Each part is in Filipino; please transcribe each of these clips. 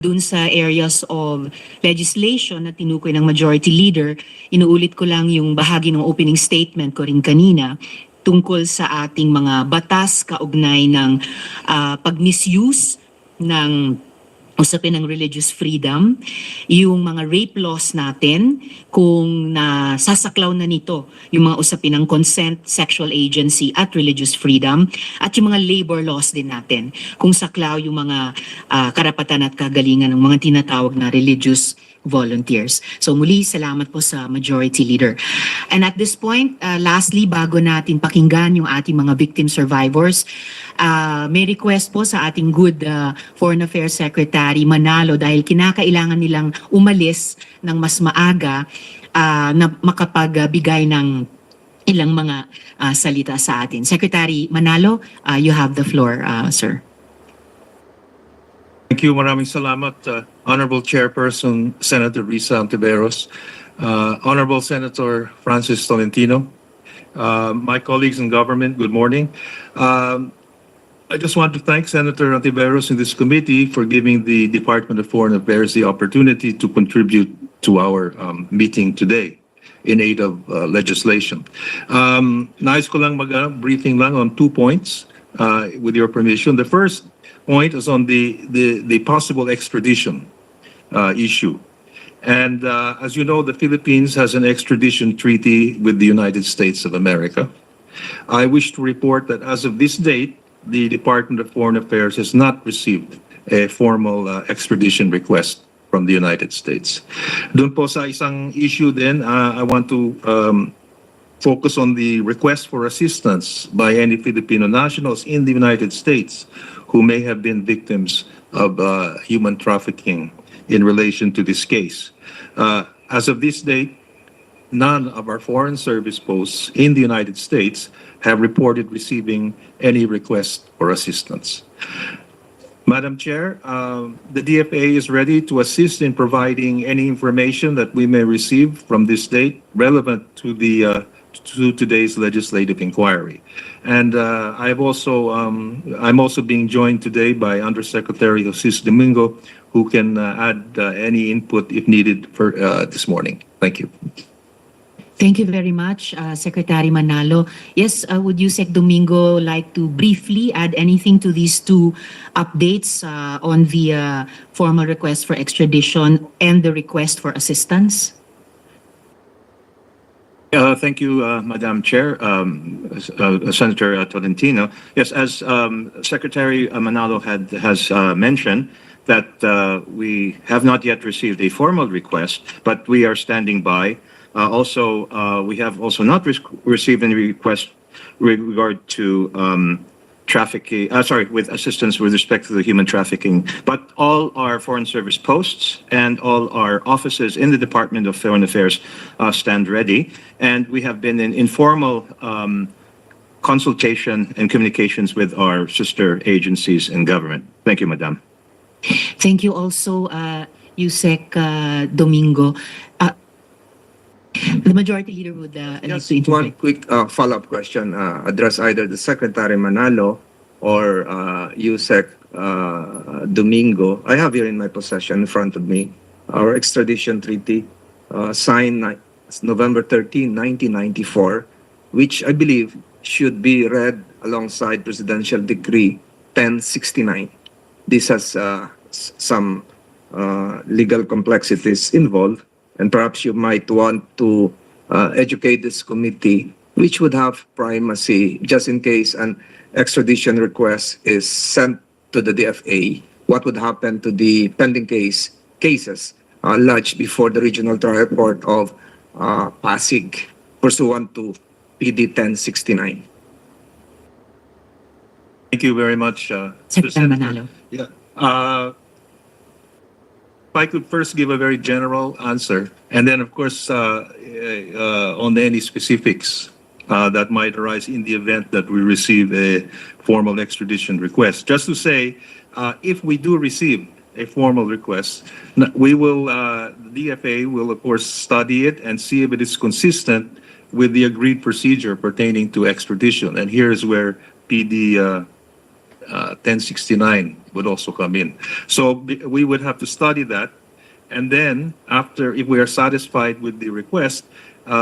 dun sa areas of legislation na tinukoy ng Majority Leader, inuulit ko lang yung bahagi ng opening statement ko rin kanina tungkol sa ating mga batas kaugnay ng pag-misuse ng usapin ng religious freedom, yung mga rape laws natin, kung nasasaklaw na nito yung mga usapin ng consent, sexual agency at religious freedom, at yung mga labor laws din natin, kung saklaw yung mga karapatan at kagalingan ng mga tinatawag na religious volunteers. So muli, salamat po sa Majority Leader. And at this point, lastly, bago natin pakinggan yung ating mga victim survivors, may request po sa ating good Foreign Affairs Secretary Manalo dahil kinakailangan nilang umalis ng mas maaga na makapagbigay ng ilang mga salita sa atin. Secretary Manalo, you have the floor, sir. Thank you. Maraming salamat, Honorable Chairperson Senator Risa Ontiveros, Honorable Senator Francis Tolentino, my colleagues in government, good morning. I just want to thank Senator Ontiveros in this committee for giving the Department of Foreign Affairs the opportunity to contribute to our meeting today in aid of legislation. Nais ko lang briefing lang on 2 points, with your permission. The first point is on the possible extradition issue. And as you know, the Philippines has an extradition treaty with the United States of America. I wish to report that as of this date, the Department of Foreign Affairs has not received a formal extradition request from the United States. Doon po sa isang issue din, I want to focus on the request for assistance by any Filipino nationals in the United States who may have been victims of human trafficking in relation to this case. As of this date, none of our foreign service posts in the United States have reported receiving any request for assistance. Madam Chair, the DFA is ready to assist in providing any information that we may receive from this date relevant to the to today's legislative inquiry. And I'm also being joined today by Undersecretary Jose Domingo, who can add any input if needed for this morning. Thank you. Thank you very much, Secretary Manalo. Yes, would you, Sec Domingo, like to briefly add anything to these two updates on the formal request for extradition and the request for assistance? Thank you, Madam Chair, Senator Tolentino. Yes, as Secretary Manalo has mentioned, that we have not yet received a formal request, but we are standing by. We have also not received any request with regard to trafficking, with assistance with respect to the human trafficking. But all our foreign service posts and all our offices in the Department of Foreign Affairs stand ready. And we have been in informal consultation and communications with our sister agencies in government. Thank you, Madam. Thank you also, Yusek Domingo. The Majority Leader would like Just to interject. one quick follow-up question, address either the Secretary Manalo or Yusek Domingo. I have here in my possession in front of me our extradition treaty signed November 13, 1994, which I believe should be read alongside Presidential Decree 1069. This has some legal complexities involved, and perhaps you might want to educate this committee, which would have primacy just in case an extradition request is sent to the DFA. What would happen to the pending cases lodged before the Regional Trial Court of Pasig pursuant to PD 1069? Thank you very much, Secretary Manalo. Yeah. If I could first give a very general answer, and then, of course, on any specifics that might arise in the event that we receive a formal extradition request. Just to say, if we do receive a formal request, we will, the DFA will, of course, study it and see if it is consistent with the agreed procedure pertaining to extradition. And here's where PD 1069 would also come in. So we would have to study that. And then after, if we are satisfied with the request,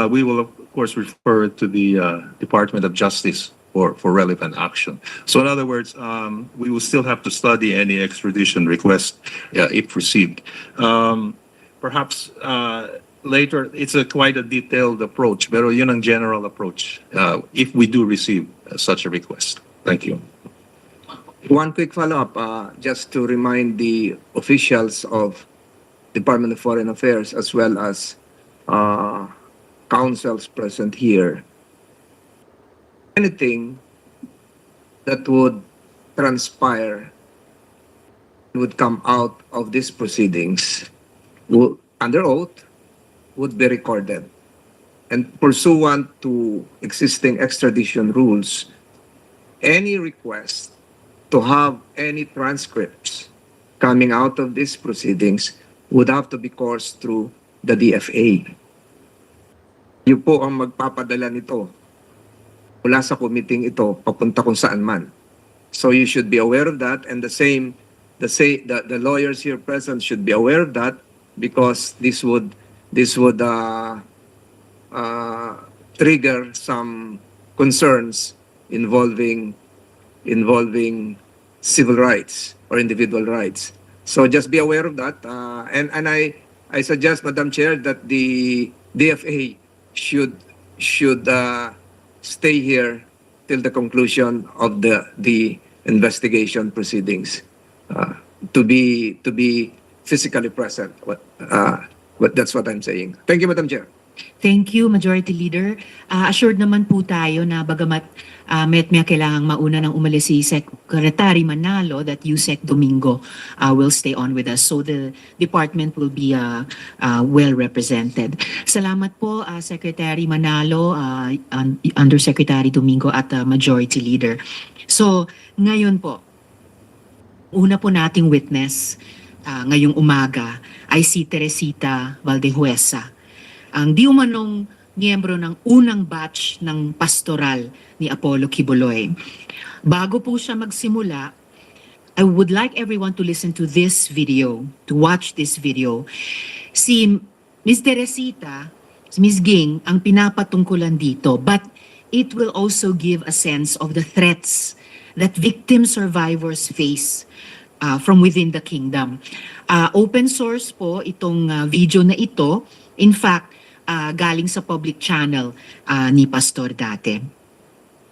we will of course refer it to the Department of Justice for relevant action. So in other words, we will still have to study any extradition request if received. Perhaps later, it's quite a detailed approach, pero yun ang general approach if we do receive such a request. Thank you. One quick follow-up, just to remind the officials of Department of Foreign Affairs as well as councils present here. Anything that would transpire, would come out of these proceedings, under oath, would be recorded. And pursuant to existing extradition rules, any request to have any transcripts coming out of these proceedings would have to be coursed through the DFA. Yun po ang magpapadala nito mula sa committee ito papunta kung saan man. So you should be aware of that, and the lawyers here present should be aware of that, because this would trigger some concerns involving civil rights or individual rights. So just be aware of that. And I suggest, Madam Chair, that the DFA should stay here till the conclusion of the investigation proceedings, to be physically present. But that's what I'm saying. Thank you, Madam Chair. Thank you, Majority Leader. Assured naman po tayo na bagamat met-maya kailangang mauna ng umalis si Secretary Manalo, that Yusek Domingo will stay on with us. So the department will be well represented. Salamat po, Secretary Manalo, Undersecretary Domingo at Majority Leader. So ngayon po, una po nating witness ngayong umaga ay si Teresita Valdehuesa, ang di umanong miyembro ng unang batch ng pastoral ni Apollo Quiboloy. Bago po siya magsimula, I would like everyone to listen to this video, to watch this video. Si Ms. Teresita, si Ms. Ging, ang pinapatungkulan dito, but it will also give a sense of the threats that victim survivors face from within the kingdom. Open source po itong video na ito. In fact, galing sa public channel ni Pastor dati.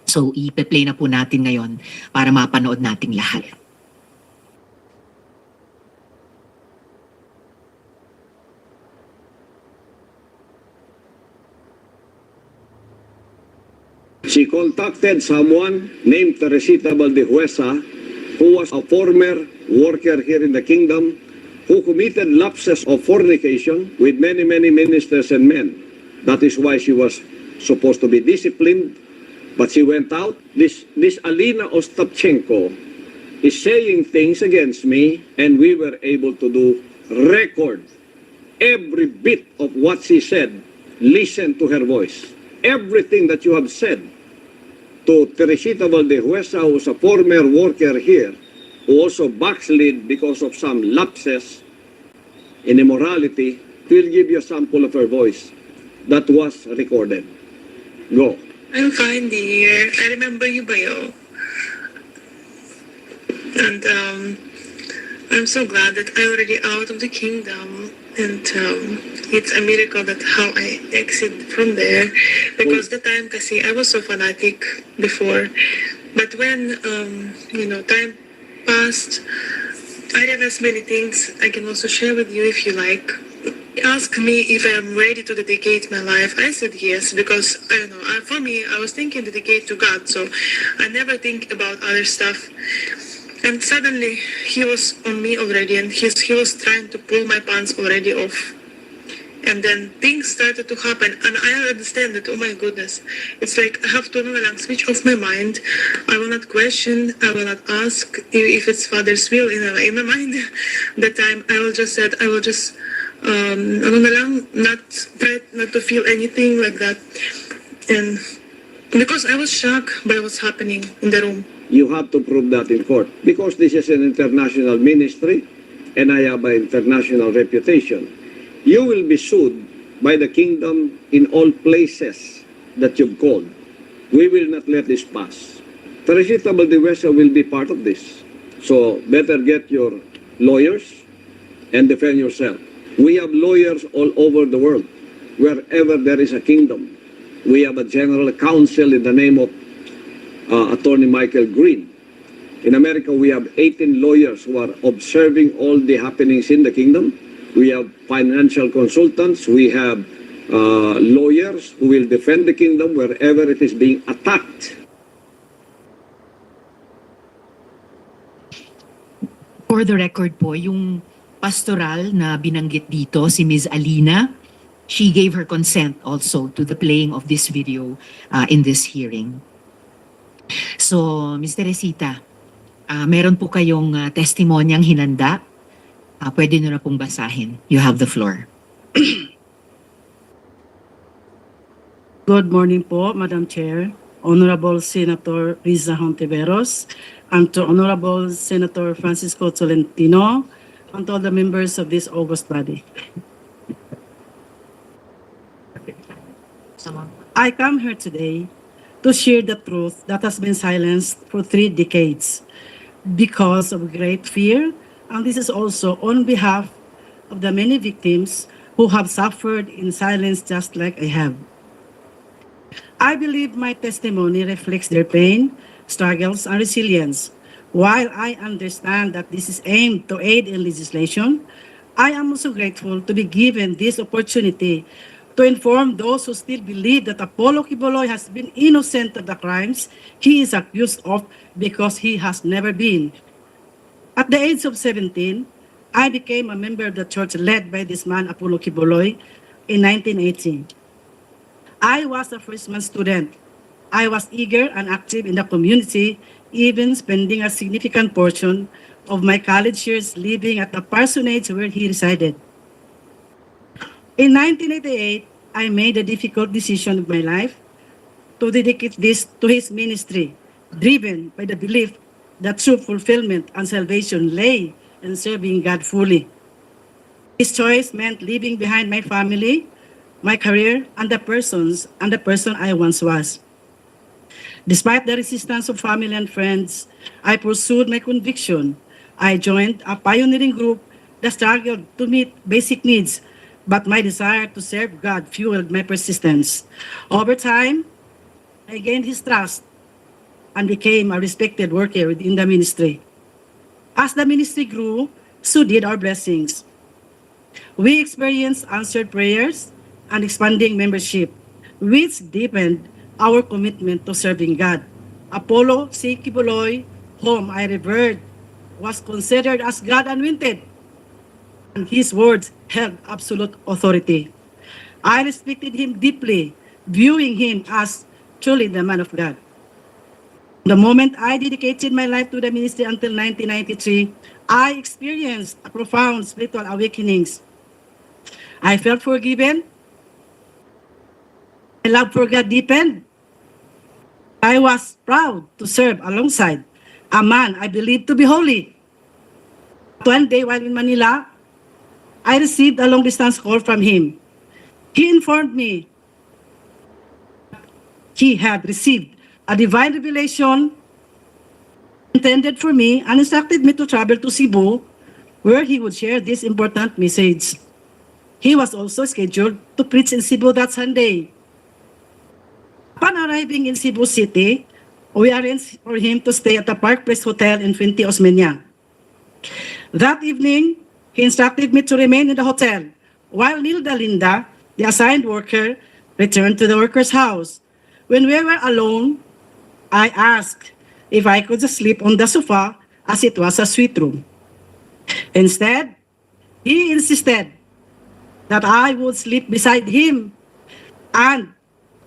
So, ipe-play na po natin ngayon para mapanood nating lahat. She contacted someone named Teresita Valdehuesa, who was a former worker here in the kingdom, who committed lapses of fornication with many ministers and men. That is why she was supposed to be disciplined, but she went out. This Alina Ostapchenko is saying things against me, and we were able to do record every bit of what she said. Listen to her voice. Everything that you have said to Teresita Valdehuesa, who's a former worker here, who also backslid because of some lapses in immorality, will give you a sample of her voice that was recorded. Go. I'm fine, dear. I remember you, Bayo. And I'm so glad that I'm already out of the kingdom. And it's a miracle that how I exit from there. Because the time kasi I was so fanatic before. But when, time passed, I realized many things I can also share with you if you like. He asked me if I'm ready to dedicate my life. I said yes, because I don't know, for me, I was thinking dedicate to God, so I never think about other stuff. And suddenly, he was on me already, and he was trying to pull my pants already off. And then things started to happen, and I understand that, oh my goodness, it's like I have to switch off my mind. I will not question, I will not ask if it's Father's will in my mind. That time, I will just not try not to feel anything like that. And because I was shocked by what's happening in the room. you have to prove that in court. Because this is an international ministry and I have an international reputation, you will be sued by the kingdom in all places that you've called. We will not let this pass. Teresita Valdivieso will be part of this. So better get your lawyers and defend yourself. We have lawyers all over the world. Wherever there is a kingdom, we have a general counsel in the name of Attorney Michael Green. In America, we have 18 lawyers who are observing all the happenings in the kingdom. We have financial consultants. We have lawyers who will defend the kingdom wherever it is being attacked. For the record po, yung pastoral na binanggit dito, si Ms. Alina, she gave her consent also to the playing of this video in this hearing. So, Ms. Teresita, meron po kayong testimonyang hinanda. Pwede nyo na pong basahin. You have the floor. Good morning po, Madam Chair, Honorable Senator Riza Hontiveros, and to Honorable Senator Francisco Tolentino, and to all the members of this august body. I come here today to share the truth that has been silenced for 3 decades because of great fear, and this is also on behalf of the many victims who have suffered in silence just like I have. I believe my testimony reflects their pain, struggles, and resilience. While I understand that this is aimed to aid in legislation, I am also grateful to be given this opportunity to inform those who still believe that Apollo Quiboloy has been innocent of the crimes he is accused of because he has never been. At the age of 17, I became a member of the church led by this man, Apollo Quiboloy, in 1980. I was a freshman student. I was eager and active in the community, even spending a significant portion of my college years living at the parsonage where he resided. In 1988, I made a difficult decision of my life to dedicate this to his ministry, driven by the belief that true fulfillment and salvation lay in serving God fully. This choice meant leaving behind my family, my career, and the person I once was. Despite the resistance of family and friends, I pursued my conviction. I joined a pioneering group that struggled to meet basic needs, but my desire to serve God fueled my persistence. Over time, I gained his trust and became a respected worker within the ministry. As the ministry grew, so did our blessings. We experienced answered prayers and expanding membership, which deepened our commitment to serving God. Apollo C. Quiboloy, whom I revered, was considered as God anointed, and his words held absolute authority. I respected him deeply, viewing him as truly the man of God. The moment I dedicated my life to the ministry until 1993, I experienced a profound spiritual awakenings. I felt forgiven. My love for God deepened. I was proud to serve alongside a man I believed to be holy. One day while in Manila, I received a long-distance call from him. He informed me he had received a divine revelation intended for me and instructed me to travel to Cebu, where he would share this important message. He was also scheduled to preach in Cebu that Sunday. Upon arriving in Cebu City, we arranged for him to stay at the Park Place Hotel in Fuente Osmeña. That evening, he instructed me to remain in the hotel, while Nilda Linda, the assigned worker, returned to the worker's house. When we were alone, I asked if I could just sleep on the sofa as it was a suite room. Instead, he insisted that I would sleep beside him and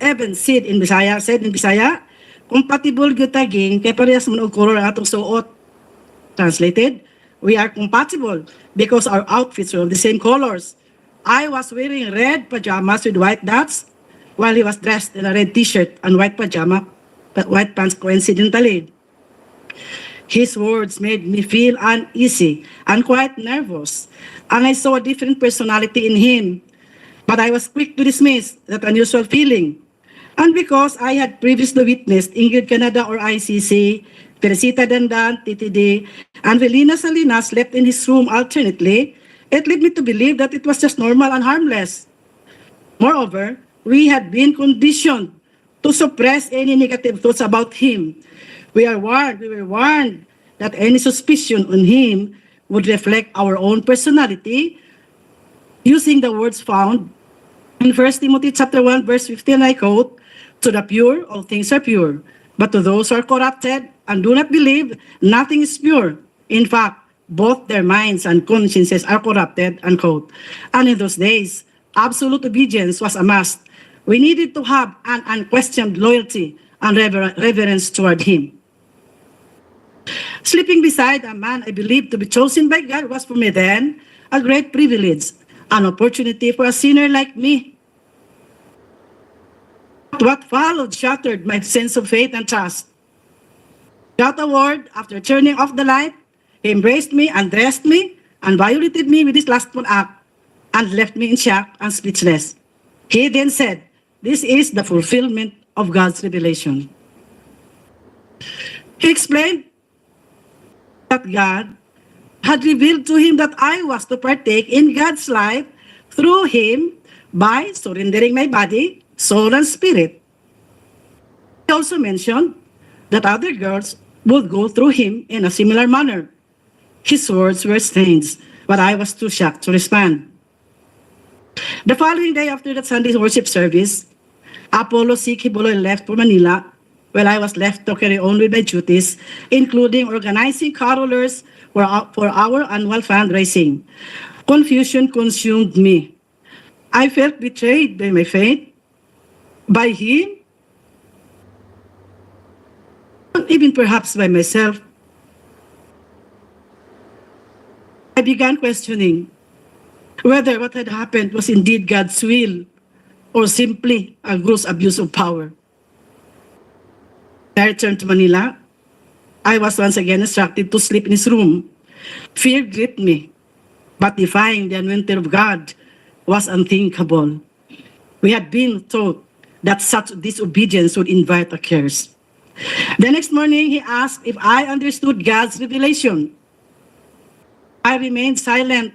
even said in Bisaya, compatible gyud ta ging kay parehas man og color atong suot. Translated, we are compatible because our outfits are of the same colors. I was wearing red pajamas with white dots, while he was dressed in a red t-shirt and white pajama, but white pants coincidentally. His words made me feel uneasy and quite nervous, and I saw a different personality in him. But I was quick to dismiss that unusual feeling. And because I had previously witnessed Ingrid Canada or ICC, Teresita Dandan, TTD, and Velina Salinas slept in his room alternately, it led me to believe that it was just normal and harmless. Moreover, we had been conditioned to suppress any negative thoughts about him. We were warned that any suspicion on him would reflect our own personality, using the words found in 1 Timothy chapter 1, verse 15, I quote, "To the pure, all things are pure, but to those who are corrupted and do not believe, nothing is pure. In fact, both their minds and consciences are corrupted," unquote. And in those days, absolute obedience was a must. We needed to have an unquestioned loyalty and reverence toward him. Sleeping beside a man I believed to be chosen by God was for me then a great privilege, an opportunity for a sinner like me. What followed shattered my sense of faith and trust. Without a word, after turning off the light, he embraced me, undressed me, and violated me with his lustful act, and left me in shock and speechless. He then said, "This is the fulfillment of God's revelation." He explained that God had revealed to him that I was to partake in God's life through him by surrendering my body, soul, and spirit. He also mentioned that other girls would go through him in a similar manner. His words were strange, but I was too shocked to respond. The following day after that Sunday worship service, Apollo C. Quiboloy left for Manila, while I was left to carry on with my duties, including organizing carolers for our annual fundraising. Confusion consumed me. I felt betrayed by my faith, by him, and even perhaps by myself. I began questioning whether what had happened was indeed God's will or simply a gross abuse of power. When I returned to Manila, I was once again instructed to sleep in his room. Fear gripped me, but defying the anointing of God was unthinkable. We had been taught that such disobedience would invite a curse. The next morning, he asked if I understood God's revelation. I remained silent,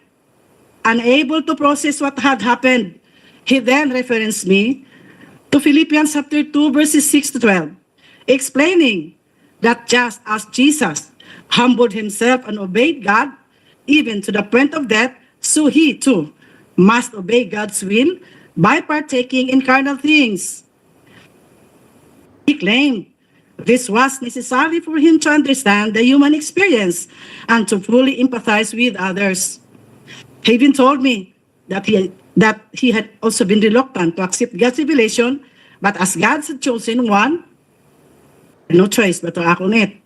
unable to process what had happened. He then referenced me to Philippians chapter 2, verses 6 to 12, explaining that just as Jesus humbled himself and obeyed God, even to the point of death, so he too must obey God's will by partaking in carnal things. He claimed this was necessary for him to understand the human experience and to fully empathize with others. He even told me that he had also been reluctant to accept God's revelation, but as God had chosen one, no choice but to act on it.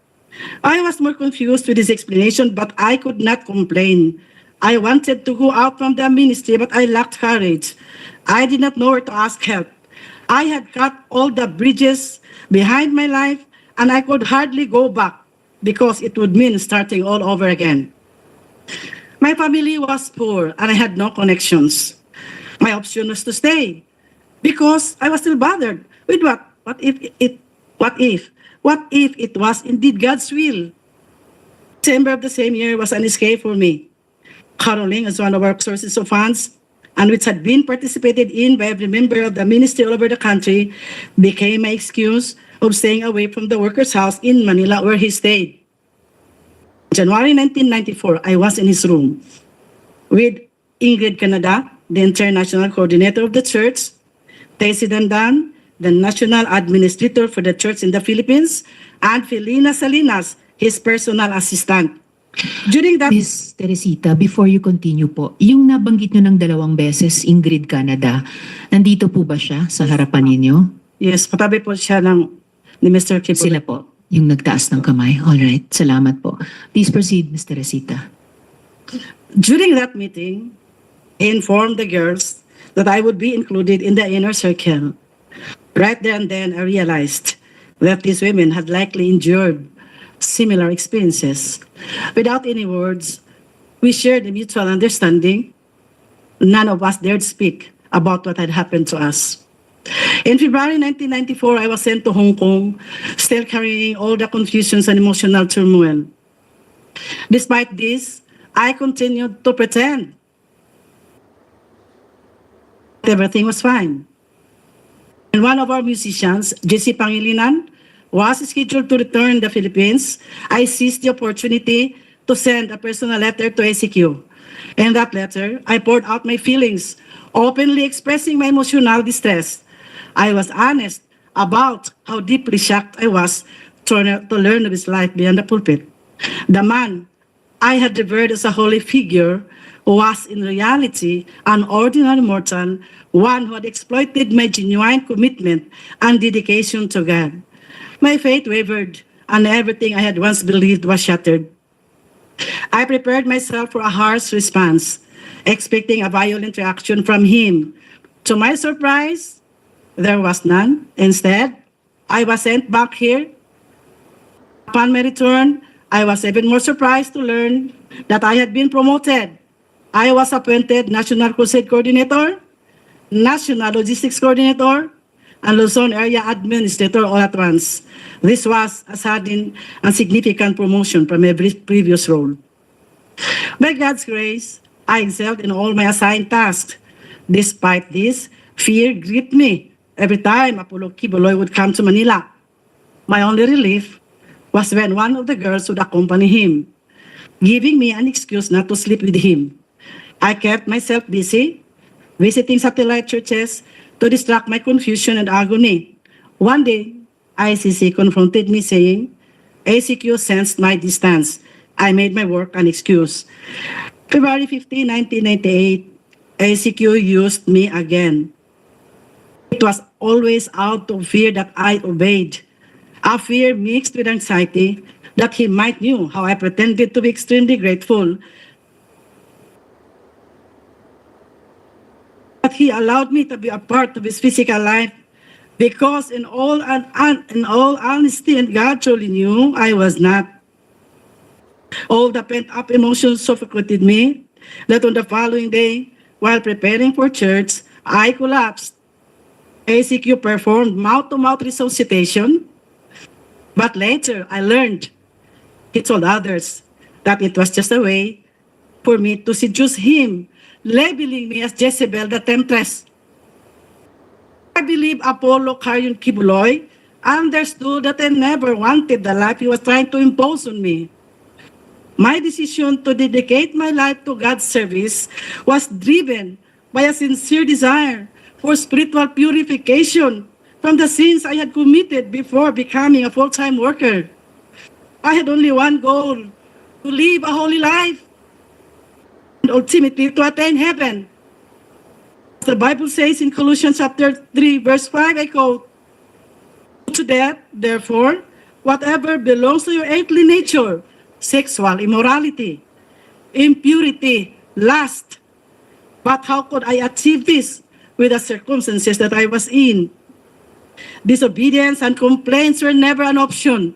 I was more confused with his explanation, but I could not complain. I wanted to go out from the ministry, but I lacked courage. I did not know where to ask help. I had cut all the bridges behind my life, and I could hardly go back because it would mean starting all over again. My family was poor, and I had no connections. My option was to stay because I was still bothered with what if it was indeed God's will? December of the same year was an escape for me. Caroling as one of our sources of funds, and which had been participated in by every member of the ministry all over the country, became my excuse of staying away from the worker's house in Manila where he stayed. January 1994, I was in his room with Ingrid Canada, the international coordinator of the church, Tessie Dandan, the national administrator for the church in the Philippines, and Felina Salinas, his personal assistant. During that... Miss Teresita, before you continue po, yung nabanggit nyo ng 2 beses, Ingrid Canada, nandito po ba siya sa harapan ninyo? Yes, katabi po siya ni Mr. Quiboloy. Sila po, yung nagtaas ng kamay. All right, salamat po. Please proceed, Miss Teresita. During that meeting, he informed the girls that I would be included in the inner circle. Right there and then, I realized that these women had likely endured similar experiences. Without any words, we shared a mutual understanding. None of us dared speak about what had happened to us. In February 1994, I was sent to Hong Kong, still carrying all the confusions and emotional turmoil. Despite this, I continued to pretend everything was fine. And one of our musicians, JC Pangilinan, was scheduled to return to the Philippines. I seized the opportunity to send a personal letter to ACQ. In that letter, I poured out my feelings, openly expressing my emotional distress. I was honest about how deeply shocked I was to learn of his life beyond the pulpit. The man I had revered as a holy figure was in reality an ordinary mortal, one who had exploited my genuine commitment and dedication to God. My faith wavered, and everything I had once believed was shattered. I prepared myself for a harsh response, expecting a violent reaction from him. To my surprise, there was none. Instead, I was sent back here. Upon my return, I was even more surprised to learn that I had been promoted. I was appointed National Crusade Coordinator, National Logistics Coordinator, and Luzon Area Administrator all at once. This was a sudden and significant promotion from every previous role. By God's grace, I excelled in all my assigned tasks. Despite this, fear gripped me every time Apollo Quiboloy would come to Manila. My only relief was when one of the girls would accompany him, giving me an excuse not to sleep with him. I kept myself busy, visiting satellite churches to distract my confusion and agony. One day, ICC confronted me saying, ACQ sensed my distance. I made my work an excuse. February 15, 1998, ACQ used me again. It was always out of fear that I obeyed. A fear mixed with anxiety that he might knew how I pretended to be extremely grateful. But he allowed me to be a part of his physical life because in all honesty and God truly knew I was not. All the pent-up emotions suffocated me that on the following day, while preparing for church, I collapsed. ACQ performed mouth-to-mouth resuscitation, but later I learned, he told others, that it was just a way for me to seduce him, labeling me as Jezebel the Temptress. I believe Apollo Carrion Quiboloy understood that I never wanted the life he was trying to impose on me. My decision to dedicate my life to God's service was driven by a sincere desire for spiritual purification from the sins I had committed before becoming a full-time worker. I had only one goal, to live a holy life and ultimately to attain heaven. The Bible says in Colossians chapter 3, verse 5, I quote, to that, therefore, whatever belongs to your earthly nature, sexual immorality, impurity, lust. But how could I achieve this with the circumstances that I was in? Disobedience and complaints were never an option.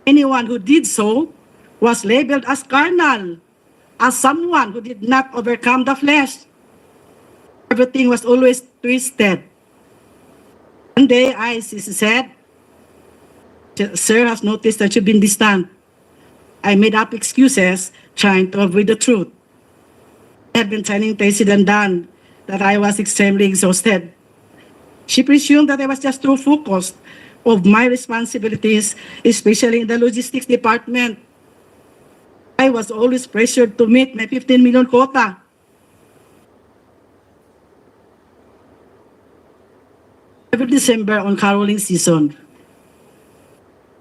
Anyone who did so was labeled as carnal, as someone who did not overcome the flesh. Everything was always twisted. One day, ICC said, Sir has noticed that you've been distant. I made up excuses trying to avoid the truth. I had been telling President Dan that I was extremely exhausted. She presumed that I was just too focused of my responsibilities, especially in the logistics department. I was always pressured to meet my 15 million quota. Every December on caroling season,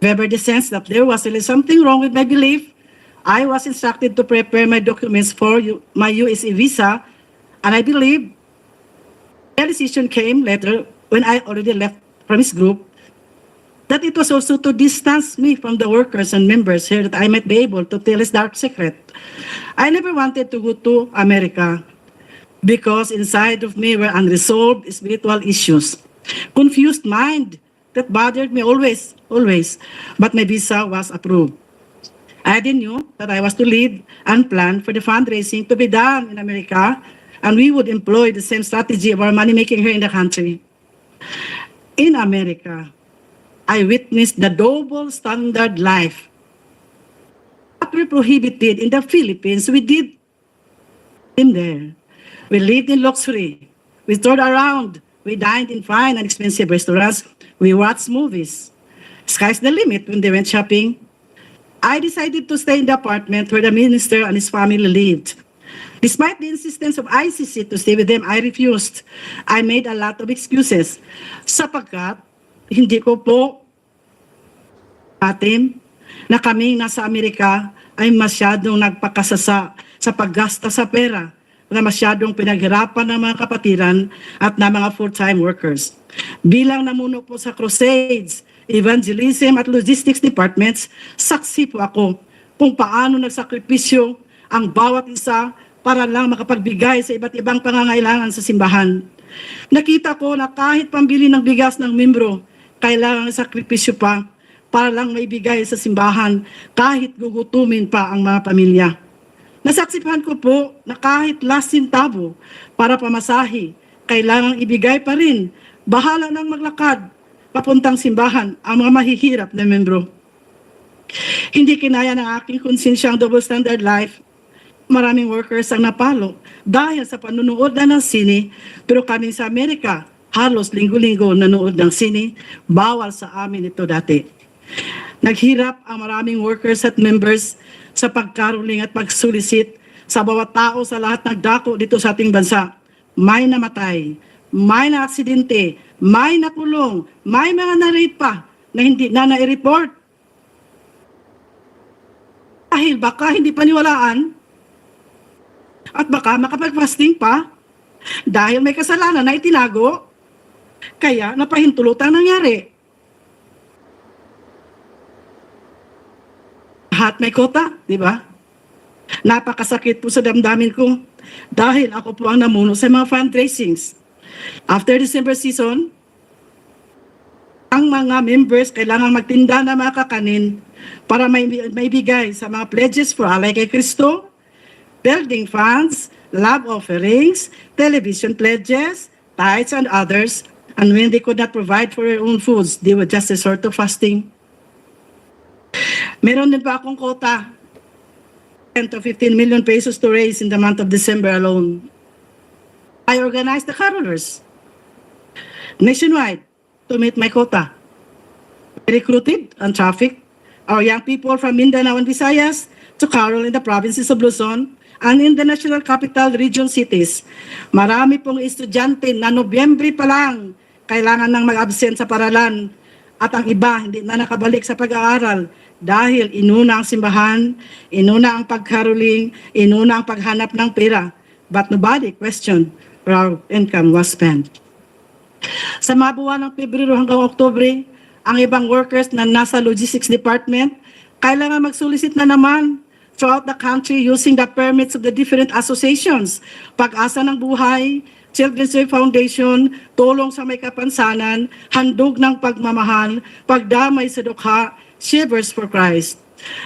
if ever the sense that there was really something wrong with my belief, I was instructed to prepare my documents for my USA visa, and I believe the decision came later when I already left from his group, that it was also to distance me from the workers and members here that I might be able to tell his dark secret. I never wanted to go to America because inside of me were unresolved spiritual issues, confused mind, that bothered me always, always. But my visa was approved. I didn't know that I was to lead and plan for the fundraising to be done in America, and we would employ the same strategy of our money making here in the country. In America, I witnessed the double standard life. What we prohibited in the Philippines, we did in there. We lived in luxury. We toured around. We dined in fine and expensive restaurants. We watched movies. Sky's the limit when they went shopping. I decided to stay in the apartment where the minister and his family lived. Despite the insistence of ICC to stay with them, I refused. I made a lot of excuses. Sapagkat, hindi ko po atin na kaming nasa Amerika ay masyadong nagpakasasa sa paggasta sa pera na masyadong pinaghirapan ng mga kapatiran at ng mga full-time workers. Bilang namuno po sa crusades, evangelism at logistics departments, saksi po ako kung paano nagsakripisyo ang bawat isa para lang makapagbigay sa iba't ibang pangangailangan sa simbahan. Nakita ko na kahit pambili ng bigas ng membro, kailangan sakripisyo pa para lang maibigay sa simbahan kahit gugutumin pa ang mga pamilya. Nasaksipan ko po na kahit last centavo para pamasahe, kailangang ibigay pa rin. Bahala nang maglakad papuntang simbahan ang mga mahihirap na membro. Hindi kinaya ng aking konsensya ang double standard life. Maraming workers ang napalo dahil sa panunood na ng sine, pero kami sa Amerika, halos linggo-linggo nanood ng sine, bawal sa amin ito dati. Naghirap ang maraming workers at members sa pagkaruling at pagsulisit sa bawat tao sa lahat ng dako dito sa ating bansa. May namatay, may na-aksidente, may nakulong, may mga na-rape pa na hindi na na-report. Dahil baka hindi paniwalaan at baka makapag-fasting pa dahil may kasalanan na itinago, kaya napahintulutang nangyari. Lahat may kota, di ba? Napakasakit po sa damdamin ko dahil ako po ang namuno sa mga fundraisings. After December season, ang mga members kailangan magtinda ng mga kakanin para maibigay sa mga pledges for Alay kay Kristo, building funds, love offerings, television pledges, tithes and others. And when they could not provide for their own foods, they would just resort to fasting. Meron din pa akong quota, 10 to 15 million pesos to raise in the month of December alone. I organized the carolers nationwide to meet my quota. I recruited and trafficked our young people from Mindanao and Visayas to carol in the provinces of Luzon and in the national capital region cities. Marami pong estudyante na Nobyembre pa lang kailangan nang mag-absent sa paralan at ang iba hindi na nakabalik sa pag-aaral dahil inuna ang simbahan, inuna ang pagkaroling, inuna ang paghanap ng pera. But nobody questioned where our income was spent. Sa mga buwan ng Pebrero hanggang Oktubre, ang ibang workers na nasa logistics department kailangan magsulisit na naman throughout the country using the permits of the different associations. Pag-asa ng buhay, Children's Day Foundation, tulong sa may kapansanan, handog ng pagmamahal, pagdamay sa dukha, Shivers for Christ.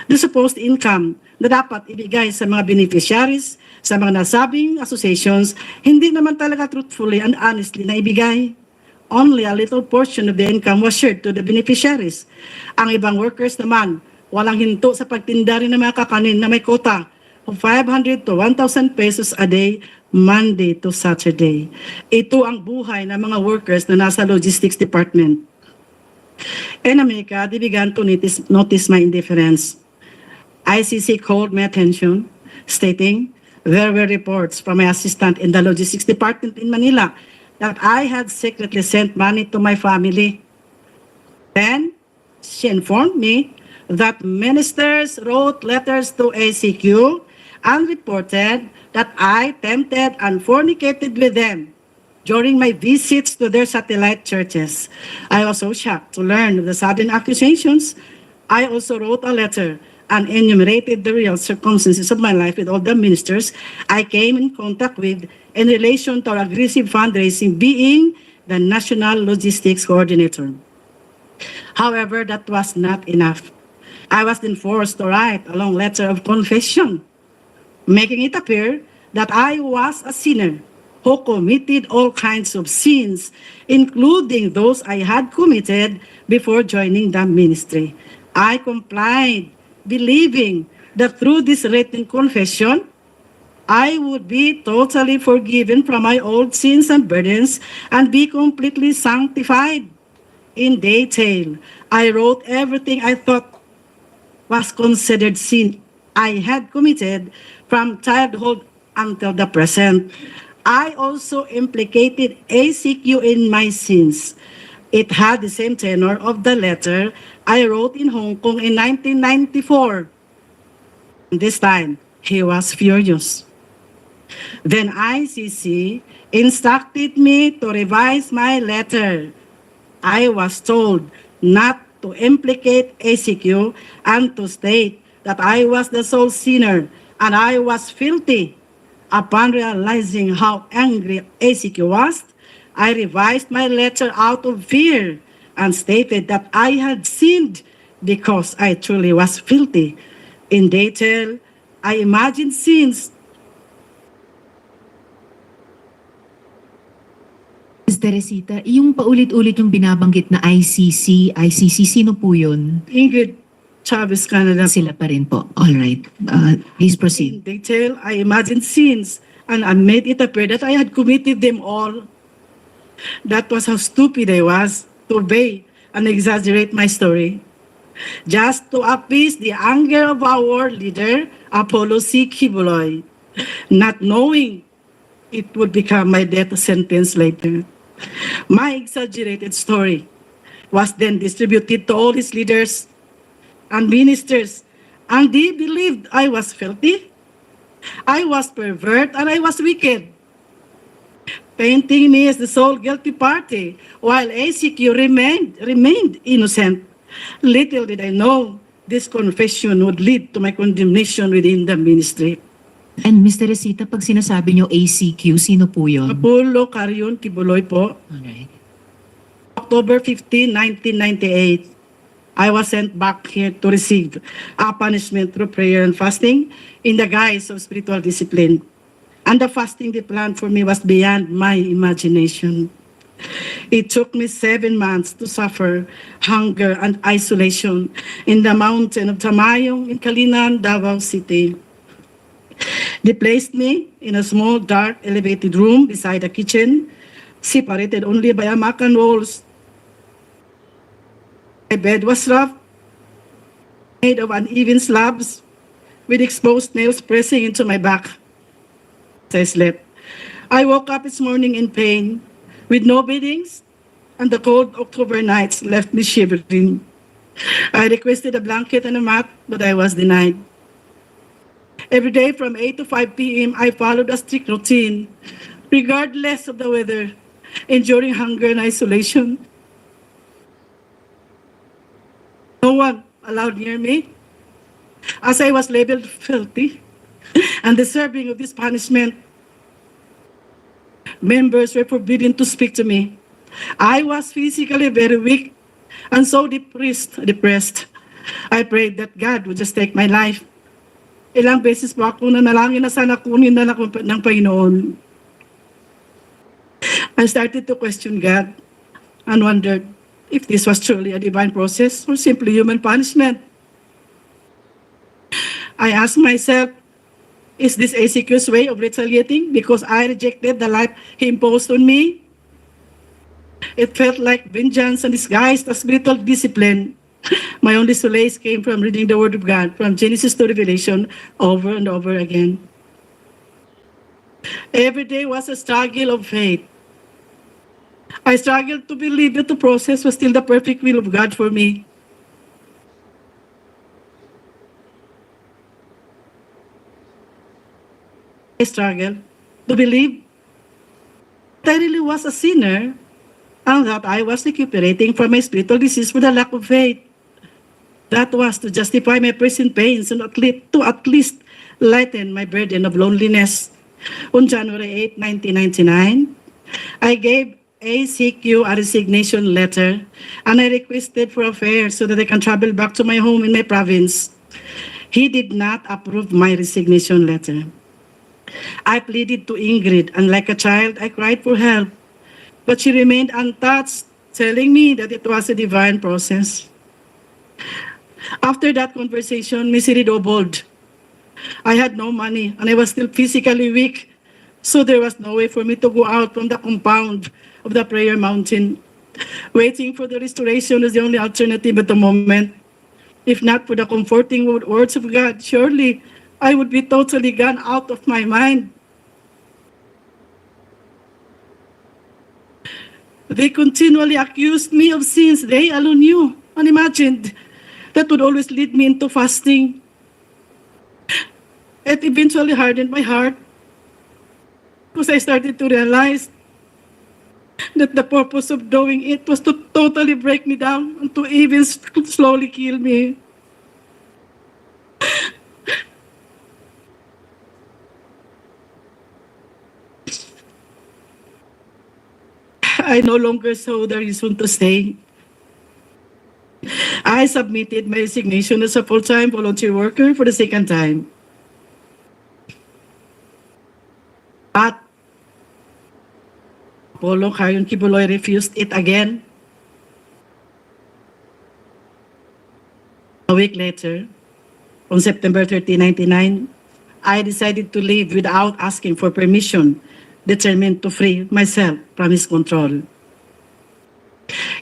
The supposed income na dapat ibigay sa mga beneficiaries, sa mga nasabing associations, hindi naman talaga truthfully and honestly na ibigay. Only a little portion of the income was shared to the beneficiaries. Ang ibang workers naman, walang hinto sa pagtinda rin ng mga kakanin na may quota of 500 to 1,000 pesos a day, Monday to Saturday. Ito ang buhay ng mga workers na nasa logistics department. In America, they began to notice my indifference. ICC called my attention, stating there were reports from my assistant in the logistics department in Manila that I had secretly sent money to my family. Then, she informed me that ministers wrote letters to ACQ and reported that I tempted and fornicated with them during my visits to their satellite churches. I was so shocked to learn of the sudden accusations. I also wrote a letter and enumerated the real circumstances of my life with all the ministers I came in contact with in relation to our aggressive fundraising, being the National Logistics Coordinator. However, that was not enough. I was then forced to write a long letter of confession, making it appear that I was a sinner who committed all kinds of sins, including those I had committed before joining the ministry. I complied, believing that through this written confession, I would be totally forgiven from my old sins and burdens and be completely sanctified. In detail, I wrote everything I thought was considered sin I had committed from childhood until the present. I also implicated ACQ in my sins. It had the same tenor of the letter I wrote in Hong Kong in 1994. This time, he was furious. Then ICC instructed me to revise my letter. I was told not to implicate ACQ and to state that I was the sole sinner and I was filthy. Upon realizing how angry ACQ was, I revised my letter out of fear and stated that I had sinned because I truly was filthy. In detail, I imagined sins. Ms. Teresita, yung paulit-ulit yung binabanggit na ICC, sino po yun? Ingrid Chavez Canada. Sila pa rin po. All right. Please proceed. In detail, I imagined sins and I made it appear that I had committed them all. That was how stupid I was to obey and exaggerate my story. Just to appease the anger of our leader, Apollo C. Quiboloy, not knowing it would become my death sentence later. My exaggerated story was then distributed to all his leaders and ministers, and they believed I was filthy, I was pervert, and I was wicked, painting me as the sole guilty party, while ACQ remained innocent. Little did I know this confession would lead to my condemnation within the ministry. And Ms. Teresita, pag sinasabi nyo ACQ, sino po yun? Apollo Carrion Quiboloy po. Alright. October 15, 1998, I was sent back here to receive a punishment through prayer and fasting in the guise of spiritual discipline. And the fasting they planned for me was beyond my imagination. It took me 7 months to suffer hunger and isolation in the mountain of Tamayong in Kalinan, Davao City. They placed me in a small, dark, elevated room beside the kitchen, separated only by a mat and walls. My bed was rough, made of uneven slabs, with exposed nails pressing into my back. As I slept, I woke up this morning in pain, with no beddings, and the cold October nights left me shivering. I requested a blanket and a mat, but I was denied. Every day from 8 to 5 p.m., I followed a strict routine, regardless of the weather, enduring hunger and isolation. No one allowed near me, as I was labeled filthy and deserving of this punishment. Members were forbidden to speak to me. I was physically very weak and so depressed. I prayed that God would just take my life. Ilang beses po ako nanalangin na sana kunin na ako ng Panginoon. I started to question God and wondered if this was truly a divine process or simply human punishment. I asked myself, is this ACQ's way of retaliating because I rejected the life he imposed on me? It felt like vengeance and disguised as spiritual discipline. My only solace came from reading the Word of God from Genesis to Revelation over and over again. Every day was a struggle of faith. I struggled to believe that the process was still the perfect will of God for me. I struggled to believe that I really was a sinner and that I was recuperating from my spiritual disease for the lack of faith. That was to justify my present pains and to at least lighten my burden of loneliness. On January 8, 1999, I gave ACQ a resignation letter, and I requested for a fare so that I can travel back to my home in my province. He did not approve my resignation letter. I pleaded to Ingrid, and like a child, I cried for help. But she remained untouched, telling me that it was a divine process. After that conversation, misery doubled. I had no money, and I was still physically weak. So there was no way for me to go out from the compound of the prayer mountain. Waiting for the restoration is the only alternative at the moment. If not for the comforting words of God, surely I would be totally gone out of my mind. They continually accused me of sins they alone knew, unimagined, that would always lead me into fasting. It eventually hardened my heart because I started to realize that the purpose of doing it was to totally break me down and to even slowly kill me. I no longer saw the reason to stay. I submitted my resignation as a full-time volunteer worker for the second time. But Polo Quiboloy refused it again. A week later, on September 30, 1999, I decided to leave without asking for permission, determined to free myself from his control.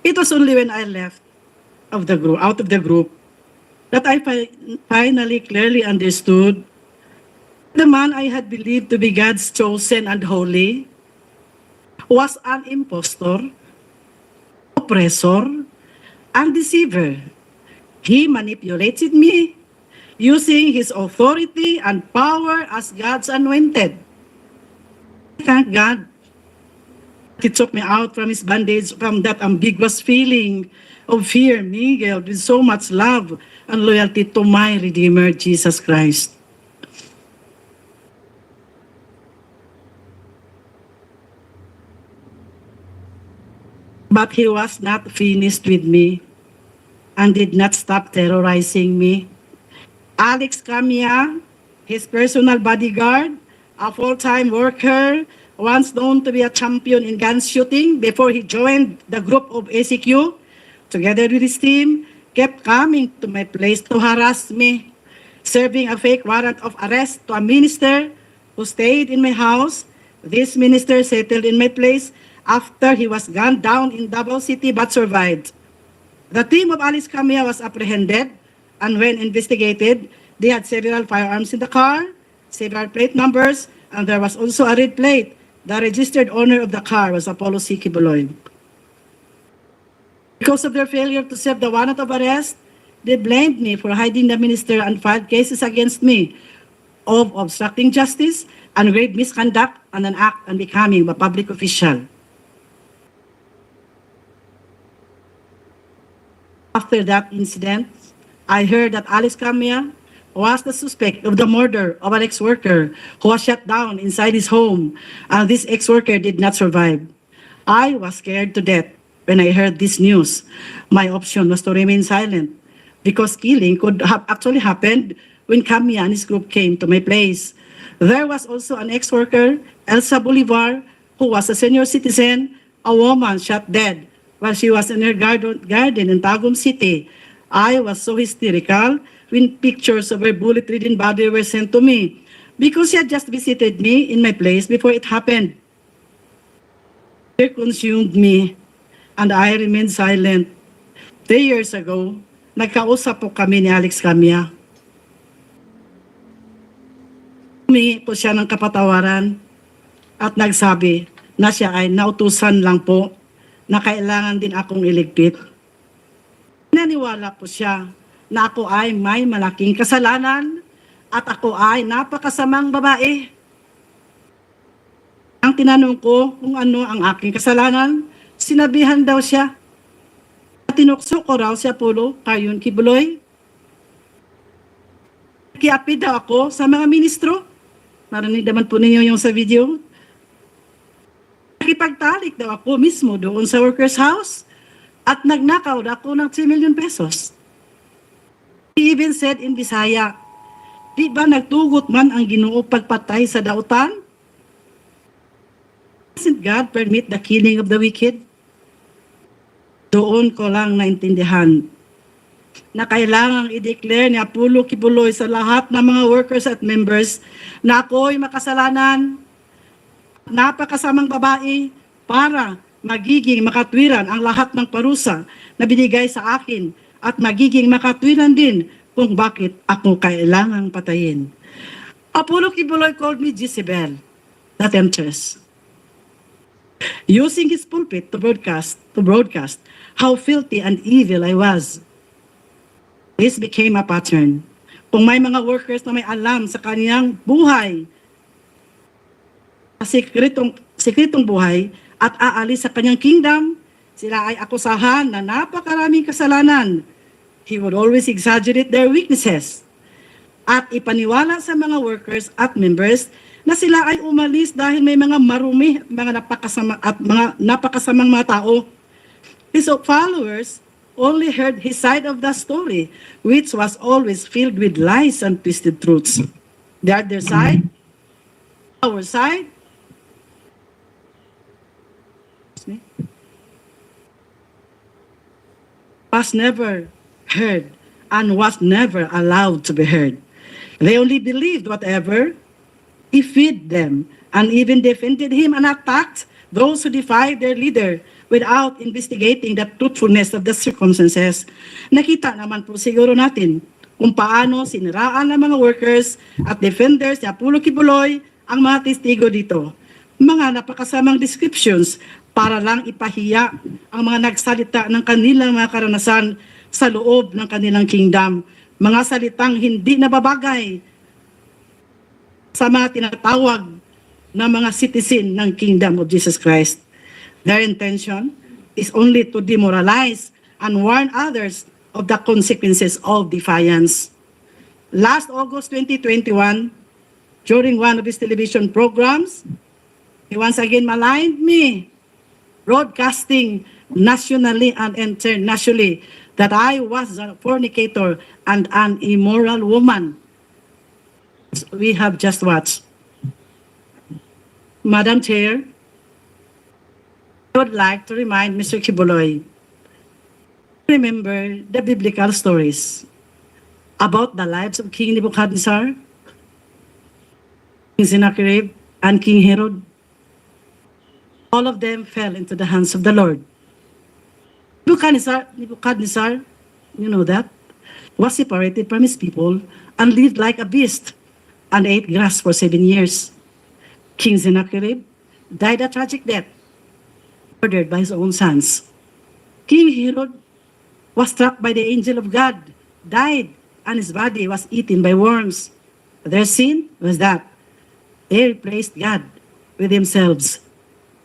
It was only when I left out of the group that I finally clearly understood the man I had believed to be God's chosen and holy was an impostor, oppressor, and deceiver. He manipulated me using his authority and power as God's anointed. Thank God he took me out from his bondage, from that ambiguous feeling of fear, mingled with so much love and loyalty to my Redeemer, Jesus Christ. But he was not finished with me and did not stop terrorizing me. Alex Camia, his personal bodyguard, a full-time worker, once known to be a champion in gun shooting before he joined the group of ACQ, together with his team, kept coming to my place to harass me, serving a fake warrant of arrest to a minister who stayed in my house. This minister settled in my place after he was gunned down in Davao City but survived. The team of Alice Camia was apprehended, and when investigated, they had several firearms in the car, several plate numbers, and there was also a red plate. The registered owner of the car was Apollo C. Quiboloy. Because of their failure to serve the warrant of arrest, they blamed me for hiding the minister and filed cases against me of obstructing justice and grave misconduct and an act on becoming a public official. After that incident, I heard that Alice Camia was the suspect of the murder of an ex-worker who was shot down inside his home, and this ex-worker did not survive. I was scared to death when I heard this news. My option was to remain silent because killing could have actually happened when Camia and his group came to my place. There was also an ex-worker, Elsa Bolivar, who was a senior citizen, a woman shot dead while she was in her garden in Tagum City. I was so hysterical when pictures of her bullet-ridden body were sent to me because she had just visited me in my place before it happened. Fear consumed me and I remained silent. 3 years ago, nagkausap po kami ni Alex Camia. Humingi po siya ng kapatawaran at nagsabi na siya ay nautusan lang po na kailangan din akong iligpit. Naniwala po siya na ako ay may malaking kasalanan at ako ay napakasamang babae. Ang tinanong ko kung ano ang aking kasalanan, sinabihan daw siya. Tinukso ko raw si Apollo Quiboloy. Kiapi daw ako sa mga ministro. Narinig naman po ninyo yung sa video. Nakipagtalik daw ako mismo doon sa workers' house at nagnakaw daw ako ng 3 million pesos. He even said in Bisaya, di ba nagtugot man ang Ginoo pagpatay sa dautan? Doesn't God permit the killing of the wicked? Doon ko lang naintindihan na kailangang i-declare ni Apollo Quiboloy sa lahat ng mga workers at members na ako'y makasalanan, napakasamang babae para magiging makatwiran ang lahat ng parusa na binigay sa akin at magiging makatwiran din kung bakit ako kailangang patayin. Apollo Quiboloy called me Jezebel, the temptress, using his pulpit to broadcast how filthy and evil I was. This became a pattern. Kung may mga workers na may alam sa kaniyang buhay, sikretong buhay at aalis sa kanyang kingdom, sila ay akusahan na napakaraming kasalanan. He would always exaggerate their weaknesses at ipaniwala sa mga workers at members na sila ay umalis dahil may mga marumi, mga napakasamang mga tao. His followers only heard his side of the story, which was always filled with lies and twisted truths. The other side, our side, was never heard and was never allowed to be heard. They only believed whatever he fed them and even defended him and attacked those who defied their leader without investigating the truthfulness of the circumstances. Nakita naman po siguro natin kung paano siniraan ng mga workers at defenders ni Apollo Quiboloy ang mga testigo dito. Mga napakasamang descriptions para lang ipahiya ang mga nagsalita ng kanilang mga karanasan sa loob ng kanilang kingdom. Mga salitang hindi nababagay sa mga tinatawag na mga citizen ng kingdom of Jesus Christ. Their intention is only to demoralize and warn others of the consequences of defiance. Last August 2021, during one of his television programs, he once again maligned me, broadcasting nationally and internationally that I was a fornicator and an immoral woman. We have just watched. Madam Chair, I would like to remind Mr. Quiboloy, remember the biblical stories about the lives of King Nebuchadnezzar, King Sennacherib, and King Herod. All of them fell into the hands of the Lord. Nebuchadnezzar, you know that, was separated from his people and lived like a beast and ate grass for 7 years. King Sennacherib died a tragic death, murdered by his own sons. King Herod was struck by the angel of God, died, and his body was eaten by worms. Their sin was that they replaced God with themselves,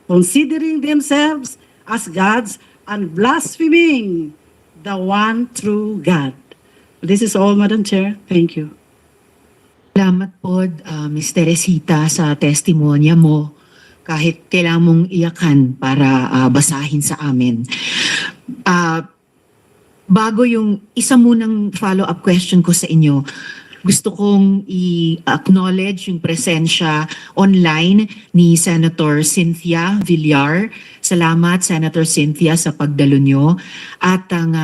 considering themselves as gods and blaspheming the one true God. This is all, Madam Chair. Thank you. Salamat po, Ms. Teresita, sa testimonya mo. Kahit kailangan mong iyakan para basahin sa amin. Bago yung isa munang follow-up question ko sa inyo, gusto kong i-acknowledge yung presensya online ni Senator Cynthia Villar. Salamat, Senator Cynthia, sa pagdalo nyo. At ang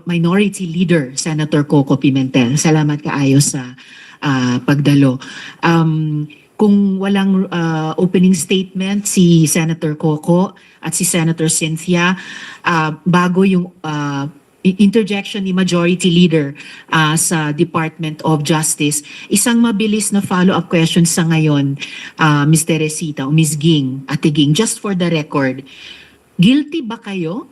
Minority Leader, Senator Coco Pimentel. Salamat kaayo sa pagdalo. Kung walang opening statement si Senator Coco at si Senator Cynthia, bago yung interjection ni Majority Leader sa Department of Justice, isang mabilis na follow-up question sa ngayon, Ms. Teresita o Ms. Ging, Ate Ging, just for the record, guilty ba kayo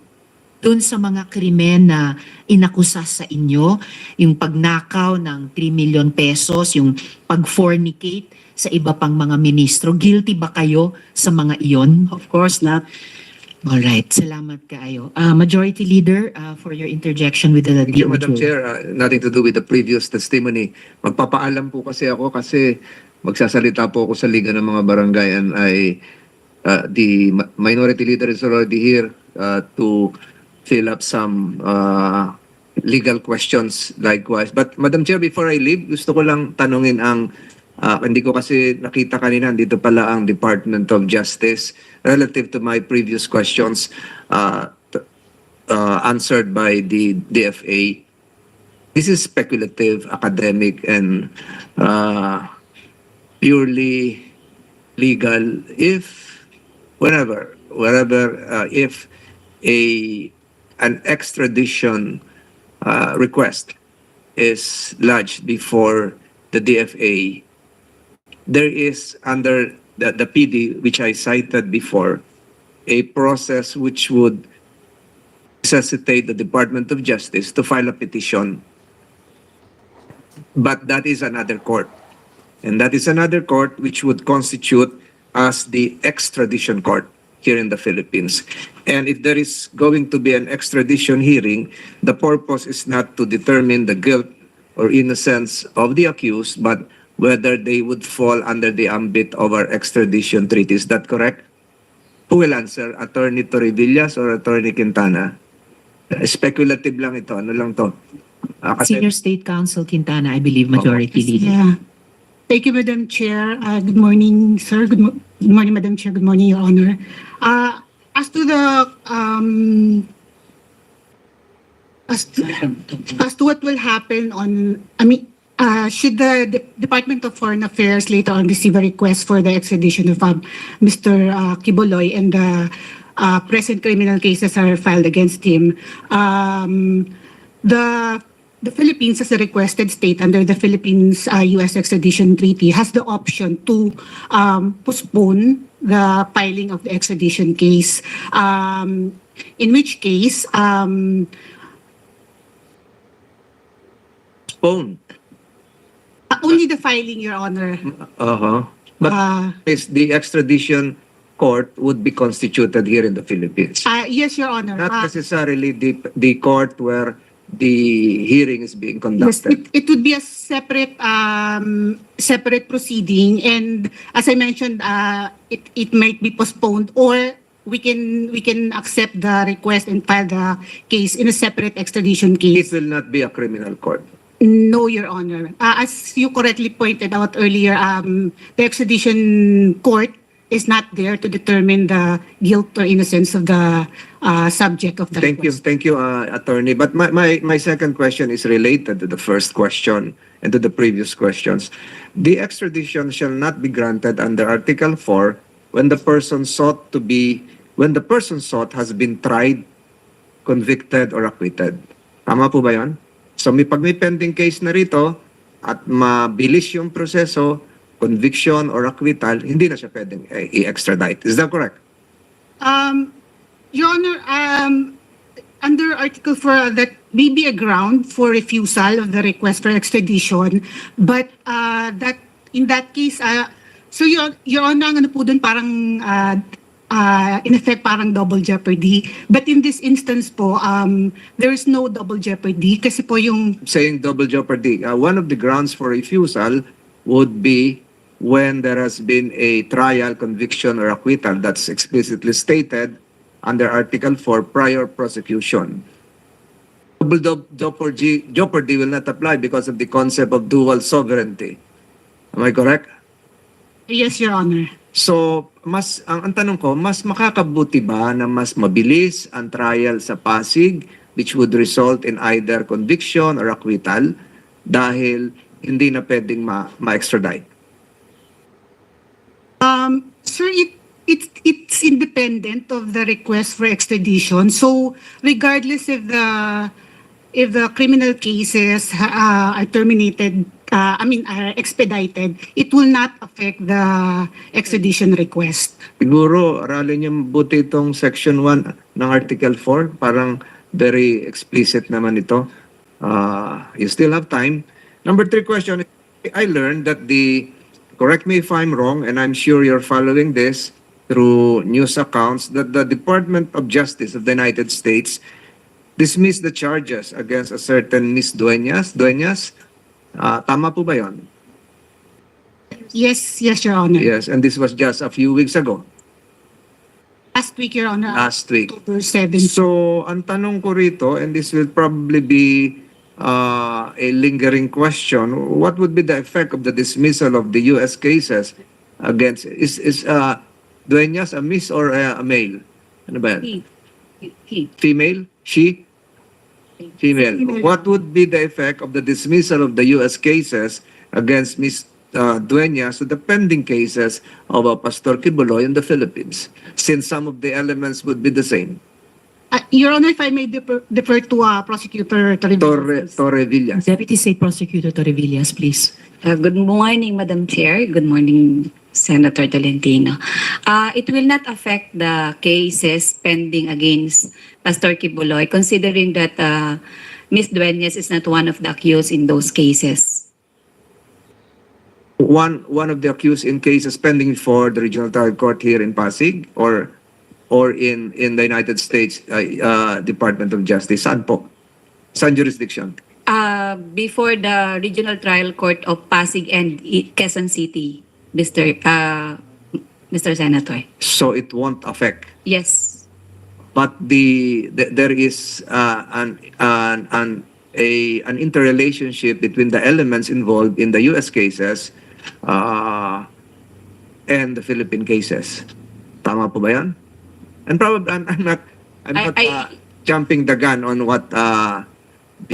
dun sa mga krimen na inakusa sa inyo, yung pagnakaw ng 3 million pesos, yung pag-fornicate sa iba pang mga ministro? Guilty ba kayo sa mga iyon? Of course not. Alright, salamat kaayo. Majority Leader, for your interjection with the Thank you, Madam DOJ. Chair. Nothing to do with the previous testimony. Magpapaalam po kasi ako kasi magsasalita po ako sa Liga ng mga Barangay and I the minority leader is already here to fill up some legal questions likewise. But Madam Chair, before I leave, gusto ko lang tanungin ang hindi ko kasi nakita kanina, dito pala ang Department of Justice relative to my previous questions answered by the DFA. This is speculative, academic, and purely legal. Wherever, if an extradition request is lodged before the DFA, there is under the PD, which I cited before, a process which would necessitate the Department of Justice to file a petition. But that is another court. And that is another court which would constitute as the extradition court here in the Philippines. And if there is going to be an extradition hearing, the purpose is not to determine the guilt or innocence of the accused, but whether they would fall under the ambit of our extradition treaty. Is that correct? Who will answer? Attorney Torrevillas or Attorney Quintana? Speculative lang ito. Ano lang to? Kasi Senior State Counsel Quintana, I believe, Majority Leader. Yeah. Thank you, Madam Chair. Good morning, sir. Good morning, Madam Chair. Good morning, Your Honor. As to the as to what will happen on, should the Department of Foreign Affairs later on receive a request for the extradition of Mr. Quiboloy and the present criminal cases are filed against him, the Philippines, as a requested state under the Philippines-U.S. extradition treaty, has the option to postpone the filing of the extradition case, in which case, postpone. only the filing, Your Honor. But is the extradition court would be constituted here in the Philippines. Yes, Your Honor. Not necessarily the court where the hearing is being Yes, conducted. it would be a separate separate proceeding, and as I mentioned, it might be postponed, or we can accept the request and file the case in a separate extradition It case. will not be a criminal court. No, Your Honor. As you correctly pointed out earlier, the extradition court is not there to determine the guilt or innocence of the subject of the request. Thank you, attorney. But my second question is related to the first question and to the previous questions. The extradition shall not be granted under Article 4 when the person sought has been tried, convicted, or acquitted. Tama po ba yun? So pag may pending case na rito at mabilis yung proseso, conviction or acquittal, hindi na siya pwedeng i-extradite. Is that correct? Your Honor, under Article 4, that may be a ground for refusal of the request for extradition, but that in that case, so Your Honor, ang ano po dun parang in effect parang double jeopardy. But in this instance po, there is no double jeopardy kasi po yung Saying double jeopardy, one of the grounds for refusal would be when there has been a trial, conviction, or acquittal that's explicitly stated under Article 4 prior prosecution. Double jeopardy will not apply because of the concept of dual sovereignty. Am I correct? yes, Your Honor. So, ang tanong ko, mas makakabuti ba na mas mabilis ang trial sa Pasig which would result in either conviction or acquittal dahil hindi na pwedeng ma-extradite? Sir, it's independent of the request for extradition. So regardless if the criminal cases are terminated, are expedited, it will not affect the extradition request. Siguro, aralin niyo mabuti itong Section 1 ng Article 4. Parang very explicit naman ito. You still have time. Number 3 question, I learned that correct me if I'm wrong, and I'm sure you're following this through news accounts, that the Department of Justice of the United States dismissed the charges against a certain Miss Dueñas. Tama po ba yun? Yes, Your Honor. Yes, and this was just a few weeks ago. Last week, Your Honor. Last week. October 7. So, ang tanong ko rito, and this will probably be a lingering question, what would be the effect of the dismissal of the U.S. cases against, is Dueñas a miss or a male? Ano ba yan? Female? She? Female. What would be the effect of the dismissal of the U.S. cases against Ms. Dueñas to the pending cases of Pastor Quiboloy in the Philippines, since some of the elements would be the same? Your Honor, if I may defer to Prosecutor Torrevillas. Torrevillas. Deputy State Prosecutor Torrevillas, please. Good morning, Madam Chair. Good morning, Senator Tolentino. It will not affect the cases pending against Pastor Quiboloy, considering that Ms. Dueñas is not one of the accused in those cases. One of the accused in cases pending for the Regional Trial Court here in Pasig or in the United States Department of Justice? Saan po? Saan jurisdiction? Before the Regional Trial Court of Pasig and Quezon City, Mr. Senator. So it won't affect. Yes. But there is an interrelationship between the elements involved in the U.S. cases and the Philippine cases. Tama po ba yan? And probably I'm not jumping the gun on what the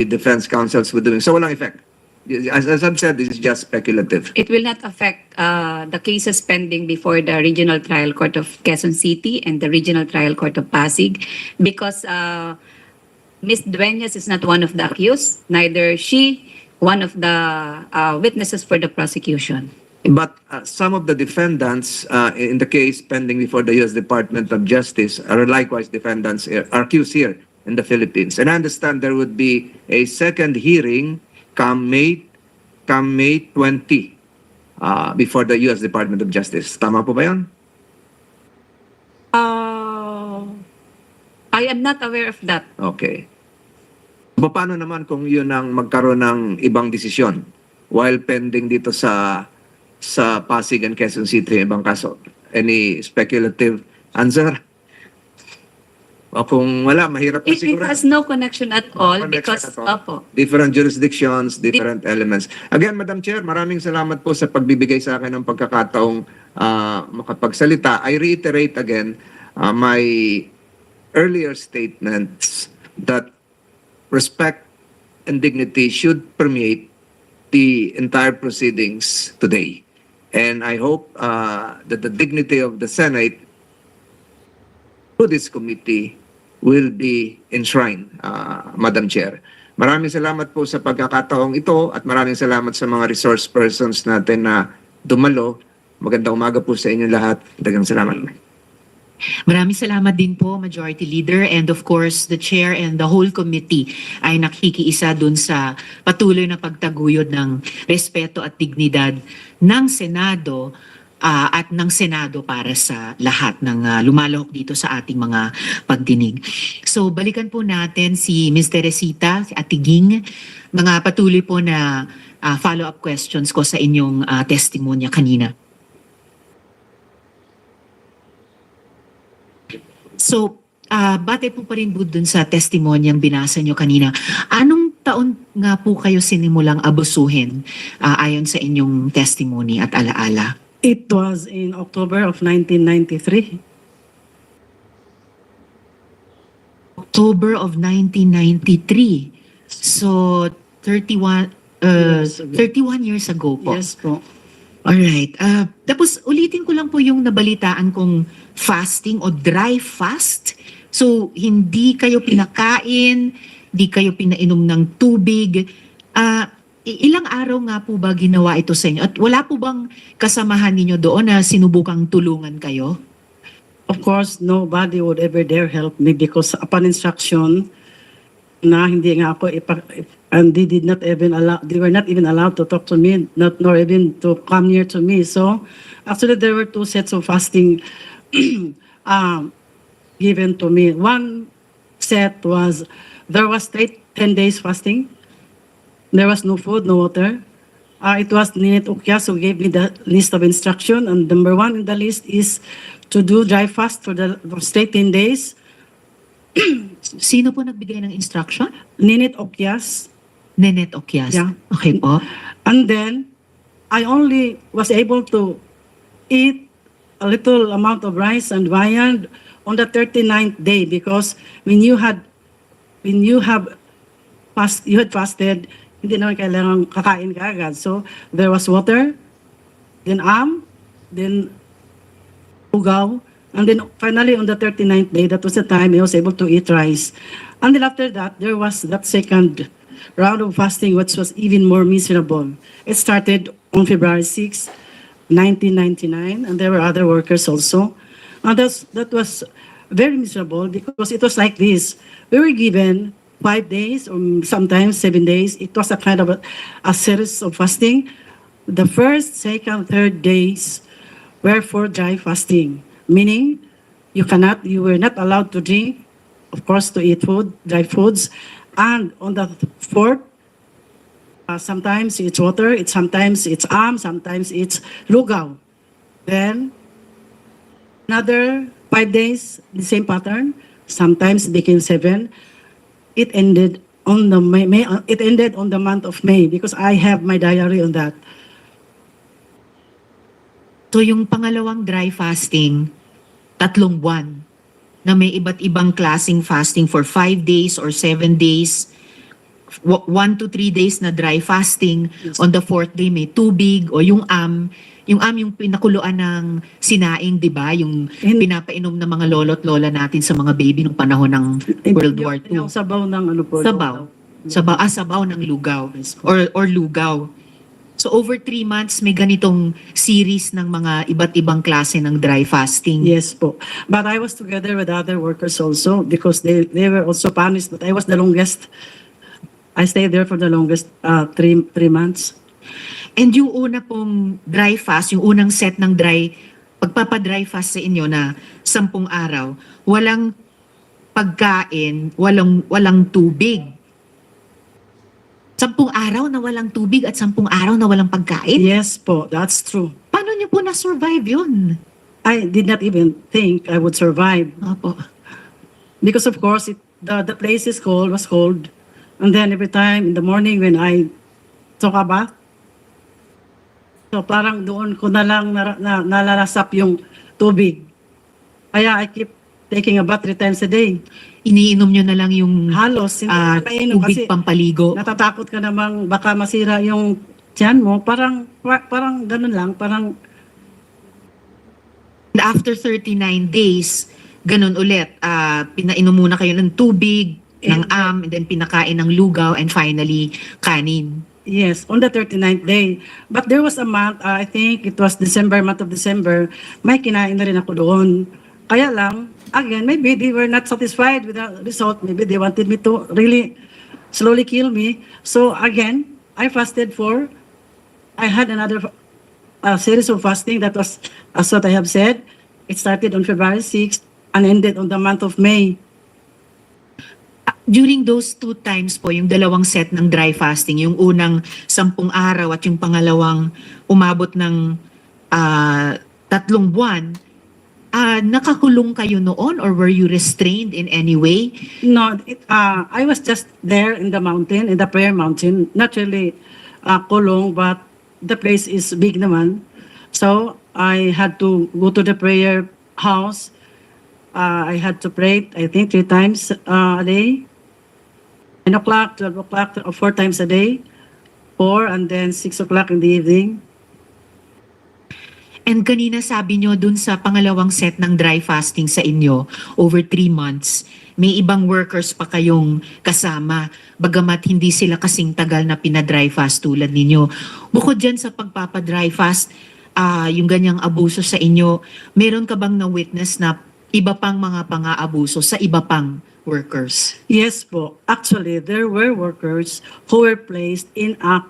defense counsels were doing. So walang effect. As I've said, this is just speculative. It will not affect the cases pending before the Regional Trial Court of Quezon City and the Regional Trial Court of Pasig because Ms. Dueñas is not one of the accused, neither she one of the witnesses for the prosecution. But some of the defendants in the case pending before the U.S. Department of Justice are likewise defendants, are accused here in the Philippines. And I understand there would be a second hearing come May 20 before the U.S. Department of Justice. Tama po ba yan? I am not aware of that. Okay. Paano naman kung yun ang magkaroon ng ibang desisyon while pending dito sa Pasig and Quezon City ibang kaso? Any speculative answer? O kung wala, mahirap na It siguro. has no connection at all Connection because, at all. opo. Different jurisdictions, different elements. Again, Madam Chair, maraming salamat po sa pagbibigay sa akin ng pagkakataong makapagsalita. I reiterate again my earlier statements that respect and dignity should permeate the entire proceedings today. And I hope that the dignity of the Senate through this committee will be enshrined, Madam Chair. Maraming salamat po sa pagkakataong ito at maraming salamat sa mga resource persons natin na dumalo. Magandang umaga po sa inyo lahat. Dagang salamat. Maraming salamat din po, Majority Leader, and of course, the Chair and the whole committee ay nakikiisa dun sa patuloy na pagtaguyod ng respeto at dignidad ng Senado at ng Senado para sa lahat ng lumalahok dito sa ating mga pagdinig. So, balikan po natin si Ms. Teresita, si Ate Ging, mga patuloy po na follow-up questions ko sa inyong testimonya kanina. So, batay po pa rin po dun sa testimonyang binasa nyo kanina. Anong taon nga po kayo sinimulang abusuhin ayon sa inyong testimony at alaala? It was in October of 1993. October of 1993. So, 31 years ago po. Yes po. Alright. Tapos ulitin ko lang po yung nabalitaan kong fasting o dry fast. So, hindi kayo pinakain, hindi kayo pinainom ng tubig. Ilang araw nga po ba ginawa ito sa inyo? At wala po bang kasamahan ninyo doon na sinubukang tulungan kayo? Of course, nobody would ever dare help me because upon instruction na hindi nga ako and they were not even allowed to talk to me, nor even to come near to me. So actually there were two sets of fasting given to me. One set was, there was 10 days fasting. There was no food, no water. It was Ninit Ukyas who gave me the list of instruction, and number one in the list is to do dry fast for straight 10 days. Sino po nagbigay ng instruction? Ninit Ukyas. Nenet Okyas. Yeah. Okay po. And then, I only was able to eat a little amount of rice and viand on the 39th day, because when you had fasted, hindi naman kailangan kakain ka agad. So, there was water, then then ugaw, and then finally on the 39th day, that was the time I was able to eat rice. And then after that, there was that second round of fasting, which was even more miserable. It started on February 6, 1999, and there were other workers also. And that was very miserable, because it was like this. We were given 5 days or sometimes 7 days. It was a kind of a series of fasting. The first, second, third days were for dry fasting, meaning you were not allowed to drink, of course, to eat food, dry foods. And on the fourth, sometimes it's water, sometimes it's sometimes it's lugaw. Then another 5 days, the same pattern. Sometimes it became 7. It ended on the it ended on the month of May, because I have my diary on that. So yung pangalawang dry fasting, 3 buwan, na may iba't ibang klaseng fasting for 5 days or 7 days, 1 to 3 days na dry fasting. Yes. On the 4th day may tubig o yung yung pinakuluan ng sinaing, di ba? Yung pinapainom ng mga lolo't lola natin sa mga baby nung panahon ng World War II. Yung sabaw ng ano po. Sabaw. Sabaw ng lugaw or lugaw. So over 3 months, may ganitong series ng mga iba't ibang klase ng dry fasting. Yes po. But I was together with other workers also, because they were also punished, but I was the longest. I stayed there for the longest 3 months. And yung una pong dry fast, yung unang set ng pagpapadry fast sa inyo na 10 araw, walang pagkain, walang tubig. 10 araw na walang tubig at 10 araw na walang pagkain? Yes po, that's true. Paano niyo po na-survive yun? I did not even think I would survive. Opo. Because of course, the place was cold. And then every time in the morning when I took a bath, so parang doon ko na lang nalalasap yung tubig. Kaya I keep taking a bath 3 times a day. Iniinom nyo na lang yung Halos, hindi ko kainom tubig kasi pampaligo. natatakot ka namang baka masira yung tiyan mo. Parang ganun lang, parang And after 39 days, ganun ulit, pinainom muna kayo ng tubig, ng and then pinakain ng lugaw, and finally, kanin. yes, on the 39th day. But there was a month, I think it was month of December, may kinain na rin ako doon. Kaya lang, again, maybe they were not satisfied with the result. Maybe they wanted me to really slowly kill me. So again, I had another series of fasting that was, as what I have said, it started on February 6th and ended on the month of May. During those 2 times po, yung dalawang set ng dry fasting, yung unang 10 araw at yung pangalawang umabot ng 3 buwan, nakakulong kayo noon or were you restrained in any way? No, I was just there in the mountain, in the prayer mountain, not really kulong, but the place is big naman. So I had to go to the prayer house. I had to pray, I think, 3 times a day. 9 o'clock, 12 o'clock, or 4 times a day. 4 and then 6 o'clock in the evening. And kanina sabi nyo dun sa pangalawang set ng dry fasting sa inyo, over 3 months, may ibang workers pa kayong kasama, bagamat hindi sila kasing tagal na pinadry fast tulad ninyo. Bukod dyan sa pagpapadry fast, yung ganyang abuso sa inyo, meron ka bang na-witness na iba pang mga pang-aabuso sa iba pang workers? Yes po. Actually, there were workers who were placed in a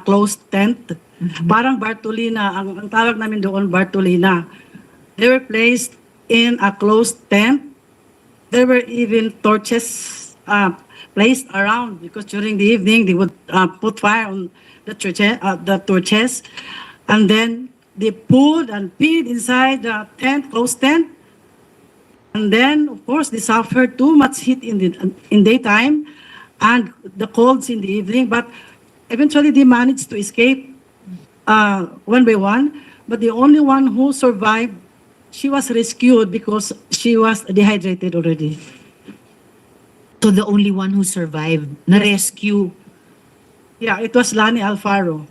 closed tent. Parang Bartolina, ang tawag namin doon Bartolina. They were placed in a closed tent. There were even torches placed around because during the evening they would put fire on the torches, and then they pulled and peed inside the tent, closed tent, and then of course they suffered too much heat in daytime and the colds in the evening, but eventually they managed to escape one by one. But the only one who survived, she was rescued because she was dehydrated already. So the only one who survived, na-rescue, Yeah, it was Lani Alfaro.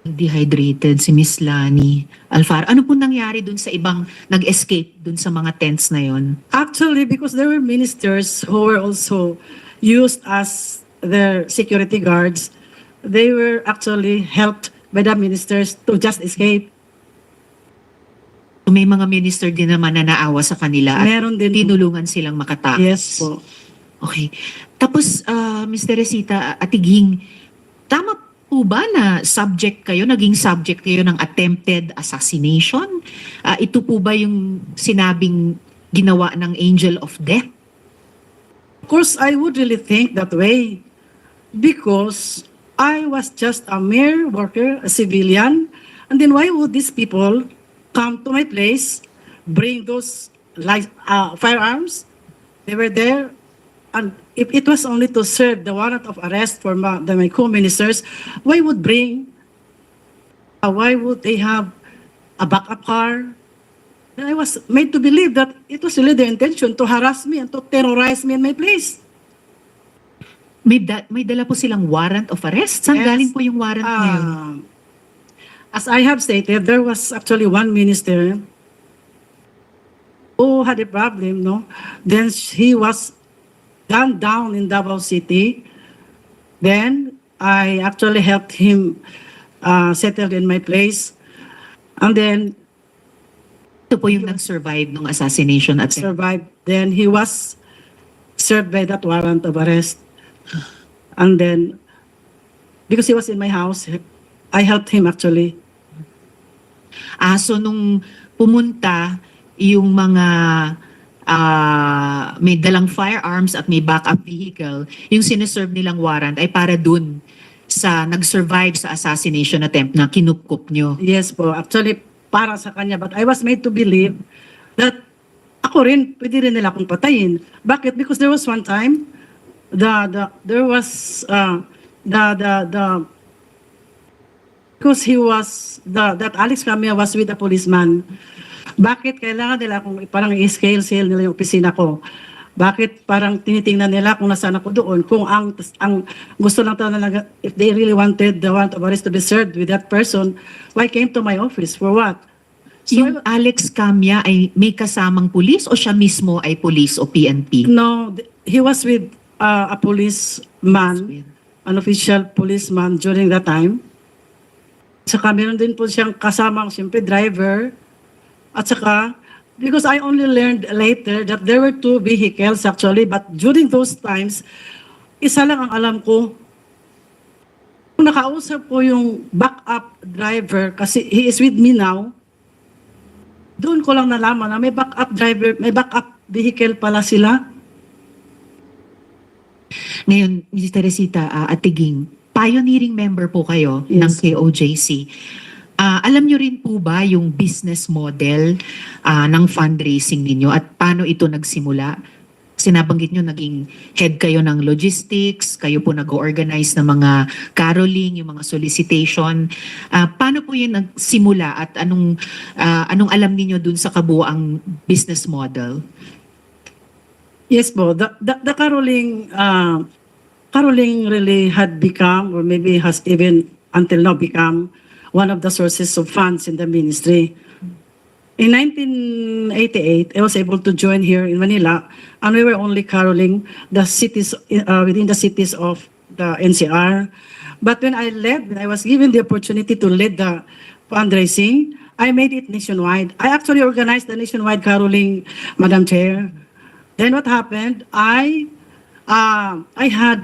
dehydrated, si Miss Lani Alfaro. Ano po nangyari dun sa ibang nag-escape dun sa mga tents na yon? Actually, because there were ministers who were also used as their security guards, they were actually helped by the ministers to just escape. So may mga minister din naman na naawa sa kanila at Meron din. tinulungan silang makatakas. Yes po. Okay. Tapos, Ms. Teresita Atiging, tama po ba na naging subject kayo ng attempted assassination? Ito po ba yung sinabing ginawa ng Angel of Death? Of course, I would really think that way because I was just a mere worker, a civilian. And then why would these people come to my place, bring those firearms? They were there. And if it was only to serve the warrant of arrest for my co-ministers, why would they have a backup car? And I was made to believe that it was really their intention to harass me and to terrorize me in my place. May dala po silang warrant of arrest? Saan Yes. galing po yung warrant ngayon? As I have stated, there was actually one minister who had a problem, no? Then he was gunned down in Davao City. Then I actually helped him settle in my place. And then Ito po yung nag-survive ng assassination attempt. survived. Then he was served by that warrant of arrest. And then, because he was in my house, I helped him actually. So nung pumunta yung mga may dalang firearms at may backup vehicle, yung sineserve nilang warrant ay para dun sa nag-survive sa assassination attempt na kinupkup nyo. Yes po, actually para sa kanya. But I was made to believe that ako rin, pwede rin nila akong patayin. Bakit? Because there was one time, because that Alex Camilla was with a policeman. Bakit kailangan nila kung parang i-scale nila yung opisina ko? Bakit parang tinitingnan nila kung nasaan ako doon? Kung ang gusto lang talaga, if they really wanted the warrant of arrest to be served with that person, why came to my office? For what? So, Yung Alex Camia ay may kasamang pulis o siya mismo ay pulis o PNP? no, he was with a policeman, an official policeman during that time. Saka meron din po siyang kasamang, siyempre, driver. At saka, because I only learned later that there were two vehicles actually, but during those times, isa lang ang alam ko. Kung nakausap ko yung backup driver, kasi he is with me now, doon ko lang nalaman na may backup driver, may backup vehicle pala sila. Ngayon, Ms. Teresita Atiging, pioneering member po kayo Yes. ng KOJC. Alam nyo rin po ba yung business model ng fundraising ninyo at paano ito nagsimula? Sinabanggit nyo naging head kayo ng logistics, kayo po nag-organize ng mga caroling, yung mga solicitation. Paano po yun nagsimula at anong alam niyo dun sa kabuuang business model? Yes po, the caroling really had become, or maybe has even until now become, one of the sources of funds in the ministry. In 1988, I was able to join here in Manila, and we were only caroling the cities within the cities of the NCR. But when I was given the opportunity to lead the fundraising, I made it nationwide. I actually organized the nationwide caroling, Madam Chair. Then what happened? I had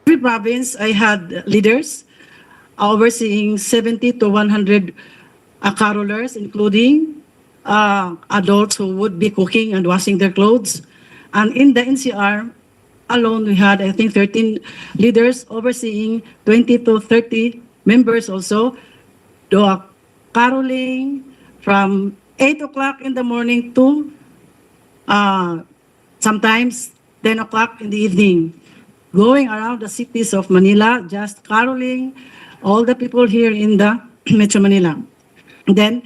every province. I had leaders overseeing 70 to 100 carolers, including adults who would be cooking and washing their clothes. And in the NCR alone, we had, I think, 13 leaders overseeing 20 to 30 members also. Do a caroling from 8 o'clock in the morning to sometimes 10 o'clock in the evening, going around the cities of Manila, just caroling all the people here in the Metro Manila. Then,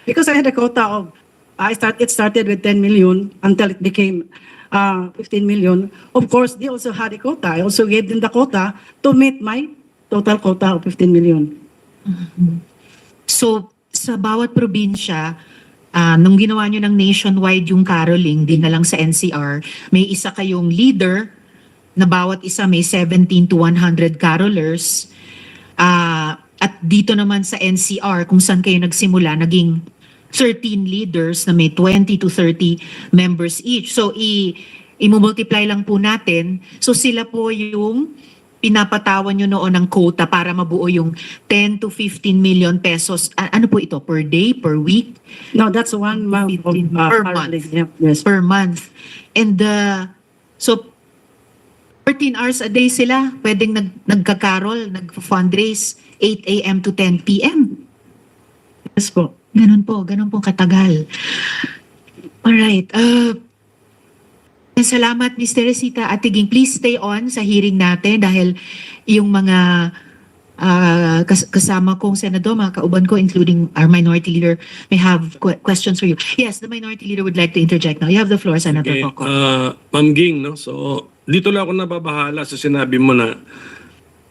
because I had a quota of, it started with 10 million until it became 15 million. Of course, they also had a quota. I also gave them the quota to meet my total quota of 15 million. So, sa bawat probinsya, nung ginawa nyo ng nationwide yung caroling, din na lang sa NCR, may isa kayong leader na bawat isa may 17 to 100 carolers. At dito naman sa NCR, kung saan kayo nagsimula, naging 13 leaders na may 20 to 30 members each. So, i-multiply lang po natin. So, sila po yung pinapatawan nyo noon ng quota para mabuo yung 10 to 15 million pesos. Ano po ito? Per day? Per week? No, that's 1 month of, Per caroling. month. Yep, yes. Per month. And so 14 hours a day sila pwedeng nagka-carol, nag-fundraise 8 a.m. to 10 p.m. Yes po. Ganun po katagal. Alright. Salamat, Ms. Teresita Atiging. Please stay on sa hearing natin dahil yung mga kasama kong senador, mga kauban ko, including our minority leader, may have questions for you. Yes, the minority leader would like to interject now. You have the floor, Senator Okay, Coco. Ma'am Ging, no? So, dito lang ako nababahala sa sinabi mo na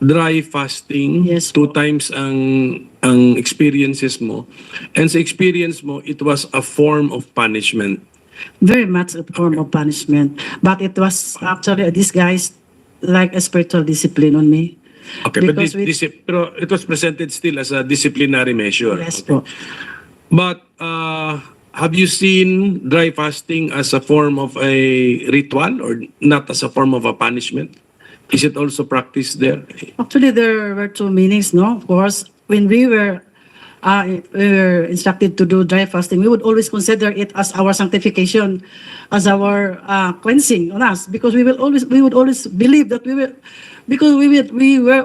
dry fasting, Yes, 2 times ang experiences mo. And sa experience mo, it was a form of punishment. Very much a form of punishment. But it was actually a disguise like a spiritual discipline on me. Okay, but Because pero it was presented still as a disciplinary measure. Yes po. But have you seen dry fasting as a form of a ritual or not as a form of a punishment? Is it also practiced there? Actually, there were 2 meanings, no? Of course, when we were instructed to do dry fasting, we would always consider it as our sanctification, as our cleansing on us, because we would always believe that we were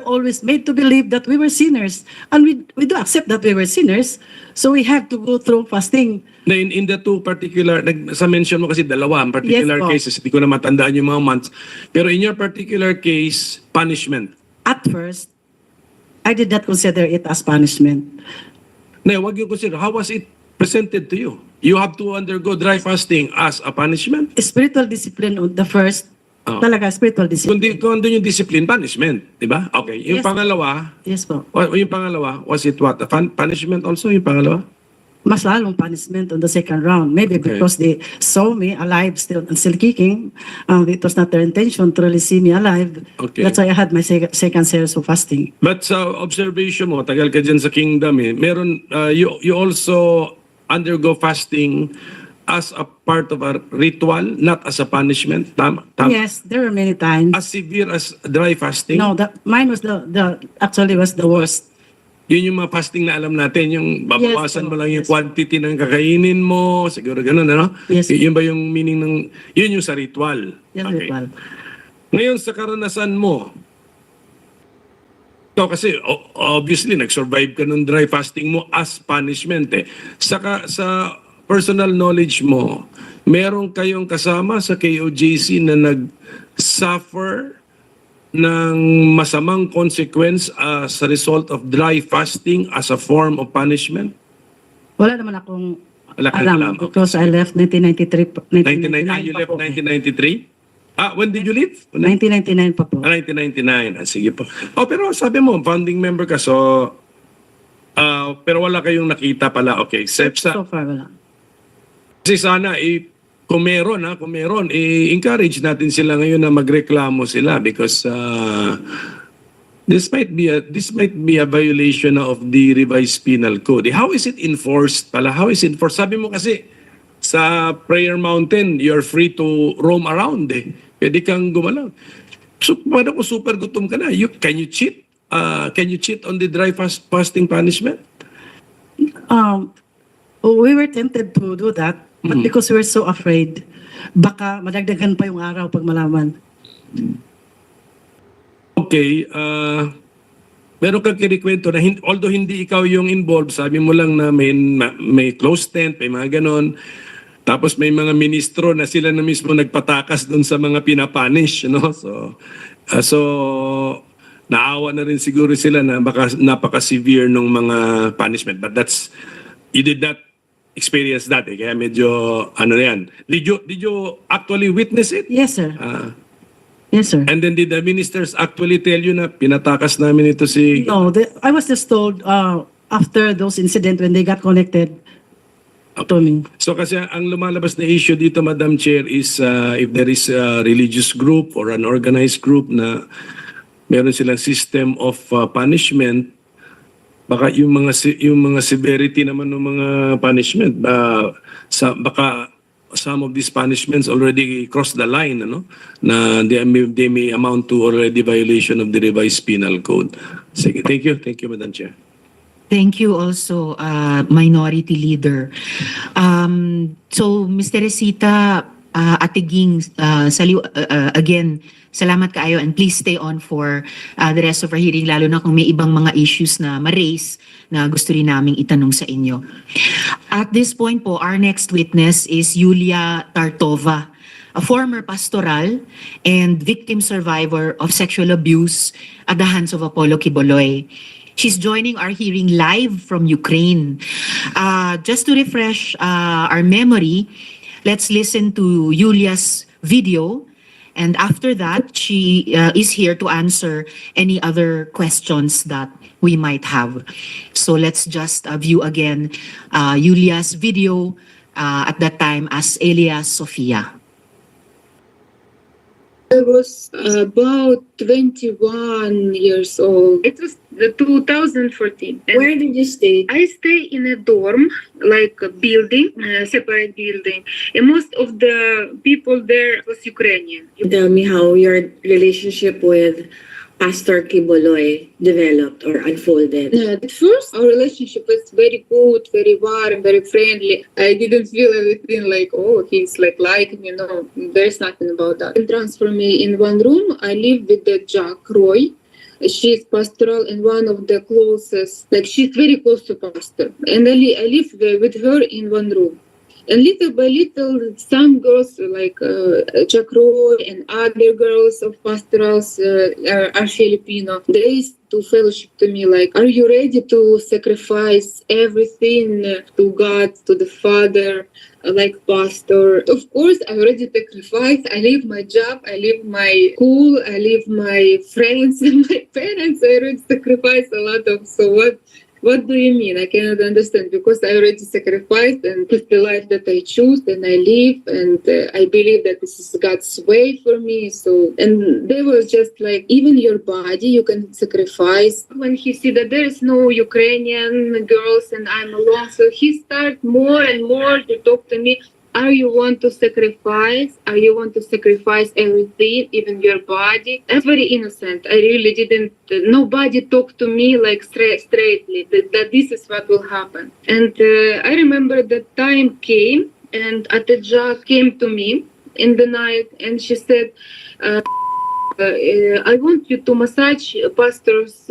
always made to believe that we were sinners, and we do accept that we were sinners, so we have to go through fasting. Na in the 2 particular, sa mention mo kasi dalawa, ang particular Yes po. cases, hindi ko na matandaan yung mga months. Pero in your particular case, punishment. At first, I did not consider it as punishment. Na wag yung consider, how was it presented to you? You have to undergo dry fasting as a punishment? Spiritual discipline on the first, Oh. talaga spiritual discipline. Kung doon yung discipline, punishment. Diba? Okay. Yung Yes. pangalawa, Yes po. yung pangalawa, was it what? A punishment also yung pangalawa? Mas lalong punishment on the second round. Maybe Okay. because they saw me alive still kicking. It was not their intention to really see me alive. Okay. That's why I had my second series of fasting. But sa observation mo, tagal ka dyan sa kingdom meron, you also undergo fasting as a part of a ritual, not as a punishment. Tama? Yes, there were many times. As severe as dry fasting? No, mine was actually was the worst. Yun yung mga fasting na alam natin, yung babawasan Yes, mo lang yung yes. quantity ng kakainin mo, siguro ganun, ano? Yes. Yun ba yung meaning ng, yun yung sa ritual? Yes, Okay. ritual. Ngayon sa karanasan mo, ikaw kasi obviously nag-survive ka ng dry fasting mo as punishment Saka sa personal knowledge mo, meron kayong kasama sa KOJC na nag-suffer ng masamang consequence as a result of dry fasting as a form of punishment? Wala naman akong Wala kang alam alam. because I left 1993. 1999, you pa left po. 1993? When did you leave? 1999 pa po. 1999. Sige po. Pero sabi mo, founding member ka, so, pero wala kayong nakita pala. Okay, except sa, So far, wala. kasi sana, kung meron, encourage natin sila ngayon na magreklamo sila because this might be a violation of the revised penal code. How is it enforced pala? How is it enforced? Sabi mo kasi sa Prayer Mountain, you're free to roam around Pwede kang gumalaw. So, paano kung super gutom ka na? Can you cheat? Can you cheat on the dry fasting punishment? We were tempted to do that. But because we're so afraid, baka madagdagan pa yung araw pag malaman. Okay, meron kang kinikwento na although hindi ikaw yung involved, sabi mo lang na may close tent, may mga ganon. Tapos may mga ministro na sila na mismo nagpatakas doon sa mga pinapunish, no? So naawa na rin siguro sila na baka napaka-severe nung mga punishment. But you did not experience that, kaya medyo ano na yan. Did you actually witness it? Yes, sir. Yes, sir. And then did the ministers actually tell you na pinatakas namin ito si... No, I was just told after those incidents when they got connected to me. So kasi ang lumalabas na issue dito, Madam Chair, is if there is a religious group or an organized group na meron silang system of punishment, baka yung mga severity naman ng mga punishment, baka some of these punishments already cross the line, ano? Na they may amount to already violation of the revised penal code. Sige, thank you, Madam Chair. Thank you also, Minority Leader. So, Ms. Teresita, Atiging, again, salamat kaayo and please stay on for the rest of our hearing, lalo na kung may ibang mga issues na ma-raise na gusto rin naming itanong sa inyo. At this point po, our next witness is Yulia Tartova, a former pastoral and victim survivor of sexual abuse at the hands of Apollo Quiboloy. She's joining our hearing live from Ukraine. Just to refresh our memory, let's listen to Yulia's video. And after that, she is here to answer any other questions that we might have. So let's just view again Yulia's video at that time as Elias Sofia. I was about 21 years old. It was 2014. And Where did you stay? I stay in a dorm, like a building, a separate building. And most of the people there was Ukrainian. Tell me how your relationship with Pastor Quiboloy developed or unfolded. At first, our relationship was very good, very warm, very friendly. I didn't feel anything like, oh, he's like me, no, there's nothing about that. He transferred me in one room. I live with the Jack Roy. She's pastoral and one of the closest, like she's very close to pastor. And I live with her in one room. And little by little, some girls like Jack Roy and other girls of pastorals are Filipino. They used to fellowship to me like, are you ready to sacrifice everything to God, to the Father, like pastor? Of course, I already sacrificed. I leave my job, I leave my school, I leave my friends and my parents. I already sacrificed a lot of, so what do you mean? I cannot understand because I already sacrificed and it's the life that I choose and I live and I believe that this is God's way for me. So, and they were just like, even your body, you can sacrifice. When he see that there is no Ukrainian girls and I'm alone, so he started more and more to talk to me. Are you want to sacrifice? Are you want to sacrifice everything, even your body? I'm very innocent. I really didn't, nobody talked to me like straightly, that this is what will happen. And I remember that time came and Atejah came to me in the night and she said, I want you to massage pastor's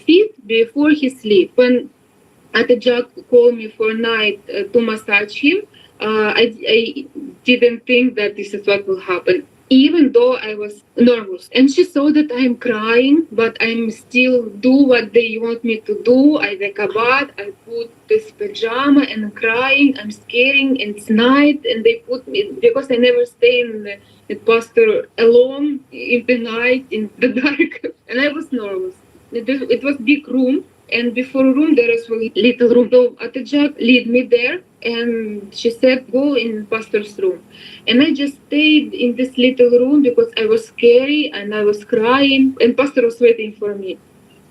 feet before he sleep. When Atejah called me for night to massage him, I didn't think that this is what will happen, even though I was nervous. And she saw that I'm crying, but I'm still do what they want me to do. I take a bath, I put this pajama and I'm crying, I'm scaring, and it's night, and they put me, because I never stay in the pastor alone in the night, in the dark, and I was nervous. It was big room, and before room there is a little room. So Atejah lead me there, and she said, go in pastor's room. And I just stayed in this little room because I was scary and I was crying, and pastor was waiting for me.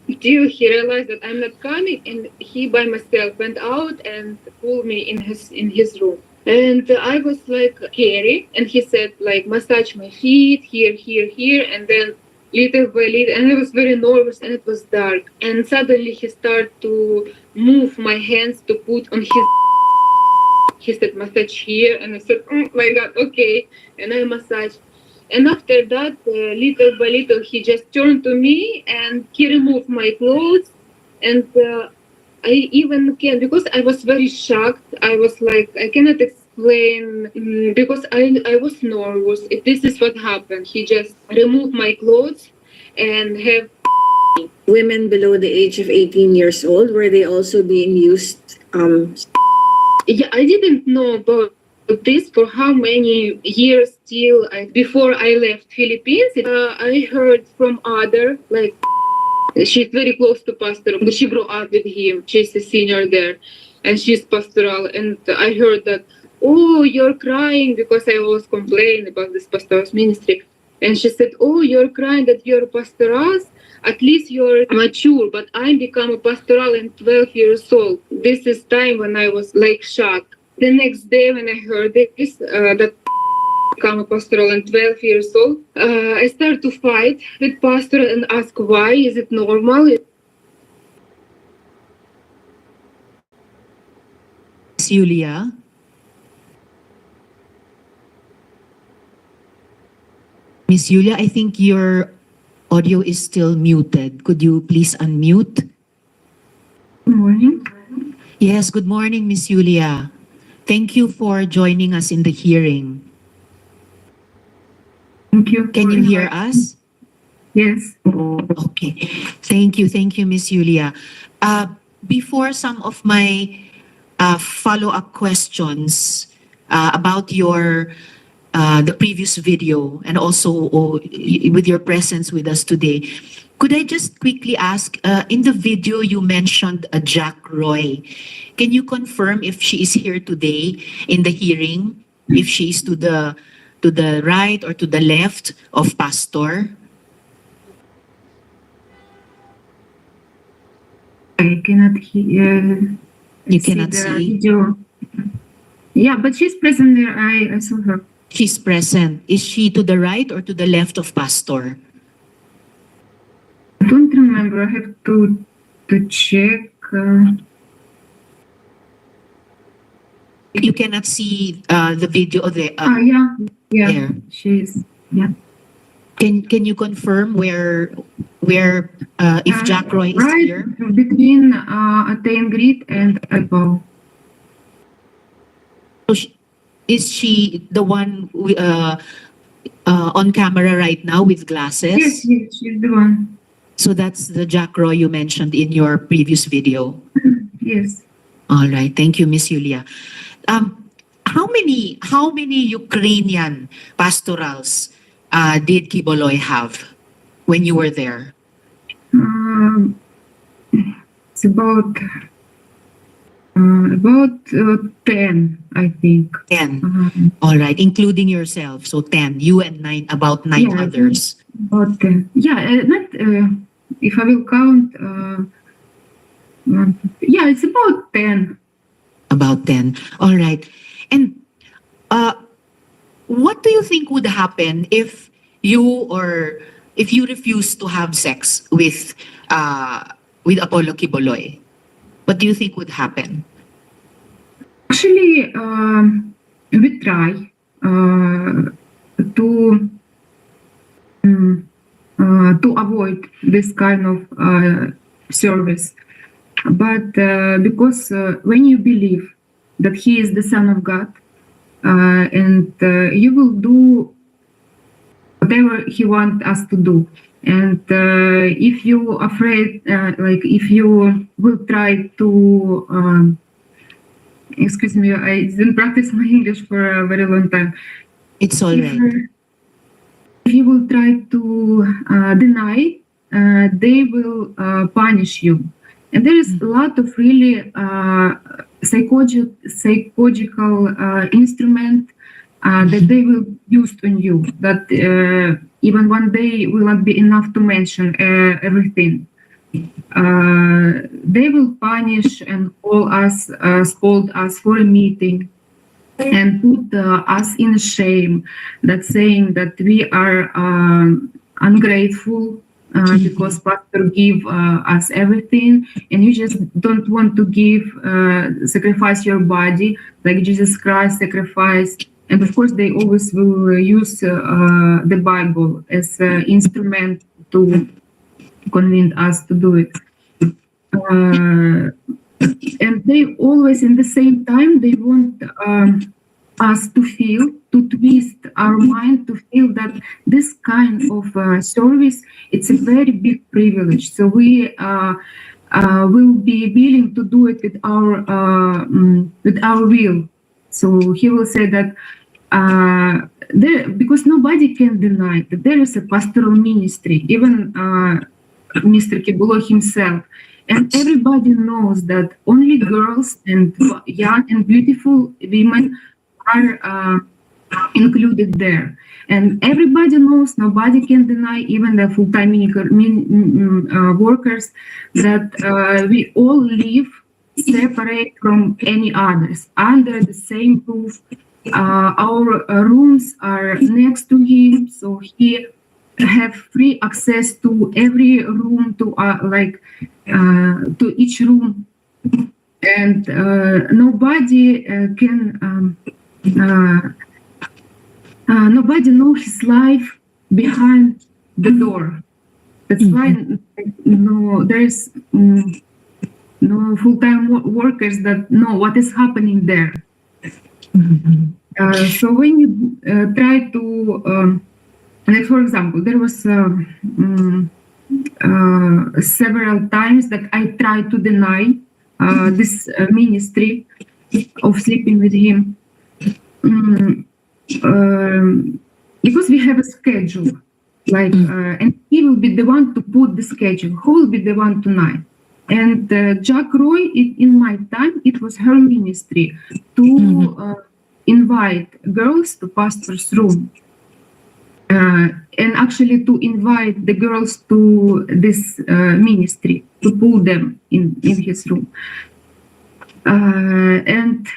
Till he realized that I'm not coming, and he by myself went out and pulled me in his room. And I was like scary, and he said like massage my feet here, here, here, and then little by little, and I was very nervous, and it was dark. And suddenly he started to move my hands to put on his. he said, massage here. And I said, oh my God, okay. And I massaged. And after that, little by little, he just turned to me and he removed my clothes. And I even can, because I was very shocked. I was like, I cannot explain, because I was nervous. If this is what happened, he just removed my clothes and have. Women below the age of 18 years old, were they also being used? Yeah, I didn't know about this for how many years till before I left Philippines. I heard from other, like, she's very close to Pastor. She grew up with him. She's a senior there, and she's pastoral. And I heard that, oh, you're crying, because I always complain about this pastoral's ministry. And she said, oh, you're crying that you're pastoral. At least you're mature, but I become a pastoral at 12 years old. This is time when I was like shocked. The next day when I heard this, that become a pastoral at 12 years old, I started to fight with pastor and ask why, is it normal? Miss Julia? Miss Julia, I think your audio is still muted. Could you please unmute? Good morning. Yes, good morning, Miss Julia. Thank you for joining us in the hearing. Thank you. Can you hear us? Yes. Okay. Thank you, Miss Julia. Before some of my follow-up questions about the previous video and also with your presence with us today, could I just quickly ask, in the video you mentioned Jack Roy. Can you confirm if she is here today in the hearing, if she is to the right or to the left of Pastor? I cannot hear. You cannot see? Video. Yeah, but she's present there. I saw her. She's present. Is she to the right or to the left of Pastor? I don't remember. I have to check. You cannot see the video of the Yeah. there. She's Can you confirm where if Jack Roy is right here? between Attain Grit and Alpao. So is she the one on camera right now with glasses? Yes, she's the one. So that's the Jack Roy you mentioned in your previous video. Yes. All right. Thank you, Miss Julia. How many Ukrainian pastorals did Quiboloy have when you were there? It's about 10, I think. 10. All right, including yourself. So 10. You and about nine Yeah, others. About 10. Yeah, not, if I will count, yeah, it's about 10. About 10. All right. And what do you think would happen if you refuse to have sex with Apollo Quiboloy? What do you think would happen? Actually, we try to avoid this kind of service. But because when you believe that he is the Son of God, and you will do whatever he wants us to do. And if you afraid, like if you will try to, excuse me, I didn't practice my English for a very long time. It's all right. If you will try to deny, they will punish you. And there is a lot of really psychological instrument that they will use on you, that even one day will not be enough to mention everything. They will punish and call us, scold us for a meeting and put us in shame, that saying that we are ungrateful, because pastor give us everything, and you just don't want to give sacrifice your body like Jesus Christ sacrificed. And of course, they always will use the Bible as an instrument to convince us to do it. And they always, in the same time, they want us to feel, to twist our mind, to feel that this kind of service, it's a very big privilege. So we will be willing to do it with our will. So he will say that because nobody can deny that there is a pastoral ministry, even Mr. Quiboloy himself. And everybody knows that only girls and young and beautiful women are included there. And everybody knows, nobody can deny, even the full-time workers, that we all live separate from any others, under the same roof. Our rooms are next to him, so he have free access to every room, to each room, and nobody can nobody know his life behind the door. That's why there's no full-time workers that know what is happening there. So when you try to like, for example, there was several times that I tried to deny this ministry of sleeping with him, because we have a schedule, like, and he will be the one to put the schedule. Who will be the one tonight? And Jack Roy, in my time, it was her ministry to invite girls to pastor's room. And actually to invite the girls to this ministry, to pull them in his room. And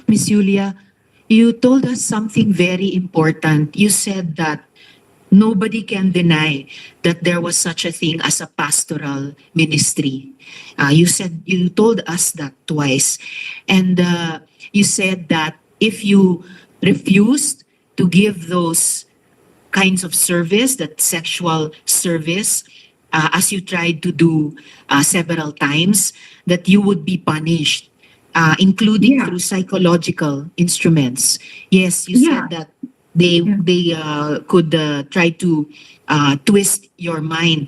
Miss Julia, you told us something very important. You said that nobody can deny that there was such a thing as a pastoral ministry. You told us that twice. And you said that if you refused to give those kinds of service, that sexual service, as you tried to do several times, that you would be punished, including through psychological instruments. Yes, you said that they could try to twist your mind.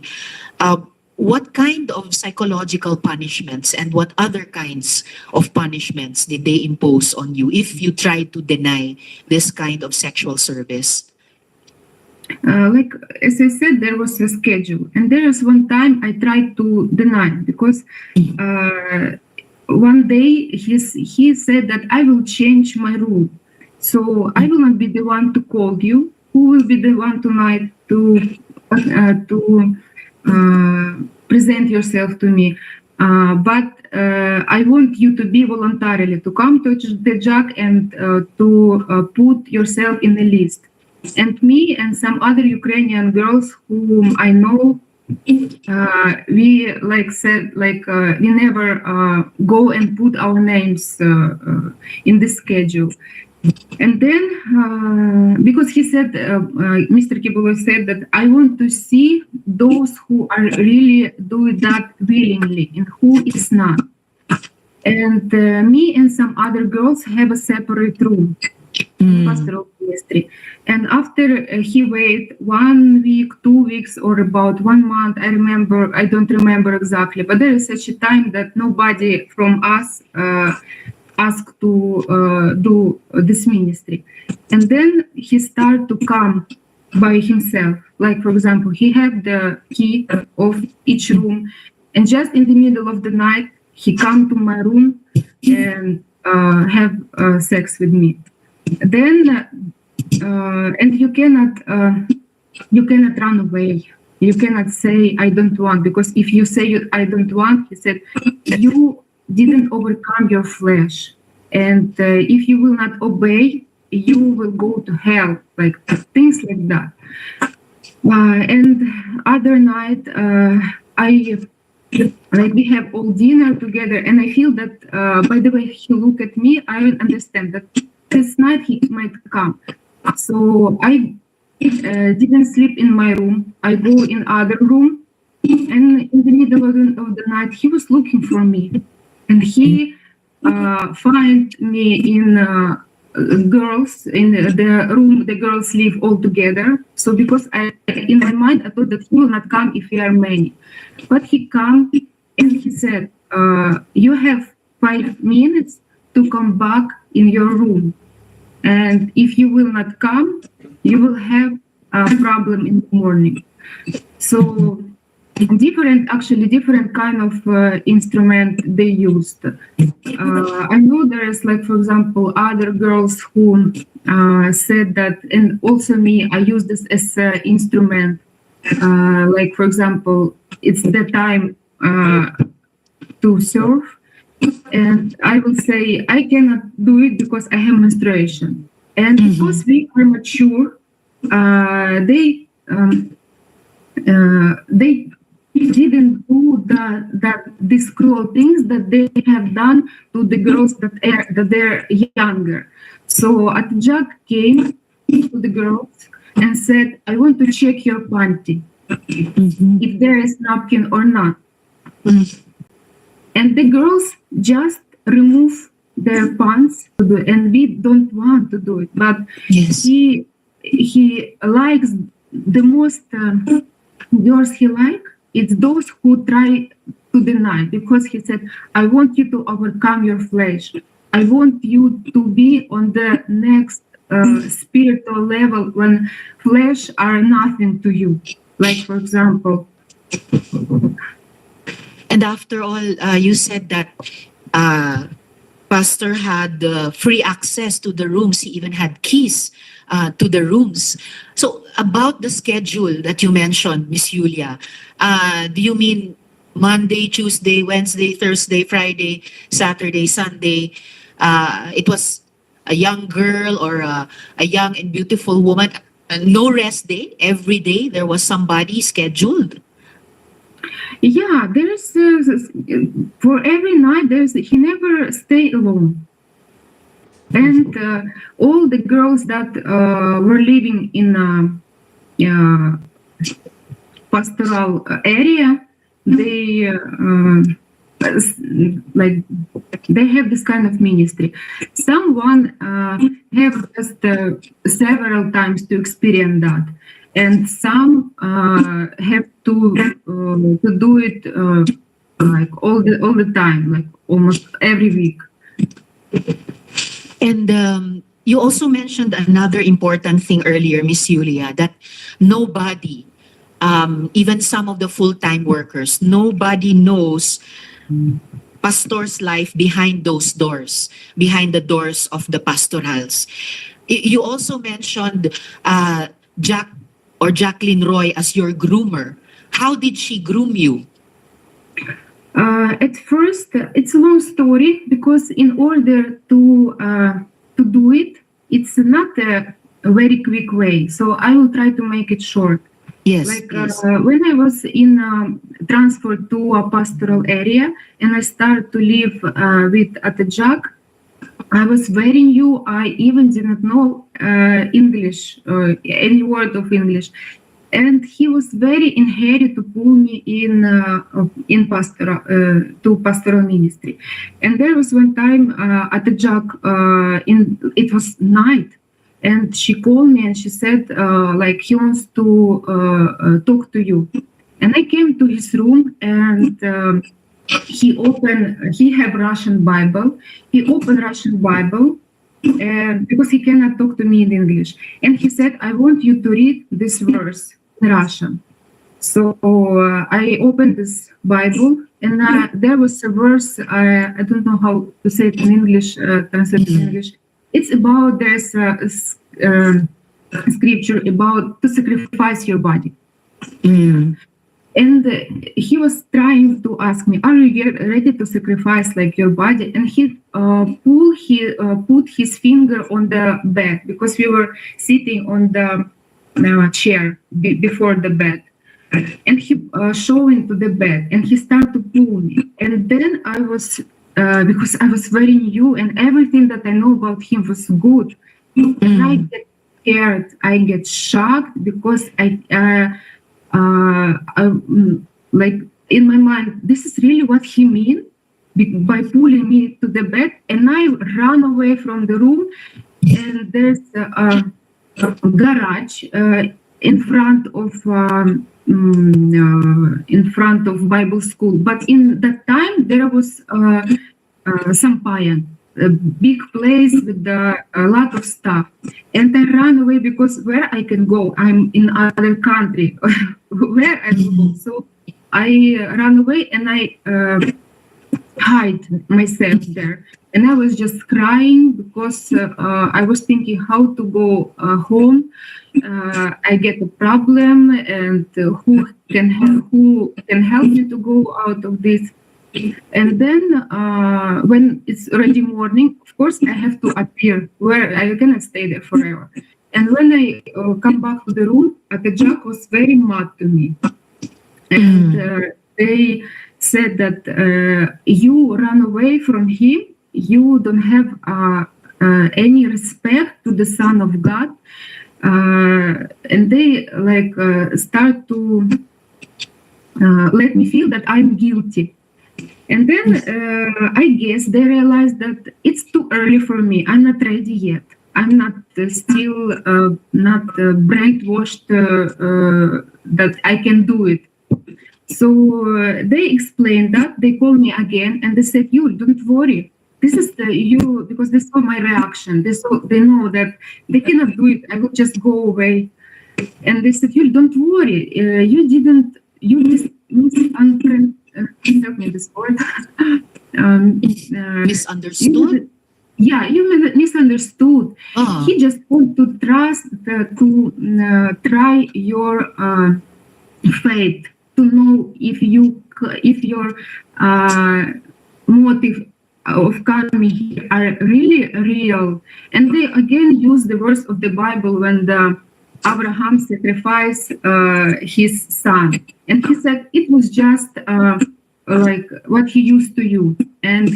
What kind of psychological punishments and what other kinds of punishments did they impose on you if you tried to deny this kind of sexual service? Like, as I said, there was a schedule. And there was one time I tried to deny, because one day he said that I will change my rule. So I will not be the one to call you. Who will be the one tonight to present yourself to me? But I want you to be voluntarily, to come to the Jack and to put yourself in the list. And me and some other Ukrainian girls whom I know, we we never go and put our names in the schedule. And then, because he said, Mr. Quiboloy said that I want to see those who are really doing that willingly and who is not. And me and some other girls have a separate room, pastoral ministry. And after he waited 1 week, 2 weeks, or about 1 month, I don't remember exactly, but there is such a time that nobody from us asked to do this ministry. And then he started to come by himself. Like, for example, he had the key of each room, and just in the middle of the night, he come to my room and have sex with me. Then, and you cannot run away. You cannot say, I don't want, because if you say I don't want, he said, you didn't overcome your flesh. And if you will not obey you will go to hell, like things like that. And other night, we have all dinner together, and I feel that by the way he look at me, I understand that this night he might come. So I didn't sleep in my room. I go in other room, and in the middle of the night he was looking for me, and he find me in girls in the room. The girls live all together. So because in my mind I thought that he will not come if we are many, but he come and he said, "You have 5 minutes to come back in your room, and if you will not come, you will have a problem in the morning." So different kind of instrument they used. I know there is, like, for example, other girls who said that, and also me, I use this as an instrument. Like, for example, it's the time to serve, and I will say I cannot do it because I have menstruation, and because we are mature, they didn't do these cruel things that they have done to the girls that they're younger. So Atjak came to the girls and said, "I want to check your panty, if there is napkin or not." And the girls just remove their pants, and we don't want to do it. But Yes. he likes the most girls he like. It's those who try to deny, because he said, "I want you to overcome your flesh. I want you to be on the next spiritual level when flesh are nothing to you." Like, for example. And after all, you said that Pastor had free access to the rooms. He even had keys to the rooms. So about the schedule that you mentioned, Miss Yulia, do you mean Monday, Tuesday, Wednesday, Thursday, Friday, Saturday, Sunday? It was a young girl or a young and beautiful woman. No rest day. Every day there was somebody scheduled. Yeah, there's for every night he never stay alone. And all the girls that were living in pastoral area, they they have this kind of ministry. Someone have just several times to experience that, and some have to do it like all the time, like almost every week. And you also mentioned another important thing earlier, Miss Yulia, that nobody, even some of the full-time workers, nobody knows pastor's life behind those doors, behind the doors of the pastorals. You also mentioned Jacqueline Roy as your groomer. How did she groom you? At first, it's a long story, because in order to do it, it's not a very quick way. So I will try to make it short. Yes. When I was in transferred to a pastoral area and I started to live with Atejak, I was very new. I even didn't know English, any word of English. And he was very inherent to pull me in pastoral ministry. And there was one time at the it was night, and she called me and she said, like, he wants to talk to you. And I came to his room, and he had Russian Bible. He opened Russian Bible, and because he cannot talk to me in English. And he said, "I want you to read this verse in Russian." So I opened this Bible, and there was a verse, I don't know how to say it in English, translate in English. It's about, there's a scripture about to sacrifice your body. And he was trying to ask me, "Are you ready to sacrifice like your body?" And he put his finger on the bed because we were sitting on the chair before the bed, and he showing to the bed, and he started to pull me. And then I was because I was very new, and everything that I know about him was good. And I get scared, I get shocked because like in my mind, this is really what he mean by pulling me to the bed, and I ran away from the room. And there's a garage in front of Bible school, but in that time there was Sampayan, a big place with a lot of stuff, and I ran away because where I can go, I'm in other country, where I will go. So I ran away and I hide myself there, and I was just crying because I was thinking how to go home. I get a problem, and who can help me to go out of this? And then when it's already morning, of course, I have to appear where I cannot stay there forever. And when I come back to the room, the Jack was very mad to me. And they said that you run away from him, you don't have any respect to the Son of God. And they start to let me feel that I'm guilty. And then I guess they realized that it's too early for me. I'm not ready yet. I'm not still not brainwashed that I can do it. So they explained that. They called me again and they said, "You don't worry. This is you," because they saw my reaction. They know that they cannot do it. I will just go away. And they said, "You don't worry. You misunderstood." Help me this word. Misunderstood? You misunderstood. He just want to trust to try your faith, to know if your motive of coming here are really real. And they again use the verse of the Bible when Abraham sacrificed his son, and he said it was just like what he used to you, and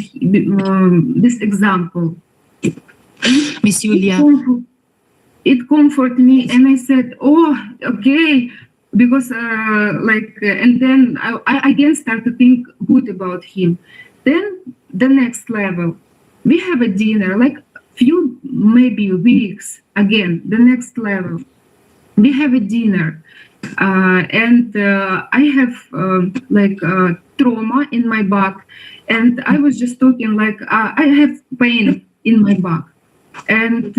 this example. Miss Julia, it comforted me, and I said, "Oh, okay," because and then I again start to think good about him. Then the next level, we have a dinner, like few maybe weeks. Again, the next level. We have a dinner, and I have trauma in my back, and I was just talking like I have pain in my back, and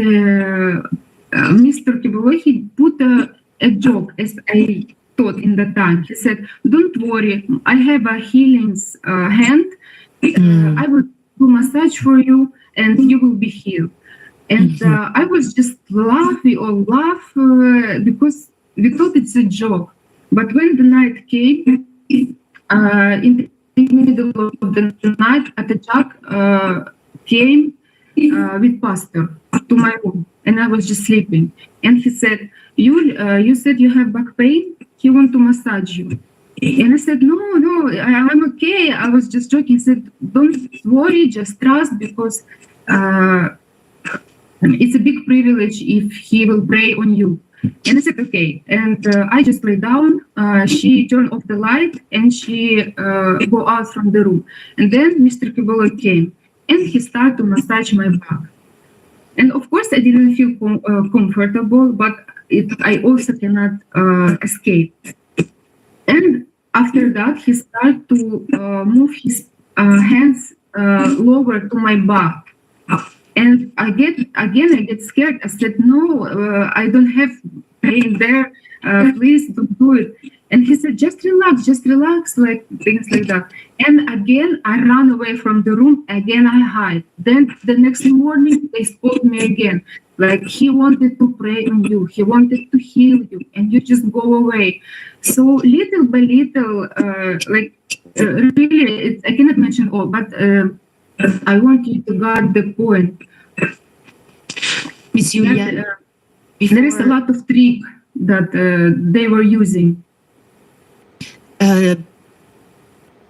Mr. Quiboloy, he put a joke, as I thought in the time. He said, "Don't worry, I have a healing hand. I will do massage for you, and you will be healed." And I was just laughing because we thought it's a joke. But when the night came, in the middle of the night, the Jack came with pastor to my room, and I was just sleeping. And he said, "You said you have back pain. He want to massage you." And I said, "No, I'm okay. I was just joking." He said, "Don't worry, just trust, because it's a big privilege if he will pray on you." And I said, "Okay." And I just lay down. She turned off the light and she go out from the room. And then Mr. Quiboloy came and he started to massage my back. And of course, I didn't feel comfortable, but I also cannot escape. And after that, he started to move his hands lower to my back. And I get scared. I said, "No, I don't have pain there. Please don't do it." And he said, just relax, like things like that. And again, I ran away from the room. Again, I hide. Then the next morning, they called me again. Like he wanted to pray on you, he wanted to heal you, and you just go away. So little by little, really, I cannot mention all, but I want you to guard the point. Miss Julia, That, there is a lot of trick that they were using.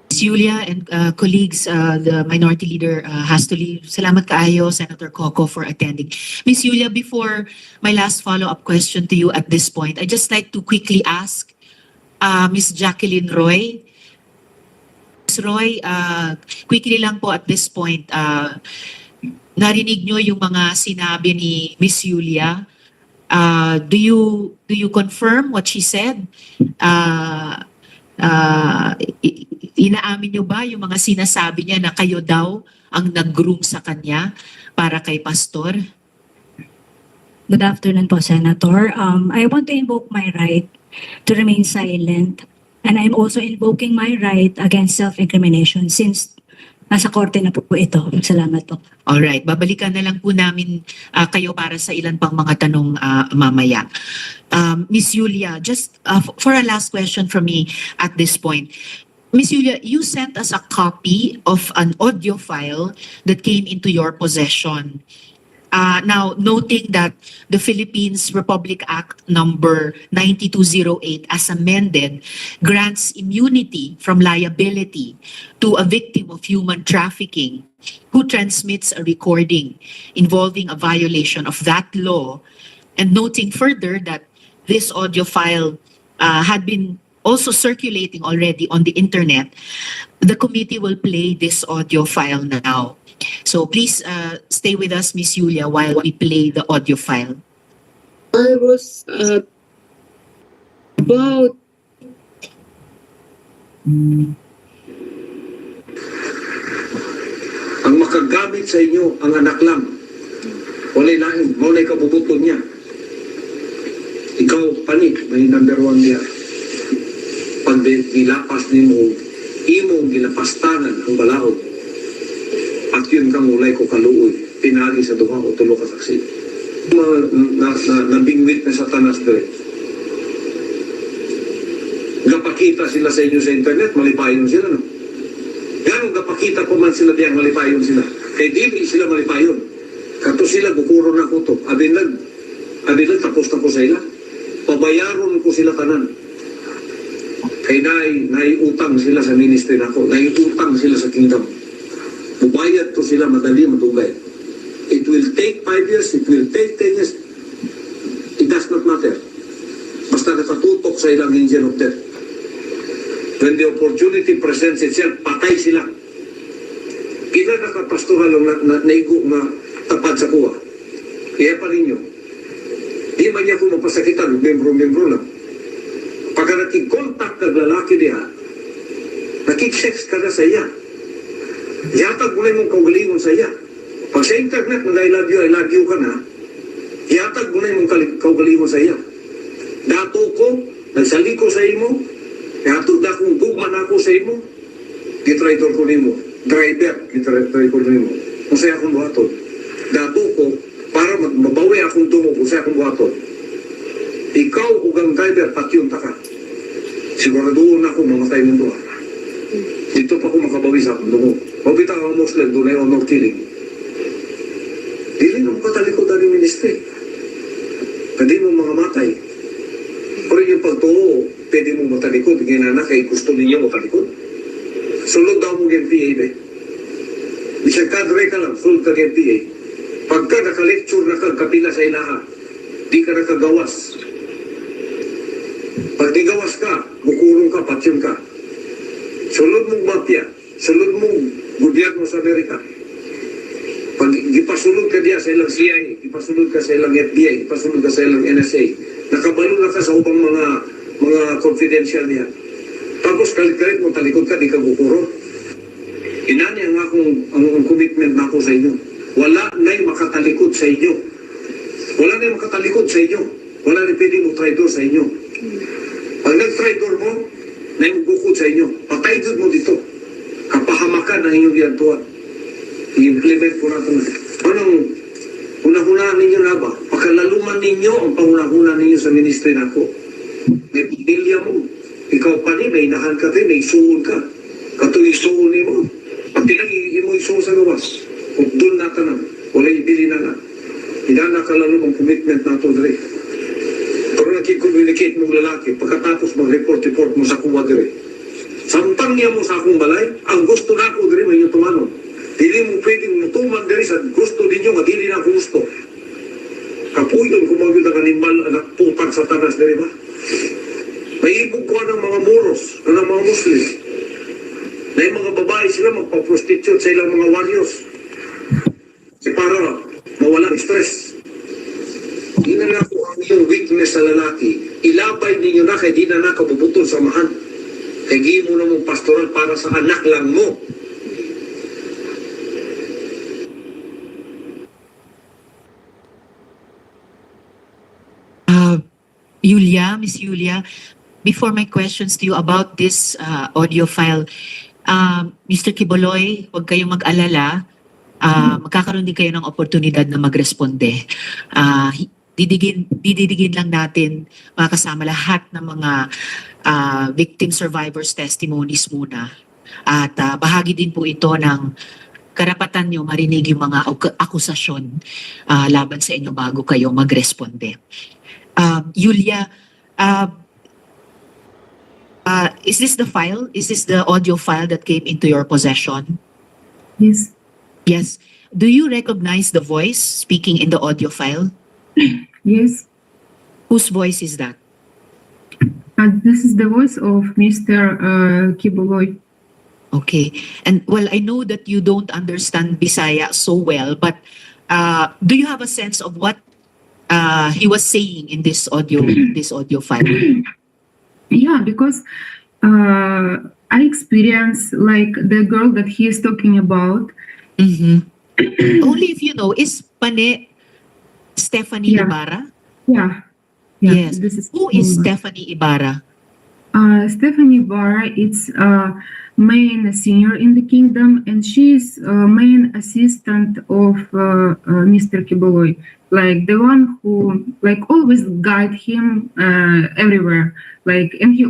Miss Julia and colleagues, the Minority Leader has to leave. Salamat kaayo, Senator Coco, for attending. Miss Julia, before my last follow-up question to you at this point, I'd just like to quickly ask Miss Jacqueline Roy. Miss Roy, quickly lang po at this point, narinig nyo yung mga sinabi ni Miss Julia. Do you confirm what she said? Inaamin nyo ba yung mga sinasabi niya na kayo daw ang nag-groom sa kanya para kay Pastor? Good afternoon po, Senator. I want to invoke my right to remain silent, and I'm also invoking my right against self-incrimination since nasa korte na po ito. Salamat po. Alright, babalikan na lang po namin kayo para sa ilan pang mga tanong mamaya. Miss Julia, just for a last question from me at this point. Miss Julia, you sent us a copy of an audio file that came into your possession. Now, noting that the Philippines Republic Act number 9208 as amended grants immunity from liability to a victim of human trafficking who transmits a recording involving a violation of that law, and noting further that this audio file had been also circulating already on the internet, the committee will play this audio file now. So please stay with us, Miss Julia, while we play the audio file. I was about Ang makagamit sa inyo ang anak lang. Walay lain, walay kabubuton niya. Ikaw, pani, may number 1 niya. Pag gilapas ni mo, imong gilapastanan ang balaod. At yun kang ulay ko kaluoy, pinagi sa duha o tulo ka saksi. Nabingwit na satanas doon. Gapakita sila sa inyo sa internet, malipayon sila, no? Ganong gapakita ko man sila diyan, malipayon sila. Kaya di sila malipayon. Kato sila, bukuro na ko to. Abilag, tapos na ko sa ila. Pabayaron ko sila tanan. Kaya naiutang sila sa ministry nako, naiutang sila sa kingdom. Bubayad to sila madali matugay. It will take 5 years, it will take 10 years. It does not matter. Basta nakatutok sa ilang angel of death. When the opportunity presents itself, patay sila. Kina nakapastoral na naigo na tapad sa kuwa. Kaya pa ninyo. Di man niya ko mapasakitan, membro-membro na. Pagka nakik-contact ka lalaki niya, nakik-sex ka na sa iya. Yatag mo na yung kaugalingon sa iya. Pag sa internet, I love you ka na, yatag mo na yung kaugalingon sa iya. Dato ko, nagsaliko sa imo, yatag na kung bugman ako sa imo, gitraidor ko nimo. Driver, gitraidor ko nimo. Kung sa'yo akong buhaton. Dato ko, para mabawi akong tungo kung sa'yo akong buhaton. Ikaw ugang driver, patyun ta ka. Siguraduhin ako mamatay ng doon. Dito pa ako makabawi sa akong tungo. Mabitang ang Muslim, doon ay honor killing. Dili na makatalikood ang ministry. Pwede mo mga matay. Pero yung pagtuo, pwede mo matalikod. Ginana kay gusto ninyo matalikod. Sulod daw mong MPA, be. Isang kadre ka lang, sulod ka ng MPA. Pagka naka-lecture na kang kapila sa ilaha, di ka nakagawas. Pag di gawas ka, bukulong ka, patsyon ka. Sulod mong mafia, sulod mong gobyerno sa Amerika. Pag ipasulod ka diya sa ilang CIA, ipasulod ka sa ilang FBI, ipasulod ka sa ilang NSA, nakabalo na ka sa ubang mga confidential niya. Tapos kalit-kalit mo talikod ka, di ka bukuro. Inani ang commitment na ako sa inyo. Wala na'y makatalikod sa inyo. Wala na'y makatalikod sa inyo. Wala na'y pwede mo traidor sa inyo. Pag nag-traidor mo, na'y magukod sa inyo. Patay doon mo dito. Kapahamakan ang inyong yantuan. I-implement ko na ito. Hunahunaan ninyo na ba? Pakalaluman ninyo ang pangunahuna ninyo sa ministry na ko. May pamilya mo. Ikaw pa ni, may inahan ka rin, may isuon ka. Kato isuon ni mo. Pati lang mo isuon sa gawas. Kung doon na ka na, wala ibili na na. Hindi na kalalo ang commitment na ito, Dre. Pero nakikommunicate mong lalaki, pagkatapos mag-report mo sa kuwa, Dre. Samtang niya mo sa akong balay, ang gusto na ako, Dre, may yung tumano. Dili mo pwedeng mutuman, Dre, sa gusto ninyo, madili na gusto. Kapuyon, kumagod ang animal, anak putang satanas, Dre, ba? May ibog ko ng mga moros, ng mga Muslim. Na yung mga babae sila magpa-prostitute sa ilang mga warriors. Para mawala stress. Di na po ang iyong weakness sa lalaki. Ilabay ninyo na kaya di na nakabubutol sa mahan. Kaya gihin mo na mong pastoral para sa anak lang mo. Miss Yulia, before my questions to you about this audio file, Mr. Quiboloy, huwag kayong mag-alala. Magkakaroon din kayo ng oportunidad na magresponde. Didigin lang natin mga kasama lahat ng mga victim survivors testimonies muna. At bahagi din po ito ng karapatan nyo marinig yung mga akusasyon laban sa inyo bago kayo magresponde. Yulia, is this the file? Is this the audio file that came into your possession? Yes. Yes. Do you recognize the voice speaking in the audio file? Yes. Whose voice is that? This is the voice of Mr. Quiboloy. Okay. And well, I know that you don't understand Bisaya so well, but do you have a sense of what he was saying in this audio file? Yeah, because I experienced like the girl that he is talking about. Mm-hmm. Only if you know, is Pane Stephanie Ibarra? Yeah. Yes. This is Who is Stephanie Ibarra? Stephanie Ibarra, it's main senior in the kingdom, and she's main assistant of Mr. Quiboloy, like the one who like always guide him everywhere. Like, and he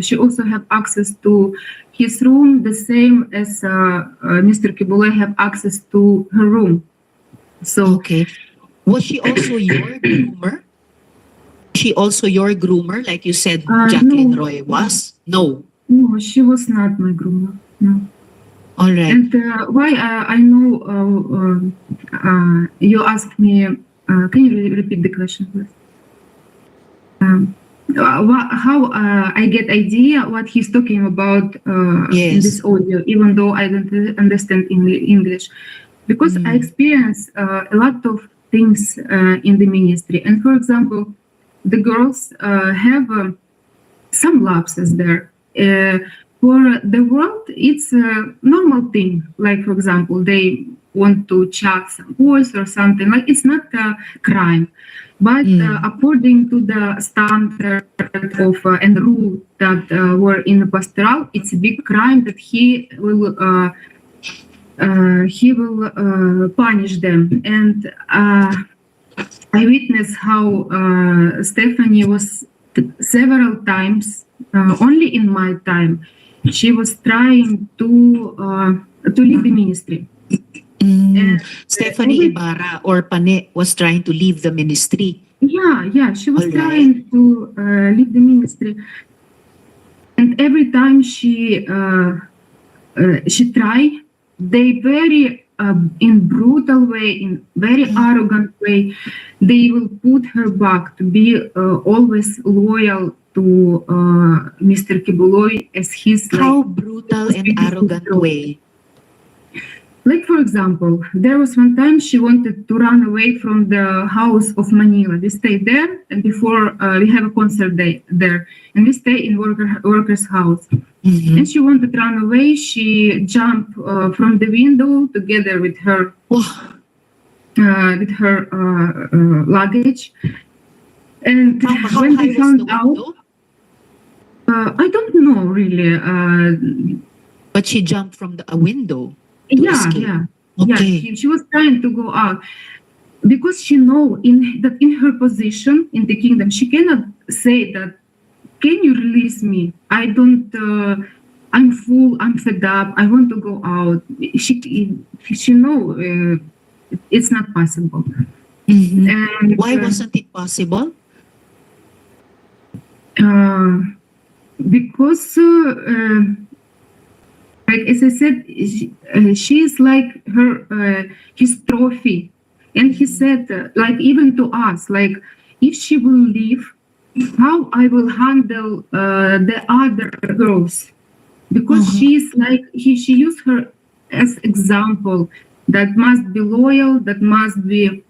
she also have access to his room the same as Mr. Quiboloy have access to her room. So okay, was she also your groomer? She also your groomer, like you said, Jacqueline no. Roy was? No. No, she was not my groomer. No. All right. And why I know you asked me, can you repeat the question, please? How I get idea what he's talking about in this audio, even though I don't understand English, because I experience a lot of things in the ministry. And for example, the girls have some lapses there. For the world, it's a normal thing. Like, for example, they want to chat some boys or something. Like, it's not a crime. But according to the standard of and rule that were in the pastoral, it's a big crime that he will punish them. And I witnessed how Stephanie was several times, only in my time, she was trying to leave the ministry. And Stephanie Ibarra or Pane was trying to leave the ministry. Yeah, she was trying to leave the ministry. And every time she tried, they very in brutal way, in very arrogant way, they will put her back to be always loyal to Mr. Quiboloy as his How brutal and arrogant way? Like, for example, there was one time she wanted to run away from the house of Manila. We stayed there, and before we have a concert day there, and we stay in worker's house. And she wanted to run away. She jumped from the window together with her luggage. And when they found out, I don't know really. But she jumped from a window. Yeah. Yeah, Okay. she was trying to go out because she know that in her position in the kingdom, she cannot say that, can you release me? I don't, I'm full, I'm fed up, I want to go out. She know it's not possible. Mhm. And Why wasn't it possible? because like as I said, she is like his trophy, and he said like even to us, like if she will leave, how I will handle the other girls, because she's like she used her as example that must be loyal, that must be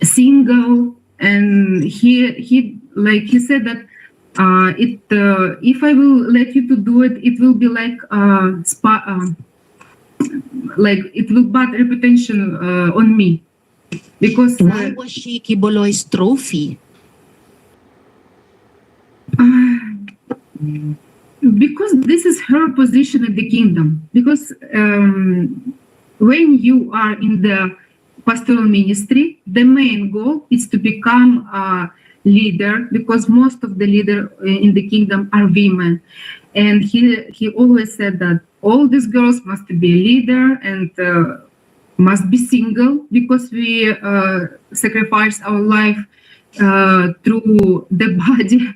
single, and he said that if I will let you to do it, it will be like like it will bad reputation on me, because Why was she Quiboloy's trophy? because this is her position in the kingdom. Because when you are in the pastoral ministry, the main goal is to become a leader, because most of the leader in the kingdom are women. And he always said that all these girls must be a leader and must be single, because we sacrifice our life through the body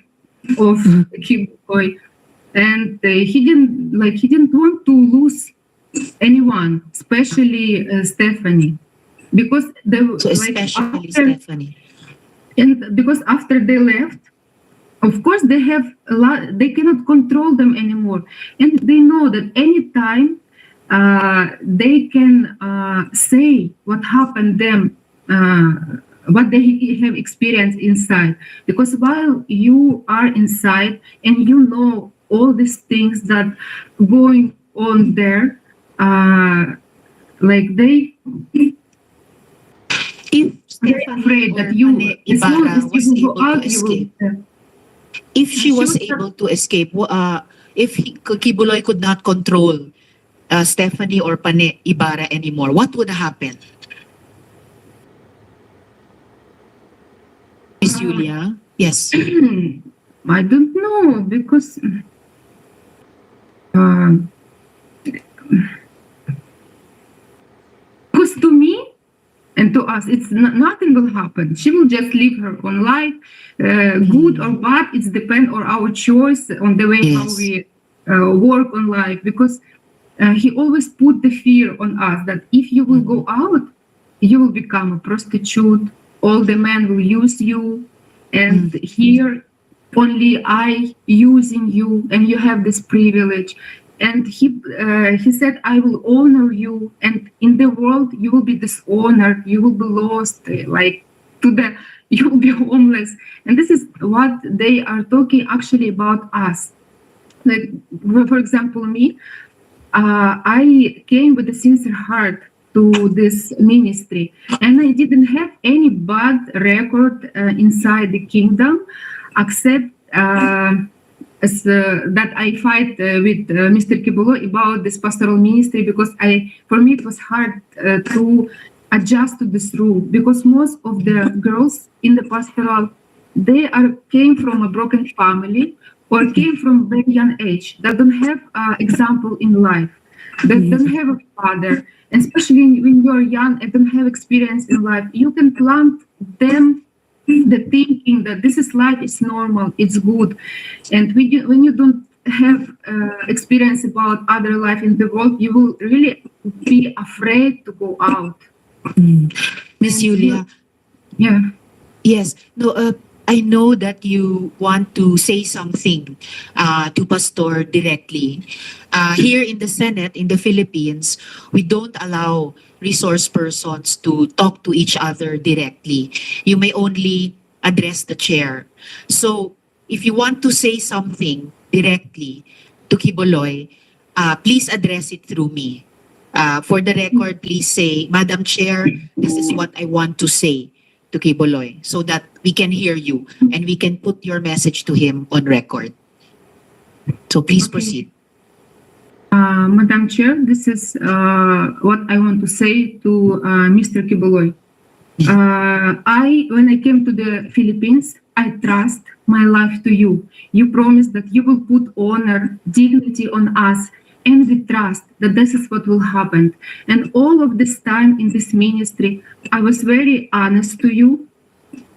of Quiboloy. And he didn't want to lose anyone, especially Stephanie, because they So especially after, Stephanie. and because after they left, of course they have a lot, they cannot control them anymore, and they know that anytime they can say what happened them, what they have experienced inside, because while you are inside and you know all these things that going on there, like they If they're Stephanie afraid or that you, Pane as long Ibarra as was you will able go out, to you will. escape, if she She was was able to escape, if Quiboloy could not control Stephanie or Pane Ibarra anymore, what would happen? Miss Julia? Yes. I don't know, because to me and to us, it's nothing will happen. She will just live her own life, good or bad. It's depend on our choice on the way how Yes. we work on life. Because he always put the fear on us that if you will go out, you will become a prostitute. All the men will use you, and here only I using you, and you have this privilege. And he said, I will honor you, and in the world you will be dishonored, you will be lost, like you will be homeless. And this is what they are talking actually about us. Like, for example, me, I came with a sincere heart to this ministry, and I didn't have any bad record inside the kingdom, except that I fight with Mr. Quiboloy about this pastoral ministry, because for me it was hard to adjust to this rule, because most of the girls in the pastoral, they came from a broken family or came from very young age, that don't have example in life, that don't have a father, and especially when you're young and don't have experience in life, you can plant them the thinking that this is life, is normal, it's good. And when you don't have experience about other life in the world, you will really be afraid to go out. Miss Julia? Yeah. Yes. No, I know that you want to say something to Pastor directly. Here in the Senate, in the Philippines, we don't allow resource persons to talk to each other directly. You may only address the chair. So if you want to say something directly to Quiboloy, please address it through me. For the record, please say, Madam Chair, this is what I want to say to Quiboloy, so that we can hear you and we can put your message to him on record. So please proceed. Madam Chair, this is what I want to say to Mr. Quiboloy. When I came to the Philippines, I trust my life to you. You promised that you will put honor, dignity on us, and we trust that this is what will happen. And all of this time in this ministry, I was very honest to you.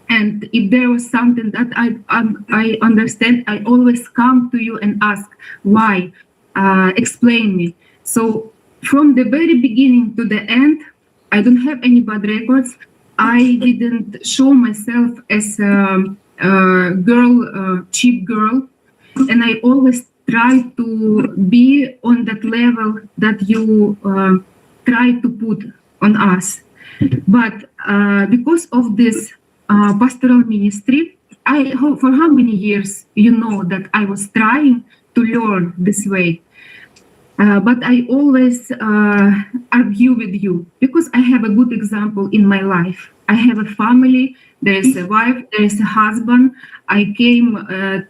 And if there was something that I understand, I always come to you and ask why. Explain me. So from the very beginning to the end, I don't have any bad records. I didn't show myself as a girl, cheap girl, and I always try to be on that level that you try to put on us. But because of this pastoral ministry, for how many years you know that I was trying to learn this way. But I always argue with you because I have a good example in my life. I have a family, there is a wife, there is a husband. I came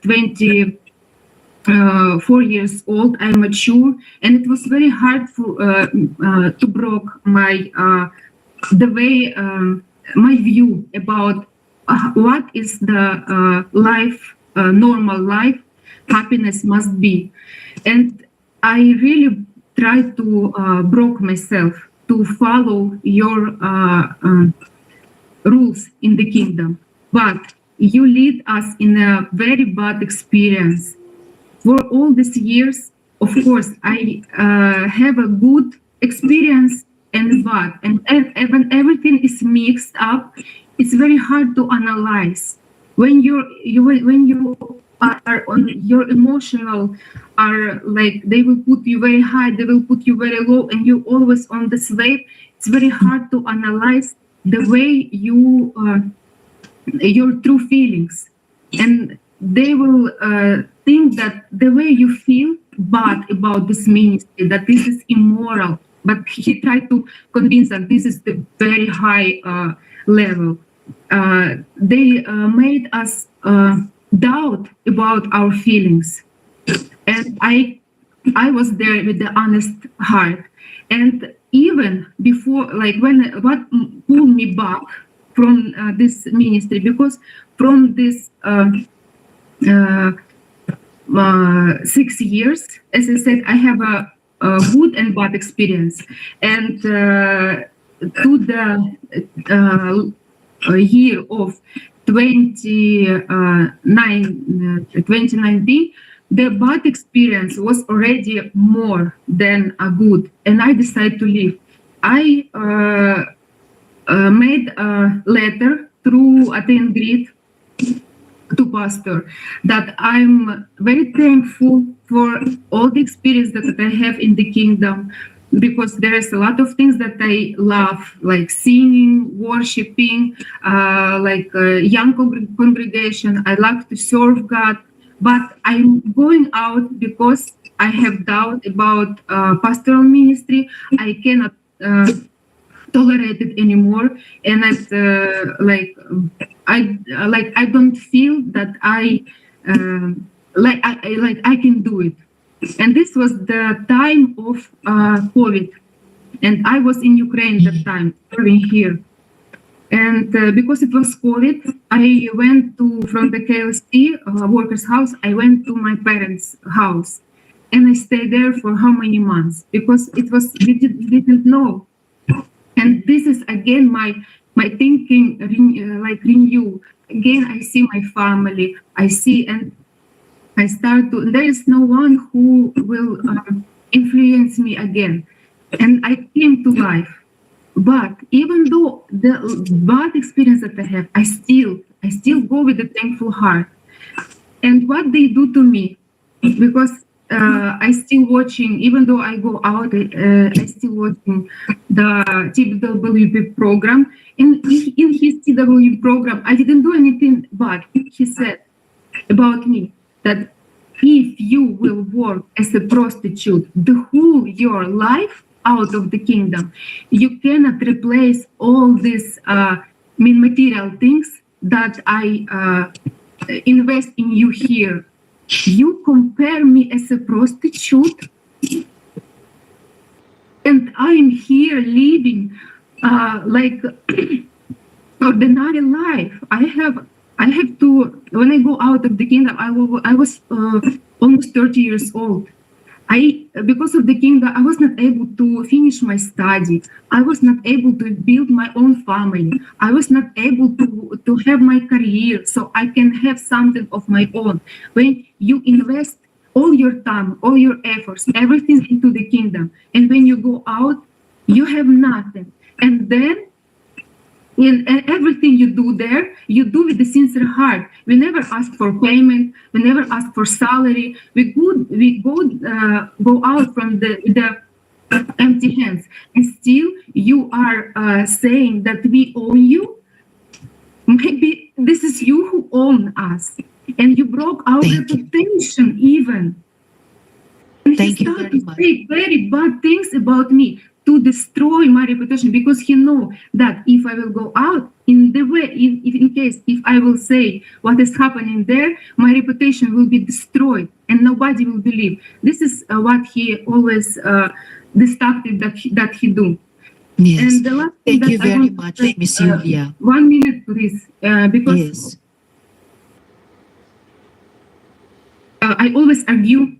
24 years old, I'm mature, and it was very hard to break my the way my view about what is the life, normal life, happiness must be. And I really try to break myself to follow your rules in the kingdom. But you lead us in a very bad experience. For all these years, of course, I have a good experience and bad. And when everything is mixed up, it's very hard to analyze. When you are on your emotional are like they will put you very high, they will put you very low, and you're always on this wave. It's very hard to analyze the way you your true feelings, and they will think that the way you feel bad about this ministry, that this is immoral. But he tried to convince that this is the very high level. They made us doubt about our feelings, and I was there with the honest heart. And even before, like what pulled me back from this ministry, because from this 6 years, as I said, I have a good and bad experience, and to the year of 2019, the bad experience was already more than a good, and I decided to leave. I made a letter through Attend to pastor that I'm very thankful for all the experience that I have in the kingdom, because there is a lot of things that I love, like singing, worshiping, like young congregation. I like to serve God, but I'm going out because I have doubt about pastoral ministry. I cannot tolerate it anymore, and I don't feel that I can do it. And this was the time of COVID, and I was in Ukraine at that time, serving here. And because it was COVID, I went from the KLC workers' house. I went to my parents' house, and I stayed there for how many months? Because we didn't know. And this is again my thinking renew. Again, I see my family. I see, and I start to. There is no one who will influence me again, and I came to life. But even though the bad experience that I have, I still go with a thankful heart. And what they do to me, because I still watching, even though I go out, I still watching the TWP program. In his TWP program, I didn't do anything bad. He said about me that if you will work as a prostitute the whole your life out of the kingdom, you cannot replace all these material things that I invest in you here. You compare me as a prostitute? And I'm here living like ordinary life. I have to, when I go out of the kingdom, I was almost 30 years old. Because of the kingdom, I was not able to finish my study. I was not able to build my own family. I was not able to have my career so I can have something of my own. When you invest all your time, all your efforts, everything into the kingdom, and when you go out, you have nothing. And then in everything you do there, you do with the sincere heart. We never ask for payment. We never ask for salary. We go out from the empty hands, and still you are saying that we own you. Maybe this is you who own us, and you broke our Thank you. reputation even. And Thank he you started very to much. say very bad things about me, to destroy my reputation, because he know that if I will go out in the way, if in case if I will say what is happening there, my reputation will be destroyed and nobody will believe. This is what he always this tactic that he do. Yes. And the last thing Thank you that I very want to much, say, Miss Julia. 1 minute, please, because Yes. I always argue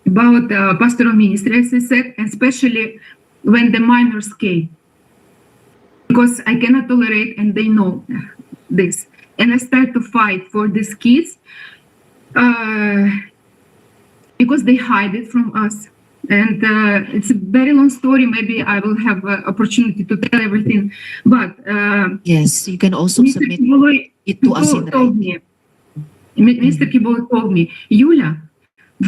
about pastoral ministry, as I said, especially when the minors came, because I cannot tolerate, and they know this. And I start to fight for these kids because they hide it from us. And it's a very long story. Maybe I will have opportunity to tell everything. But Yes, you can also Mr. submit Quiboloy it to us in told writing. me, Mr. Quiboloy told me, Yulia,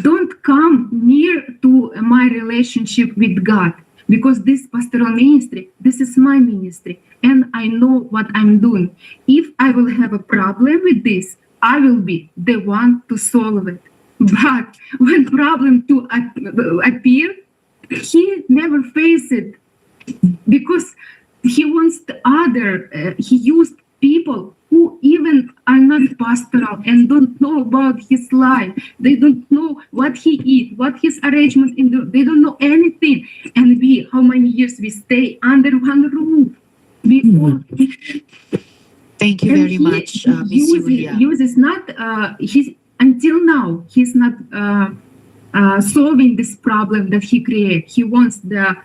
don't come near to my relationship with God, because this pastoral ministry, this is my ministry, and I know what I'm doing. If I will have a problem with this, I will be the one to solve it. But when problem to appear, he never face it, because he wants the other. He used people who even are not pastoral and don't know about his life. They don't know what he eat, what his arrangement in the, they don't know anything. And we, how many years we stay under one roof? We all, Thank you and very much, Miss Julia. uses not he's until now he's not solving this problem that he created. He wants the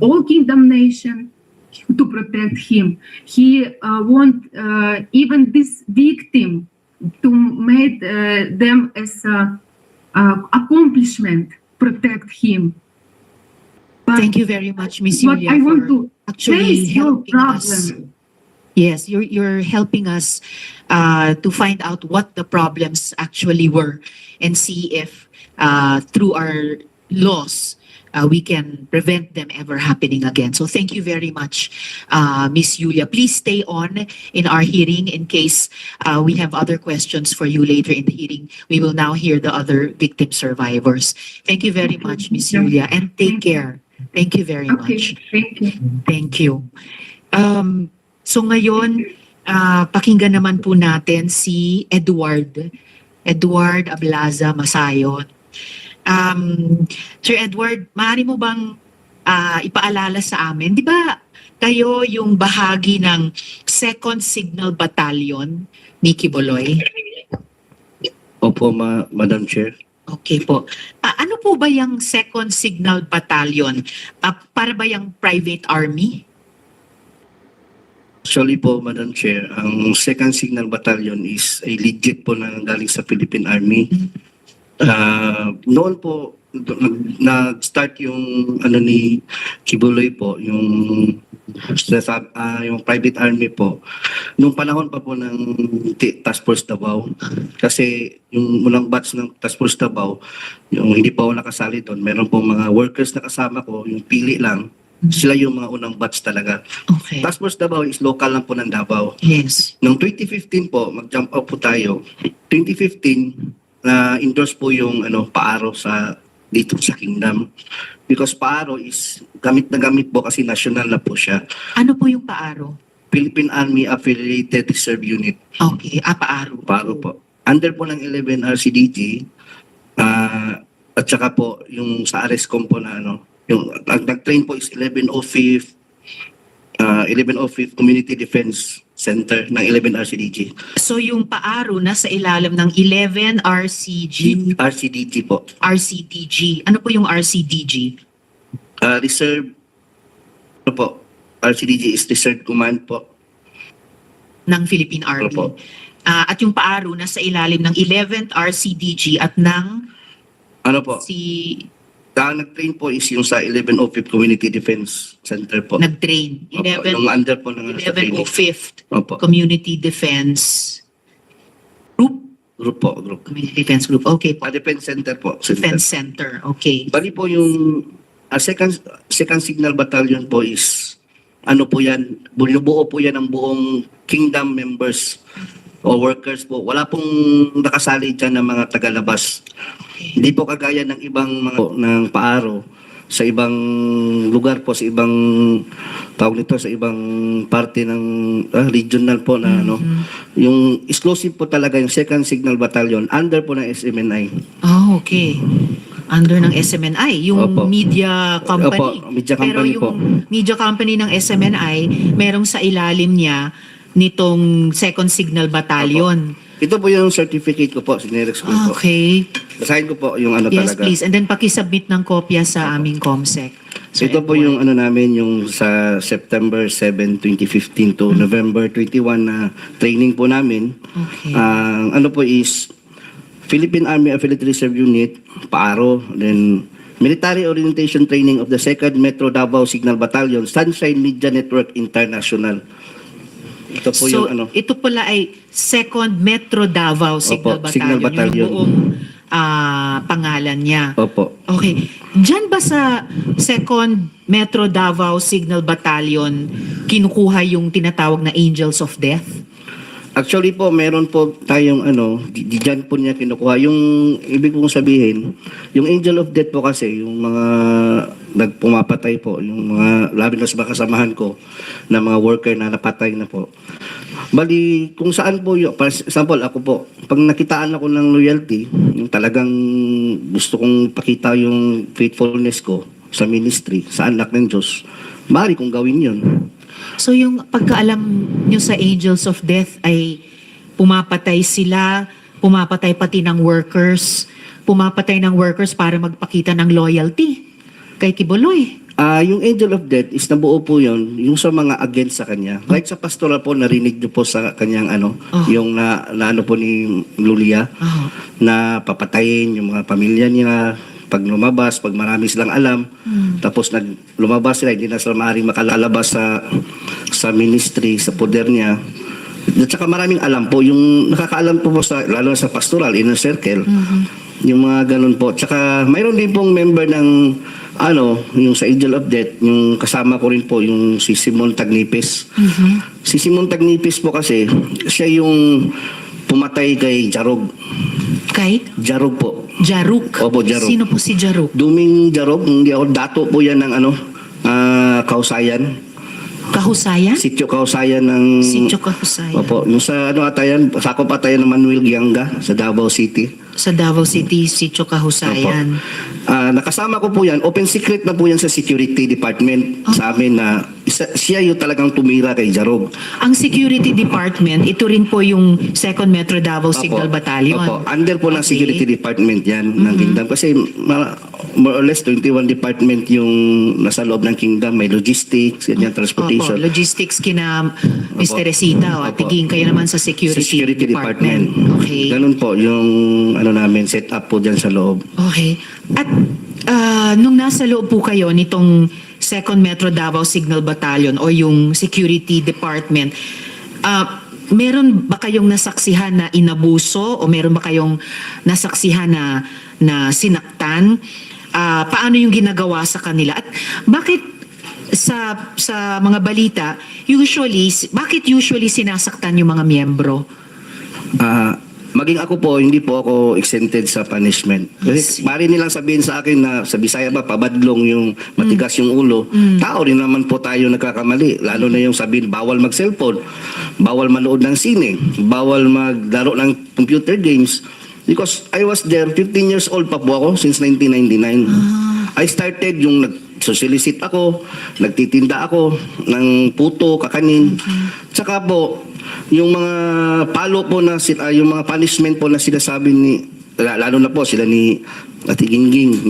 all kingdom nation to protect him. He wants even this victim to make them as accomplishment protect him. But Thank you very much, Miss what Julia, I want for to actually face your helping us. problem. Yes, you're helping us to find out what the problems actually were and see if through our laws we can prevent them ever happening again. So thank you very much, Miss Julia. Please stay on in our hearing in case we have other questions for you later in the hearing. We will now hear the other victim survivors. Thank you very much, Miss Julia, and take care. Thank you very Okay, much. thank you. Thank you. So ngayon, pakinggan naman po natin si Edward Ablaza Masayon. Sir Edward, maaari mo bang ipaalala sa amin, di ba kayo yung bahagi ng 2nd Signal Battalion ni Quiboloy? Opo, Madam Chair. Okay po. Ano po ba yung 2nd Signal Battalion? Para ba yung private army? Actually po, Madam Chair, ang 2nd Signal Battalion is a legit po na galing sa Philippine Army. Noon po, nag-start yung ni Quiboloy po, yung private army po. Nung panahon pa po ng Task Force Davao, kasi yung unang batch ng Task Force Davao, yung hindi pa ako nakasali doon, meron po mga workers na kasama ko, yung pili lang, sila yung mga unang batch talaga. Okay. Task Force Davao is local lang po ng Davao. Noong Noong 2015 po, mag-jump out po tayo. 2015, endorse po yung paaro dito sa Kingdom. Because paaro is gamit na gamit po kasi national na po siya. Ano po yung paaro? Philippine Army Affiliated Reserve Unit. Okay, paaro. Paaro po. Under po ng 11 RCDG, at saka po yung sa ARESCOM po na Yung nag-train po is 1105 Community Defense Center ng 11 RCDG. So yung paaro nasa ilalim ng 11 RCDG po. RCDG. Ano po yung RCDG? Reserve, ano po, RCDG is Reserve Command po. Ng Philippine Army. Opo. At yung paaro nasa ilalim ng 11th RCDG at ng Ano po, nag-train po is yung sa 1105 Community Defense Center po. nag-train. Opo, yung under po ng sa training. 1105th Opo. Community Defense Group. Group. Community Defense Group. Okay po. Defense Center po. Defense Center. Okay. Bali po yung second Signal Battalion po is ano po yan, buo po yan ng buong kingdom members o workers po. Wala pong nakasali dyan ng mga tagalabas. Hindi po kagaya ng ibang mga ng paaro sa ibang lugar po, sa ibang tawag nito, sa ibang parte ng regional po na ano. Yung exclusive po talaga yung second Signal Battalion under po ng SMNI. Oh, okay. Under ng SMNI, yung Opo. media company. Opo, media Pero company yung po. media company ng SMNI, merong sa ilalim niya nitong Second Signal Battalion. Ito po yung certificate ko po, sinerex ko po. Okay. Basahin ko po yung ano Yes, talaga. please. And then pakisubmit ng kopya sa aming COMSEC. So, Ito po yung ano namin, yung sa September 7, 2015 to November 21 na training po namin. Okay. Ang ano po is Philippine Army Affiliate Reserve Unit, PAARO, then Military Orientation Training of the 2nd Metro Davao Signal Battalion, Sunshine Media Network International. Ito po So, yung ano. ito pala ay Second Metro Davao Signal Opo, Signal Battalion. Yung buong pangalan niya. Opo. Okay. Diyan ba sa Second Metro Davao Signal Battalion kinukuha yung tinatawag na Angels of Death? Actually po, meron po tayong ano, diyan po niya kinukuha. Yung ibig kong sabihin, yung Angel of Death po kasi, yung mga nagpumapatay po, yung mga, labi na sa mga kasamahan ko, na mga worker na napatay na po. Bali, kung saan po yung, for example, ako po, pag nakitaan ako ng loyalty, yung talagang gusto kong pakita yung faithfulness ko sa ministry, sa anak ng Diyos, maaari kong gawin yun. So yung pagkaalam nyo sa Angels of Death ay pumapatay sila, pumapatay pati ng workers, pumapatay ng workers para magpakita ng loyalty kay Quiboloy. Yung Angel of Death is nabuo po yun, yung sa mga against sa kanya. Right sa pastoral po, narinig niyo po sa kanyang ano, yung na ano po ni Lulia, na papatayin yung mga pamilya niya, pag lumabas, pag marami silang alam, tapos lumabas sila, hindi na sila maaaring makalalabas sa ministry, sa poder niya. At saka maraming alam po, yung nakakaalam po sa, lalo sa pastoral, inner circle, yung mga ganun po. Tsaka mayroon din pong member ng, ano, yung sa Angel of Death, yung kasama ko rin po, yung si Simon Tagnipis. Si Simon Tagnipis po kasi, siya yung pumatay kay Jarog. Kay? Jarog po. Jaruk. Opo, Jaruk. Sino po si Jaruk? Duming Jarog, hindi ako, dato po yan ng ano, Kausayan. Kahusayan? Sitio Kausayan ng... Sitio Kahusayan. Opo, yung sa ano atayan, sakop atayan ng Manuel Gianga sa Davao City. Sa Davao City, Sitio Kahusayan. Nakasama ko po yan, open secret na po yan sa Security Department sa amin na siya yung talagang tumira kay Jarog. Ang Security Department, ito rin po yung Second Metro Davao Signal Battalion. Opo, under po ng Security Department yan ng Kingdom. Kasi more or less 21 department yung nasa loob ng Kingdom. May logistics, ganyan, transportation. Opo, logistics kina Mr. Resita. At Opo. tiging kayo naman sa Security Department. Okay. Ganun po yung ano namin, set up po dyan sa loob. Okay. At nung nasa loob po kayo nitong Second Metro Davao Signal Battalion o yung Security Department, meron ba kayong nasaksihan na inabuso o meron ba kayong nasaksihan na sinaktan? Paano yung ginagawa sa kanila? At bakit sa mga balita, bakit usually sinasaktan yung mga miyembro? Maging ako po, hindi po ako exempted sa punishment. Kasi bari nilang sabihin sa akin na sa Bisaya ba, pabadlong yung matigas yung ulo. Tao rin naman po tayo nagkakamali. Lalo na yung sabihin, bawal mag-cellphone, bawal manood ng sine, bawal maglaro ng computer games. Because I was there, 15 years old pa po ako since 1999. I started yung nagsosilisit ako, nagtitinda ako ng puto, kakanin. Tsaka po, yung mga palo po na yung mga punishment po na sinasabi ni, lalo na po sila ni Ate Gingging,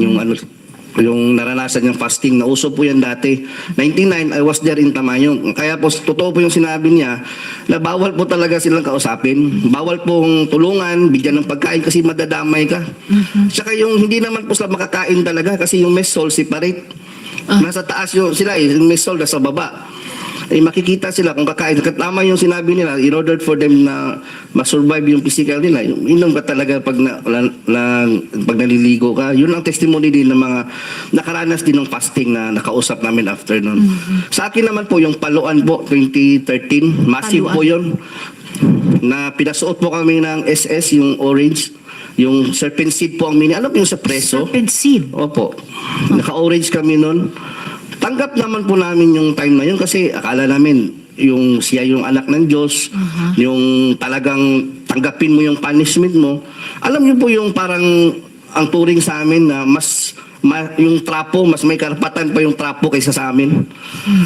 yung naranasan niyang fasting, na uso po yan dati. 99, I was there in Tamayong. Kaya po, totoo po yung sinabi niya na bawal po talaga silang kausapin. Bawal pong tulungan, bigyan ng pagkain kasi madadamay ka. Tsaka yung hindi naman po sila makakain talaga kasi yung mess hall separate. Nasa taas yung sila yung mess hall nasa baba. Makikita sila kung kakain. Tama yung sinabi nila, in order for them na ma-survive yung physical nila, inom ka talaga pag pag naliligo ka. Yun ang testimony din ng mga nakaranas din ng fasting na nakausap namin after nun. Sa akin naman po, yung paluan po, 2013, massive po yun. Na pinasuot po kami ng SS, yung orange. Yung serpent seed po ang alam mo yung sa preso? Serpent seed? Opo. Naka-orange kami nun. Tanggap naman po namin yung time na yun kasi akala namin yung siya yung anak ng Diyos, yung talagang tanggapin mo yung punishment mo. Alam niyo po yung parang ang turing sa amin na yung trapo, mas may karapatan pa yung trapo kaysa sa amin.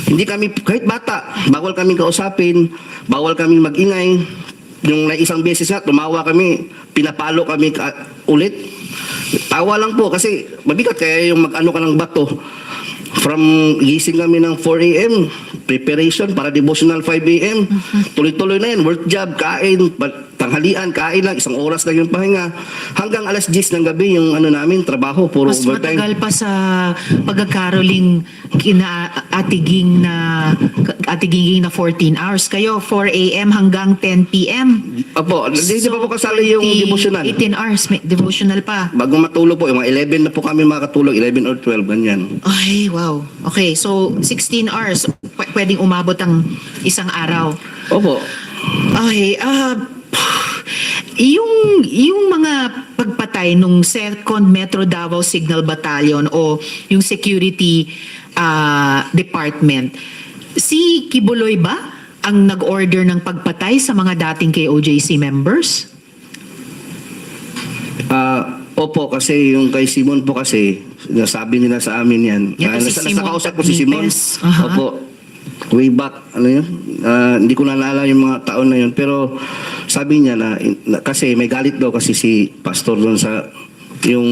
Hindi kami, kahit bata, bawal kami kausapin, bawal kami magingay. Yung na isang beses nga, tumawa kami, pinapalo kami ulit. Tawa lang po kasi mabigat kaya yung mag-ano ka ng bato. From gising kami ng 4 a.m., preparation para devotional 5 a.m. Tuloy-tuloy na yan, work job, kain, tanghalian, kain lang, 1 oras lang yung pahinga. Hanggang alas 10 ng gabi yung namin, trabaho, puro Mas overtime. matagal pa sa pagkakaroling kina atiging na 14 hours. Kayo, 4 a.m. hanggang 10 p.m. Opo, hindi pa po kasali yung devotional. 18 hours, may devotional pa. Bago matulog po, yung mga 11 na po kami makatulog, 11 or 12, ganyan. Ay, wow. Okay, so 16 hours, pwedeng umabot ang isang araw. Opo. Okay, yung mga pagpatay nung 2nd Metro Davao Signal Battalion o yung security department, si Quiboloy ba ang nag-order ng pagpatay sa mga dating KOJC members? Opo, kasi yung kay Simon po kasi, nasabi nila sa amin yan. Yeah, kasi Simon nakausap ko si Simon. Tagnipes. Aha. Opo. Way back, hindi ko naalala yung mga taon na yun. Pero sabi niya na kasi may galit daw kasi si pastor doon sa yung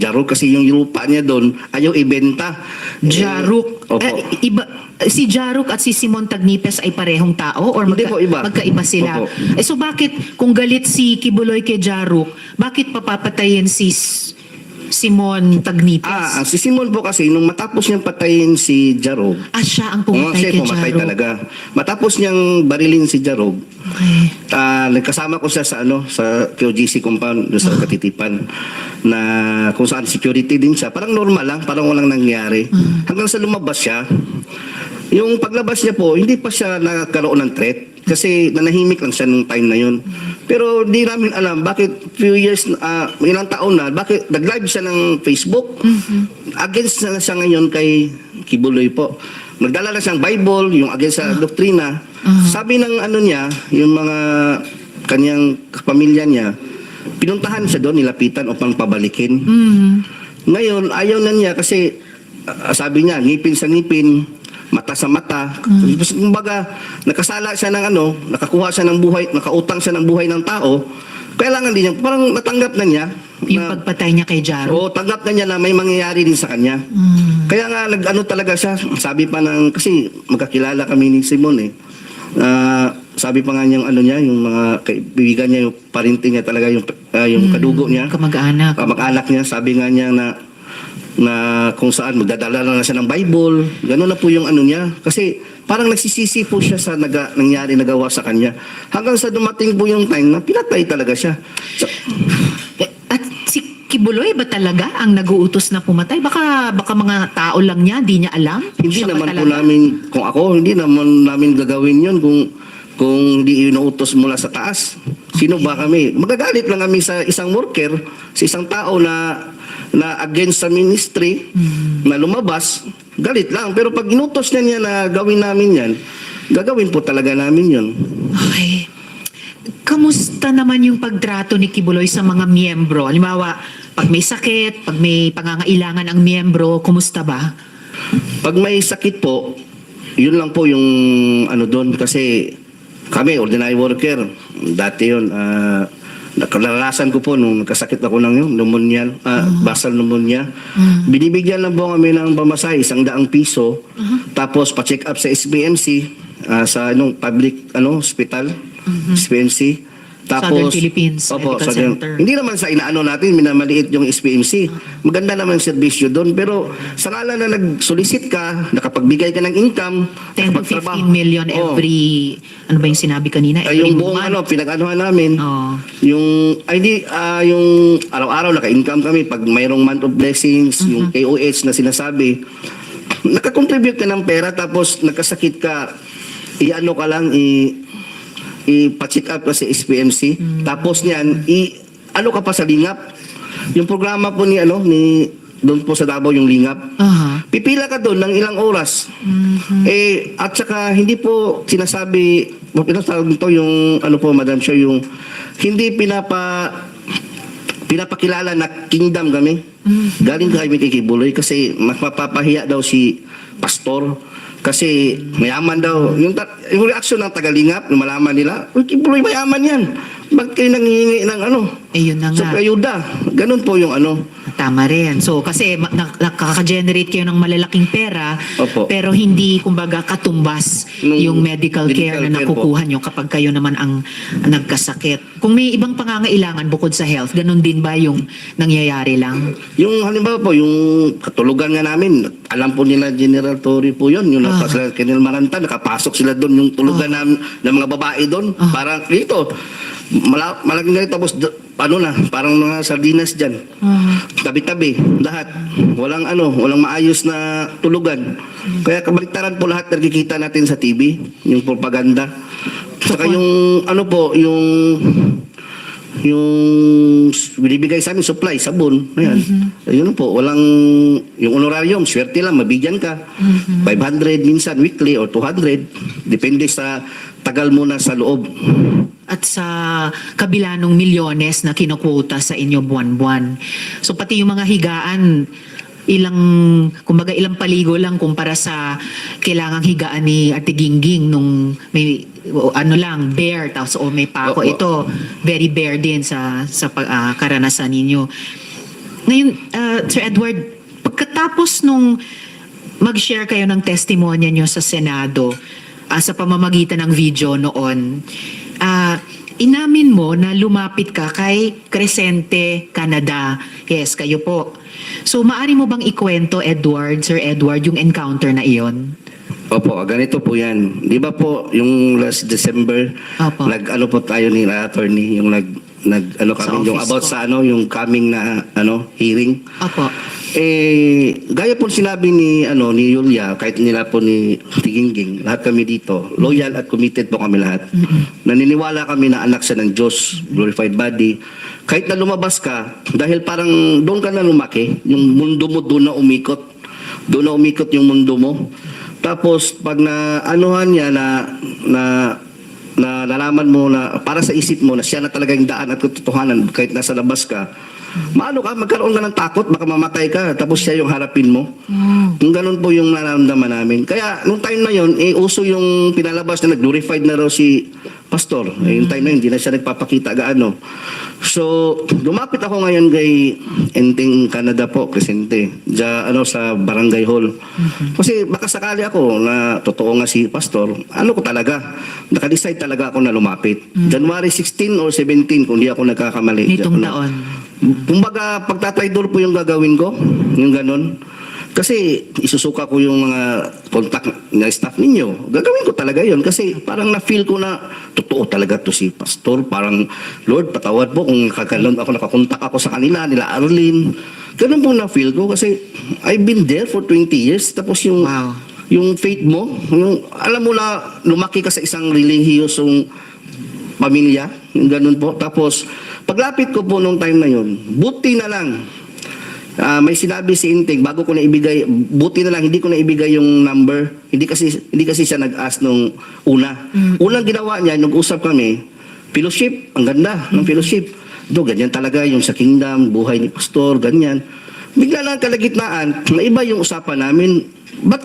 Jaruk kasi yung lupa niya doon ayaw ibenta. Jaruk. Opo. Si Jaruk at si Simon Tagnipes ay parehong tao or Hindi po, iba. magkaiba sila? Opo. So bakit kung galit si Quiboloy kay Jaruk, bakit papapatayin si Simon Tagnipes? Si Simon po kasi nung matapos niyang patayin si Jarog, Siya ang pumatay siya kay pumatay Jaruk. talaga. Matapos niyang barilin si Jarog, Okay. nagkasama ko siya sa sa QGC compound doon sa Katitipan na kung saan security din siya. Parang normal lang, parang walang nangyari. Hanggang sa lumabas siya. Yung paglabas niya po, hindi pa siya nagkaroon ng threat kasi nanahimik lang siya nung time na yun. Pero di namin alam bakit few years, ilang taon na, bakit nag-live siya ng Facebook. Against na siya ngayon kay Quiboloy po. Nagdala na siyang Bible, yung against sa doktrina. Sabi ng niya, yung mga kanyang pamilya niya, pinuntahan siya doon, nilapitan upang pabalikin. Ngayon, ayaw na niya kasi sabi niya, ngipin sa ngipin, mata sa mata. Kumbaga, nakasala siya ng nakakuha siya ng buhay, nakautang siya ng buhay ng tao. Kailangan din niya, parang natanggap na niya. Yung pagpatay niya kay Jaruk. Oo, tanggap na niya na may mangyayari din sa kanya. Kaya nga, talaga siya, sabi pa kasi magkakilala kami ni Simon sabi pa nga niyang niya, yung mga kaibigan niya, yung parinting niya talaga, yung kadugo niya. Kamag-anak. Kamag-anak niya, sabi nga niya na kung saan magdadala na siya ng Bible, gano'n na po yung niya. Kasi parang nagsisisi po siya sa nangyari, nagawa sa kanya. Hanggang sa dumating po yung time na pinatay talaga siya. At si Quiboloy ba talaga ang nag-uutos na pumatay? Baka mga tao lang niya, di niya alam? Hindi Siya ba naman po talaga? namin, kung ako, hindi naman namin gagawin yun kung hindi inuutos mula sa taas. Sino ba kami? Magagalit lang kami sa isang worker, sa isang tao na against sa ministry, na lumabas, galit lang. Pero pag inutos niya na gawin namin yan, gagawin po talaga namin yun. Okay. Kamusta naman yung pagtrato ni Quiboloy sa mga miyembro? Halimbawa, pag may sakit, pag may pangangailangan ang miyembro, kumusta ba? Pag may sakit po, yun lang po yung ano doon kasi kami, ordinary worker, dati yun, nakalalasan ko po nung nagkasakit ako ng yun, pneumonia, basal pneumonia. Binibigyan lang po kami ng pamasahe, 100 piso, tapos pa-check up sa SBMC, sa public hospital, SBMC. Southern Philippines Medical Center. Hindi naman sa inaano natin, minamaliit yung SPMC. Maganda naman yung serbisyo doon. Pero sa ngala na nag-solicit ka, nakapagbigay ka ng income, 10 to 15 million every, ano ba yung sinabi kanina? Every yung buong month. pinag-anuhan namin, yung araw-araw naka-income kami pag mayroong month of blessings, yung KOH na sinasabi, nakakontribute ka ng pera tapos nagkasakit ka, i-ano ka lang, ipa-check up ka sa SPMC. Tapos niyan, ano ka pa sa lingap. Yung programa po ni doon po sa Davao yung lingap. Pipila ka doon ng ilang oras. At saka hindi po sinasabi, pinatawag nito yung Madam Chair, yung hindi pinapakilala na kingdom kami. Galing kami kay Quiboloy kasi mapapahiya daw si pastor. Kasi mayaman daw. Yung reaksyon ng tagalingap, yung malaman nila, Quiboloy mayaman yan. Bakit kayo nangihingi ng Yun na nga. sa ayuda? Ganun po yung Tama rin. So, kasi nakaka-generate kayo ng malalaking pera, Opo. pero hindi, kumbaga, katumbas yung medical care na care po. nakukuha nyo kapag kayo naman ang nagkasakit. Kung may ibang pangangailangan bukod sa health, ganun din ba yung nangyayari lang? Yung halimbawa po, yung katulugan nga namin, alam po nila General Torre po yun, yung sila Colonel Maranta, nakapasok sila doon, yung tulugan ng mga babae doon, parang dito, malaking ganito, tapos parang mga sardinas dyan, tabi-tabi, lahat, walang maayos na tulugan. Kaya kabaliktaran po lahat nakikita natin sa TV, yung propaganda. Saka yung binibigay sa amin, supply, sabon. Ayan. Yun po, walang, yung honorarium, swerte lang, mabigyan ka. 500 minsan weekly or 200. Depende sa tagal mo na sa loob. At sa kabila ng milyones na kinukwota sa inyo buwan-buwan. So pati yung mga higaan, ilang paligo lang kumpara sa kailangang higaan ni Ate Gingging nung may bare, tapos may pako. Opo. Ito, very bare din sa karanasan ninyo. Ngayon, Sir Edward, pagkatapos nung mag-share kayo ng testimonya nyo sa Senado, sa pamamagitan ng video noon, inamin mo na lumapit ka kay Crescente, Canada. Yes, kayo po. So, maaari mo bang ikwento, Sir Edward, yung encounter na iyon? Opo, ganito po yan. Di ba po, yung last December, Opo. nag-ano po tayo ni attorney, yung kami, yung office about ko. sa yung coming na hearing. Opo. Gaya po sinabi ni Yulia, kahit nila po ni Tiginging, lahat kami dito, loyal at committed po kami lahat. Naniniwala kami na anak siya ng Diyos, glorified body. Kahit na lumabas ka, dahil parang doon ka na lumaki, yung mundo mo doon na umikot. Doon na umikot yung mundo mo. Tapos pag na-anuhan niya na nalaman mo na para sa isip mo na siya na talaga yung daan at katotohanan kahit nasa labas ka, magkaroon ka ng takot, baka mamatay ka, tapos siya yung harapin mo. Kung ganun po yung nararamdaman namin. Kaya nung time na yun, uso yung pinalabas na nag-glorified na raw si Pastor. Yung time na yun, hindi na siya nagpapakita gaano. So, lumapit ako ngayon kay Enting Canada po, Crescente, sa Barangay Hall. Kasi baka sakali ako na totoo nga si Pastor, ko talaga, nakadecide talaga ako na lumapit. January 16 or 17, kung di ako nagkakamali. Nitong taon. Kumbaga, pagtatraidor po yung gagawin ko, yung ganon. Kasi isusuka ko yung mga contact na staff ninyo. Gagawin ko talaga yun kasi parang na-feel ko na totoo talaga to si Pastor. Parang, Lord, patawad po kung nakakontak ako sa kanila, nila Arlene. Ganun po na-feel ko kasi I've been there for 20 years. Tapos yung faith mo, alam mo na lumaki ka sa isang relihiyosong pamilya, yung ganun po. Tapos, paglapit ko po nung time na yun, buti na lang, may sinabi si Inting, bago ko na ibigay, buti na lang, hindi ko na ibigay yung number. Hindi kasi siya nag-ask nung una. Unang ginawa niya, nag-usap kami, fellowship, ang ganda ng fellowship. Ganyan talaga yung sa kingdom, buhay ni Pastor, ganyan. Bigla lang kalagitnaan, na iba yung usapan namin. Ba't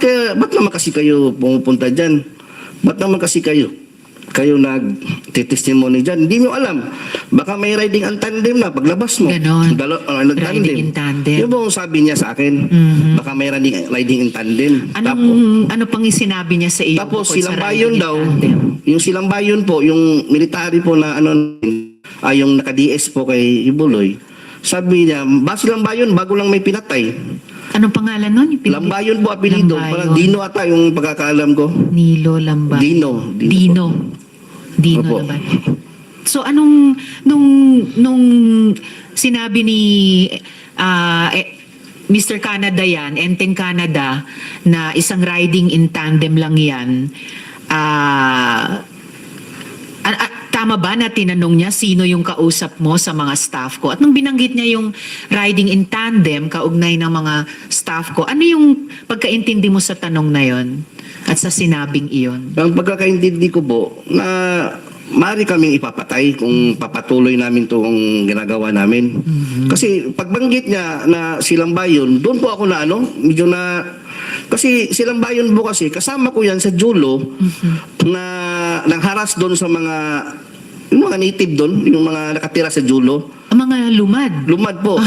naman kasi kayo pumupunta dyan? Ba't naman kasi kayo nag-testimony dyan? Hindi mo alam. Baka may riding ang tandem na paglabas mo. Ganon. Riding in tandem. Yung bang sabi niya sa akin, baka may riding in tandem. Ano pang sinabi niya sa iyo? Tapos bukod sa silang riding bayon in daw, tandem? yung silang bayon po, yung military po na yung naka-DS po kay Quiboloy, sabi niya, silang bayon, bago lang may pinatay. Anong pangalan nun? Lambayon po apelido. Lambayon. Parang Dino ata yung pagkakaalam ko. Nilo Lambayon. Dino. Dino Opo. Lambayon. So nung sinabi ni Mr. Canada yan, Enteng Canada, na isang riding in tandem lang yan, tama ba na tinanong niya sino yung kausap mo sa mga staff ko? At nung binanggit niya yung riding in tandem, kaugnay ng mga staff ko, ano yung pagkaintindi mo sa tanong na yon at sa sinabing iyon? Ang pagkakaintindi ko po, na maaari kaming ipapatay kung papatuloy namin itong ginagawa namin. Kasi pagbanggit niya na silang bayon, doon po ako na medyo na... Kasi silang bayon po kasi, kasama ko yan sa Julo na nang-harass doon sa yung mga native doon, yung mga nakatira sa Julo. Ang mga lumad? Lumad po.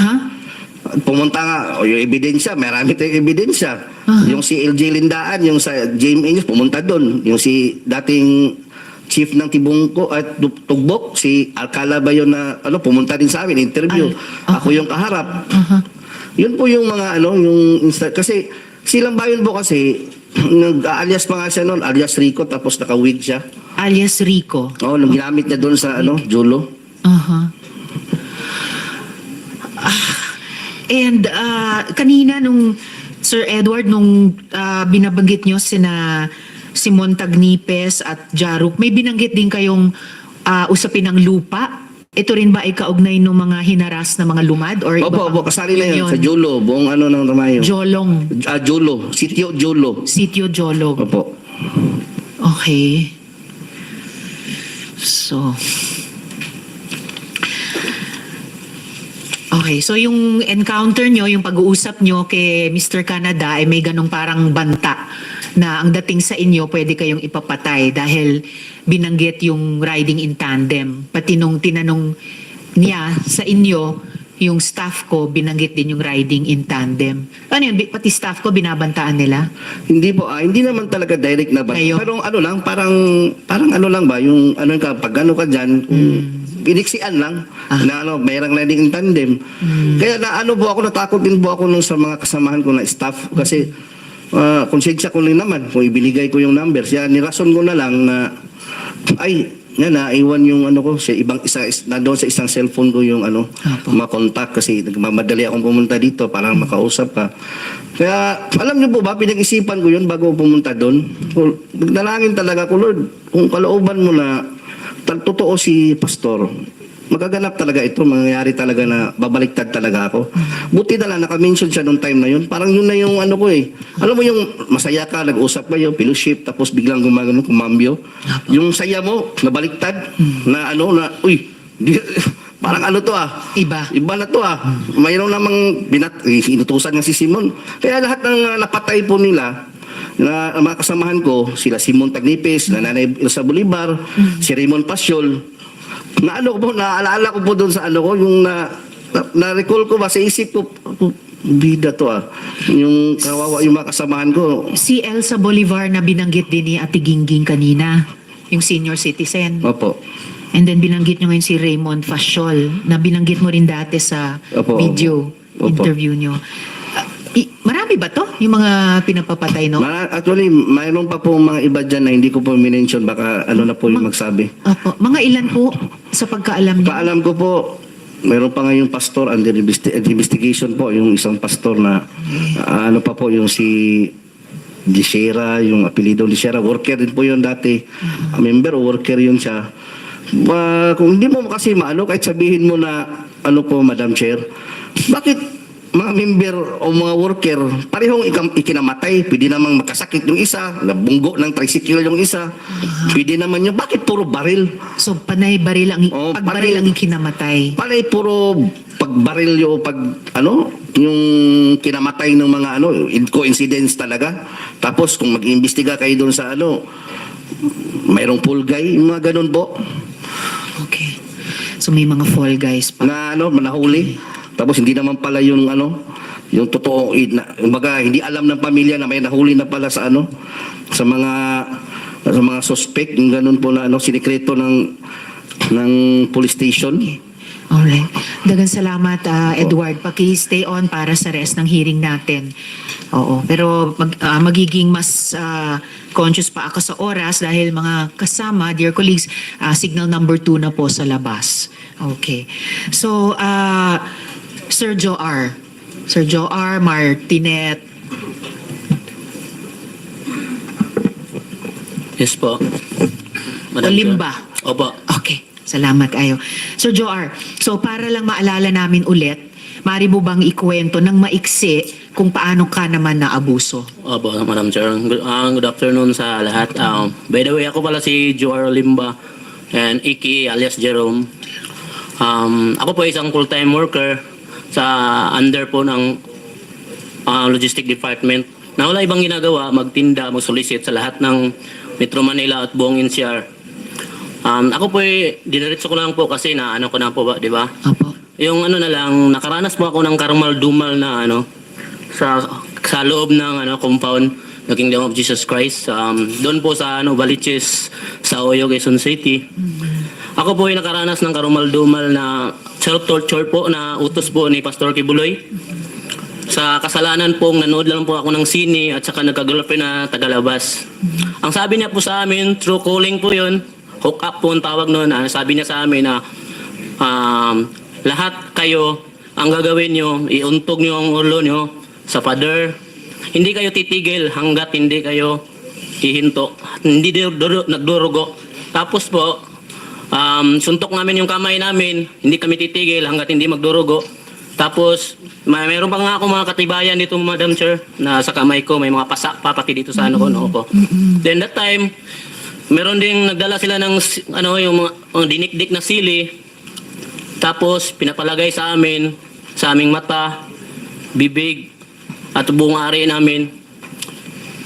Pumunta nga, yung ebidensya, marami tayong ebidensya. Yung si LJ Lindaan, yung sa JMA, pumunta doon. Yung si dating chief ng Tibungko at Tugbok, si Alcala ba yun na pumunta din sa amin, interview. Ako yung kaharap. Yun po yung mga kasi silang bayon po kasi nag-alias pa nga siya noon, alias Rico, tapos naka-wig siya. Alias Rico? Oo, nung ginamit niya doon sa Julo. And kanina nung Sir Edward, nung binabanggit nyo si Montagnipes at Jaruk, may binanggit din kayong usapin ng lupa. Ito rin ba ay kaugnay ng mga hinaras na mga lumad? Or Opo, kasali na yun sa Julo, buong ng Ramayo. Jolong. Julo, Sitio Julo. Sitio Jolo. Opo. Okay. So yung encounter nyo, yung pag-uusap nyo kay Mr. Canada ay may ganong parang banta na ang dating sa inyo pwede kayong ipapatay dahil binanggit yung riding in tandem. Pati nung tinanong niya sa inyo, yung staff ko, binanggit din yung riding in tandem. Ano yun? Pati staff ko, binabantaan nila? Hindi po, hindi naman talaga direct na banta. Kayo? Pero parang lang ba, yung pag ka dyan, iniksian lang, na mayroong riding in tandem. Kaya natakot din po ako nung sa mga kasamahan ko na staff, kasi konsensya ko lang naman kung ibinigay ko yung numbers. Kaya nirason ko na lang na naiwan yung ko sa nandoon sa isang cellphone ko yung makontak kasi nagmamadali akong pumunta dito para makausap ka. Kaya alam niyo po ba, pinag-isipan ko yun bago pumunta doon. Nagdalangin talaga ko, Lord, kung kalooban mo na totoo si Pastor, magaganap talaga ito, mangyayari talaga na babaliktad talaga ako. Buti na lang, naka-mention siya nung time na yun. Parang yun na yung ko eh. Alam mo yung masaya ka, nag-usap kayo, fellowship, tapos biglang kumambyo. Yung saya mo, nabaliktad, na parang Iba na to Mayroon namang inutusan nga si Simon. Kaya lahat ng napatay po nila, na mga kasamahan ko, sila Simon Tagnipes, Nanay Elsa Bolivar, si Raymond Pasyol, naaalala ko po doon sa yung na-recall ko ba sa isip ko, bida to yung kawawa yung mga kasamahan ko. Si Elsa Bolivar na binanggit din ni Ate Gingging kanina, yung senior citizen. Opo. And then binanggit nyo ngayon si Raymond Fasiol, na binanggit mo rin dati sa video interview nyo. Marami ba to? Yung mga pinapapatay, no? Actually, mayroon pa po mga iba dyan na hindi ko po minention. Baka na po yung magsabi. Opo. Mga ilan po sa pagkaalam niyo? Paalam ko po, mayroon pa nga yung pastor under investigation po. Yung isang pastor na pa po yung si Dishera, yung apelido Dishera. Worker din po yun dati. Member o worker yun siya. Kung hindi mo kasi kahit sabihin mo na po, Madam Chair, bakit mga member o mga worker, parehong ikinamatay, pwede namang makasakit yung isa, nabunggo ng tricycle yung isa, pwede naman yung, bakit puro baril? So, panay baril ang, pagbaril ang ikinamatay? Panay puro pagbaril yung yung kinamatay ng mga coincidence talaga. Tapos kung mag-iimbestiga kayo doon sa mayroong pulgay, yung mga ganun po. Okay. So may mga fall guys pa. Na manahuli. Tapos hindi naman pala yung yung totoo, kumbaga hindi alam ng pamilya na may nahuli na pala sa sa mga suspect, yung ganun po na sinikreto ng police station. Alright. Dagang salamat, Edward. Paki-stay on para sa rest ng hearing natin. Oo. Pero magiging mas conscious pa ako sa oras dahil mga kasama, dear colleagues, signal number 2 na po sa labas. Okay. So, Sir Joar. Sir Joar Martinet. Yes po. Madam Olimba. Chair. Opo. Okay. Salamat kayo. Sir Joar, so para lang maalala namin ulit, maaari mo bang ikwento ng maiksi kung paano ka naman naabuso? Opo, Madam Chair. Good afternoon sa lahat. By the way, ako pala si Joar Olimba and Iki alias Jerome. Ako po isang full-time worker sa under po ng logistic department na wala ibang ginagawa, magtinda, mag-solicit sa lahat ng Metro Manila at buong NCR. Ako po diniretso ko lang po kasi na ko na po ba, di ba? Opo. Yung na lang, nakaranas po ako ng karumal-dumal na sa loob ng compound ng Kingdom of Jesus Christ. Doon po sa Baliches, sa Oyo, Quezon City. Ako po ay nakaranas ng karumal-dumal na self-torture po na utos po ni Pastor Quiboloy. Sa kasalanan pong nanood lang po ako ng sine at saka nagkagulapin na tagalabas. Ang sabi niya po sa amin, through calling po yun, hook up po ang tawag noon. Sabi niya sa amin na lahat kayo, ang gagawin nyo, iuntog nyo ang ulo nyo sa pader. Hindi kayo titigil hanggat hindi kayo hihinto. Hindi nagdurugo. Tapos po, suntok namin yung kamay namin, hindi kami titigil hanggat hindi magdurugo. Tapos, mayroon pa nga ako mga katibayan dito, Madam Chair, na sa kamay ko, may mga pasak pa pati dito sa noo ko. Then that time, meron ding nagdala sila ng yung mga dinikdik na sili. Tapos pinapalagay sa aming mata, bibig at buong ari namin.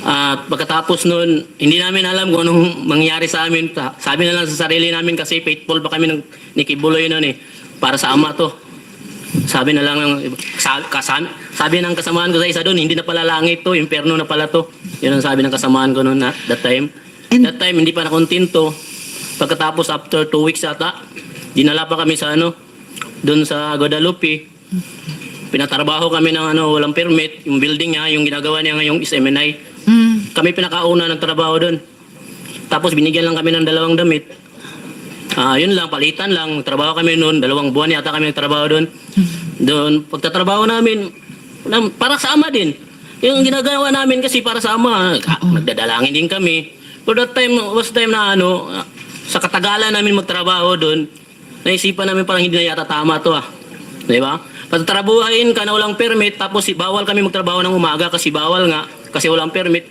At pagkatapos noon, hindi namin alam kung anong mangyari sa amin. Sabi na lang sa sarili namin kasi faithful pa kami ni Quiboloy noon para sa ama to. Sabi na lang sabi ng kasamaan ko sa isa doon, hindi na pala langit to, impyerno na pala to. Yun ang sabi ng kasamaan ko noon that time. That time, hindi pa nakontento. Pagkatapos, after 2 weeks ata, dinala pa kami sa doon sa Guadalupe. Pinatrabaho kami ng walang permit. Yung building niya, yung ginagawa niya ngayong SMNI. Kami pinakauna nagtrabaho doon. Tapos, binigyan lang kami ng 2 damit. Yun lang, palitan lang. Trabaho kami noon. 2 buwan yata kami nagtrabaho doon. Doon, pagtatrabaho namin, para sa ama din. Yung ginagawa namin kasi para sa ama, nagdadalangin din kami. So that time, was time na sa katagalan namin magtrabaho doon, naisipan namin parang hindi na yata tama to Di ba? Pagtatrabuhain ka na walang permit, tapos bawal kami magtrabaho ng umaga kasi bawal nga, kasi walang permit.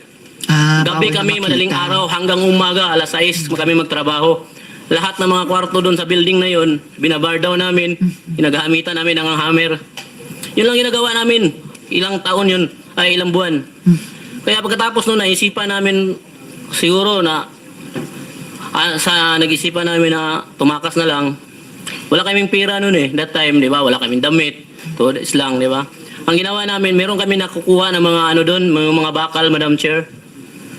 Gabi kami, madaling araw, hanggang umaga, alas 6 kami magtrabaho. Lahat ng mga kwarto doon sa building na yun, binabar down namin, ginagamitan namin ng hammer. Yun lang ginagawa namin. Ilang taon yun, ilang buwan. Kaya pagkatapos noon, naisipan namin siguro na nag-isipan namin na tumakas na lang. Wala kaming pera noon that time, di ba? Wala kaming damit. Todes lang, di ba? Ang ginawa namin, meron kami nakukuha ng mga doon, mga bakal, Madam Chair.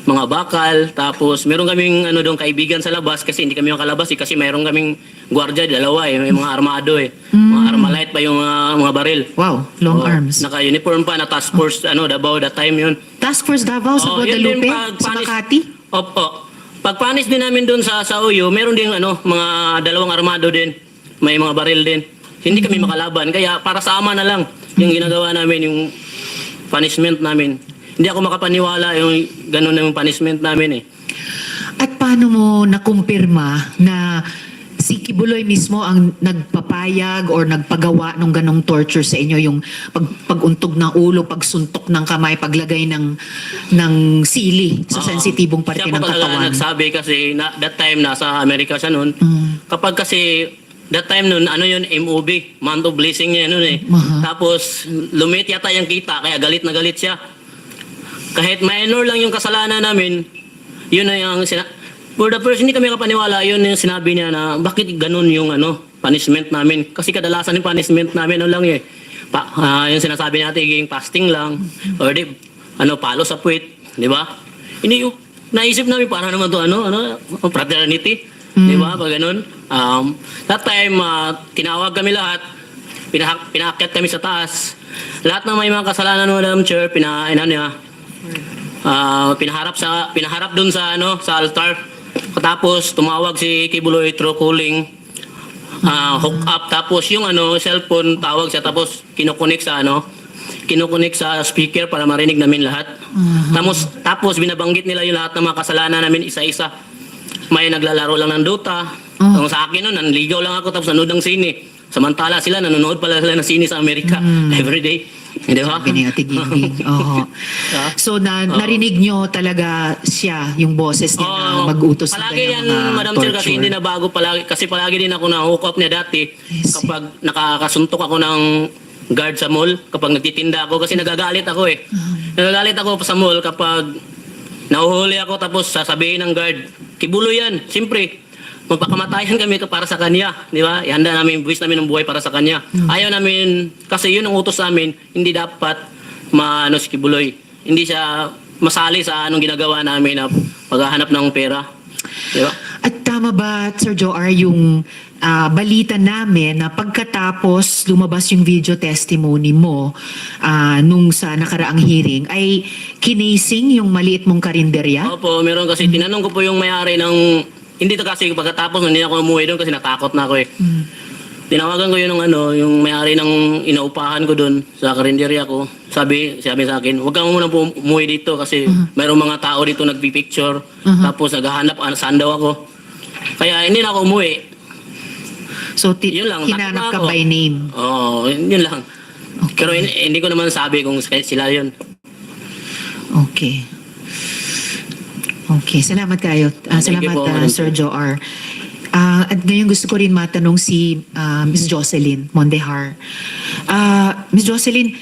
Mga bakal, tapos meron kaming doon kaibigan sa labas kasi hindi kami makalabas kasi meron kaming gwardiya, 2 may mga armado Mga armalite pa yung mga baril. Wow, long arms. Naka-uniform pa na task force, Davao that time yun. Task Force Davao sa Guadalupe, sa Makati? Opo. Pagpanis din namin doon sa Uyo, meron din mga 2 armado din. May mga baril din. Hindi kami makalaban. Kaya para sa ama na lang yung ginagawa namin, yung punishment namin. Hindi ako makapaniwala yung ganun na yung punishment namin At paano mo nakumpirma na si Quiboloy mismo ang nagpapayag or nagpagawa ng ganong torture sa inyo, yung paguntog ng ulo, pagsuntok ng kamay, paglagay ng sili sa sensitibong parte ng katawan? Siya po talaga nagsabi kasi that time nasa Amerika siya noon. Kapag kasi that time nun, ano yun, MOB, month of blessing niya nun eh. Tapos, lumit yata yung kita, kaya galit na galit siya. Kahit minor lang yung kasalanan namin, yun na yung, for the first, hindi kami kapaniwala, yun yung sinabi niya na, bakit ganun yung punishment namin? Kasi kadalasan yung punishment namin, ano lang eh. Yung sinasabi natin, yung fasting lang, or di, palo sa puwit, di ba? Hindi yung, naisip namin, para naman to, fraternity, di ba? Pag ganun. That time, tinawag kami lahat, pinaakyat kami sa taas. Lahat ng may mga kasalanan, Madam Chair, pinaharap dun sa altar. Tapos tumawag si Quiboloy through calling, hook up, tapos yung cellphone tawag siya, tapos kinukunik sa speaker para marinig namin lahat. Tapos binabanggit nila yung lahat ng mga kasalanan namin isa-isa. May naglalaro lang ng Dota. Kung sa akin nun, nanligaw lang ako tapos nanood ng sine. Samantala sila, nanonood pala sila ng sine sa Amerika everyday. Di ba? Sabi ni Ate Gingging. Oo. So, narinig nyo talaga siya, yung boses niya na mag-utos na palagi yan, Madam Chair, kasi hindi na bago palagi. Kasi palagi din ako na-hook up niya dati. Kapag nakakasuntok ako ng guard sa mall, kapag nagtitinda ako, kasi nagagalit ako eh. Nagagalit ako sa mall kapag nahuhuli ako tapos sasabihin ng guard, Quiboloy yan, siyempre. Magpakamatayan kami para sa kanya, di ba? Ihanda namin, buwis namin ng buhay para sa kanya. Ayaw namin, kasi yun ang utos namin, hindi dapat si Quiboloy. Hindi siya masali sa anong ginagawa namin na paghahanap ng pera. Di ba? At tama ba, Sir Joar, yung balita namin na pagkatapos lumabas yung video testimony mo nung sa nakaraang hearing, ay kinasing yung maliit mong karinderya? Opo, meron kasi tinanong ko po yung may-ari ng... Hindi to kasi pagkatapos hindi ako umuwi doon kasi natakot na ako eh. Tinawagan ko yun yung may-ari ng inaupahan ko doon sa karinderya ko. Sabi sa akin, huwag kang muna umuwi dito kasi mayroong mga tao dito nagpipicture. Tapos naghahanap saan daw ako. Kaya hindi na ako umuwi. So, yun lang, hinanap ka by name? Oo, yun lang. Okay. Pero hindi ko naman sabi kung sila yun. Okay. Okay, salamat kayo. Salamat, Sir Joar. At ngayon gusto ko rin matanong si Ms. Jocelyn Mondehar. Ms. Jocelyn,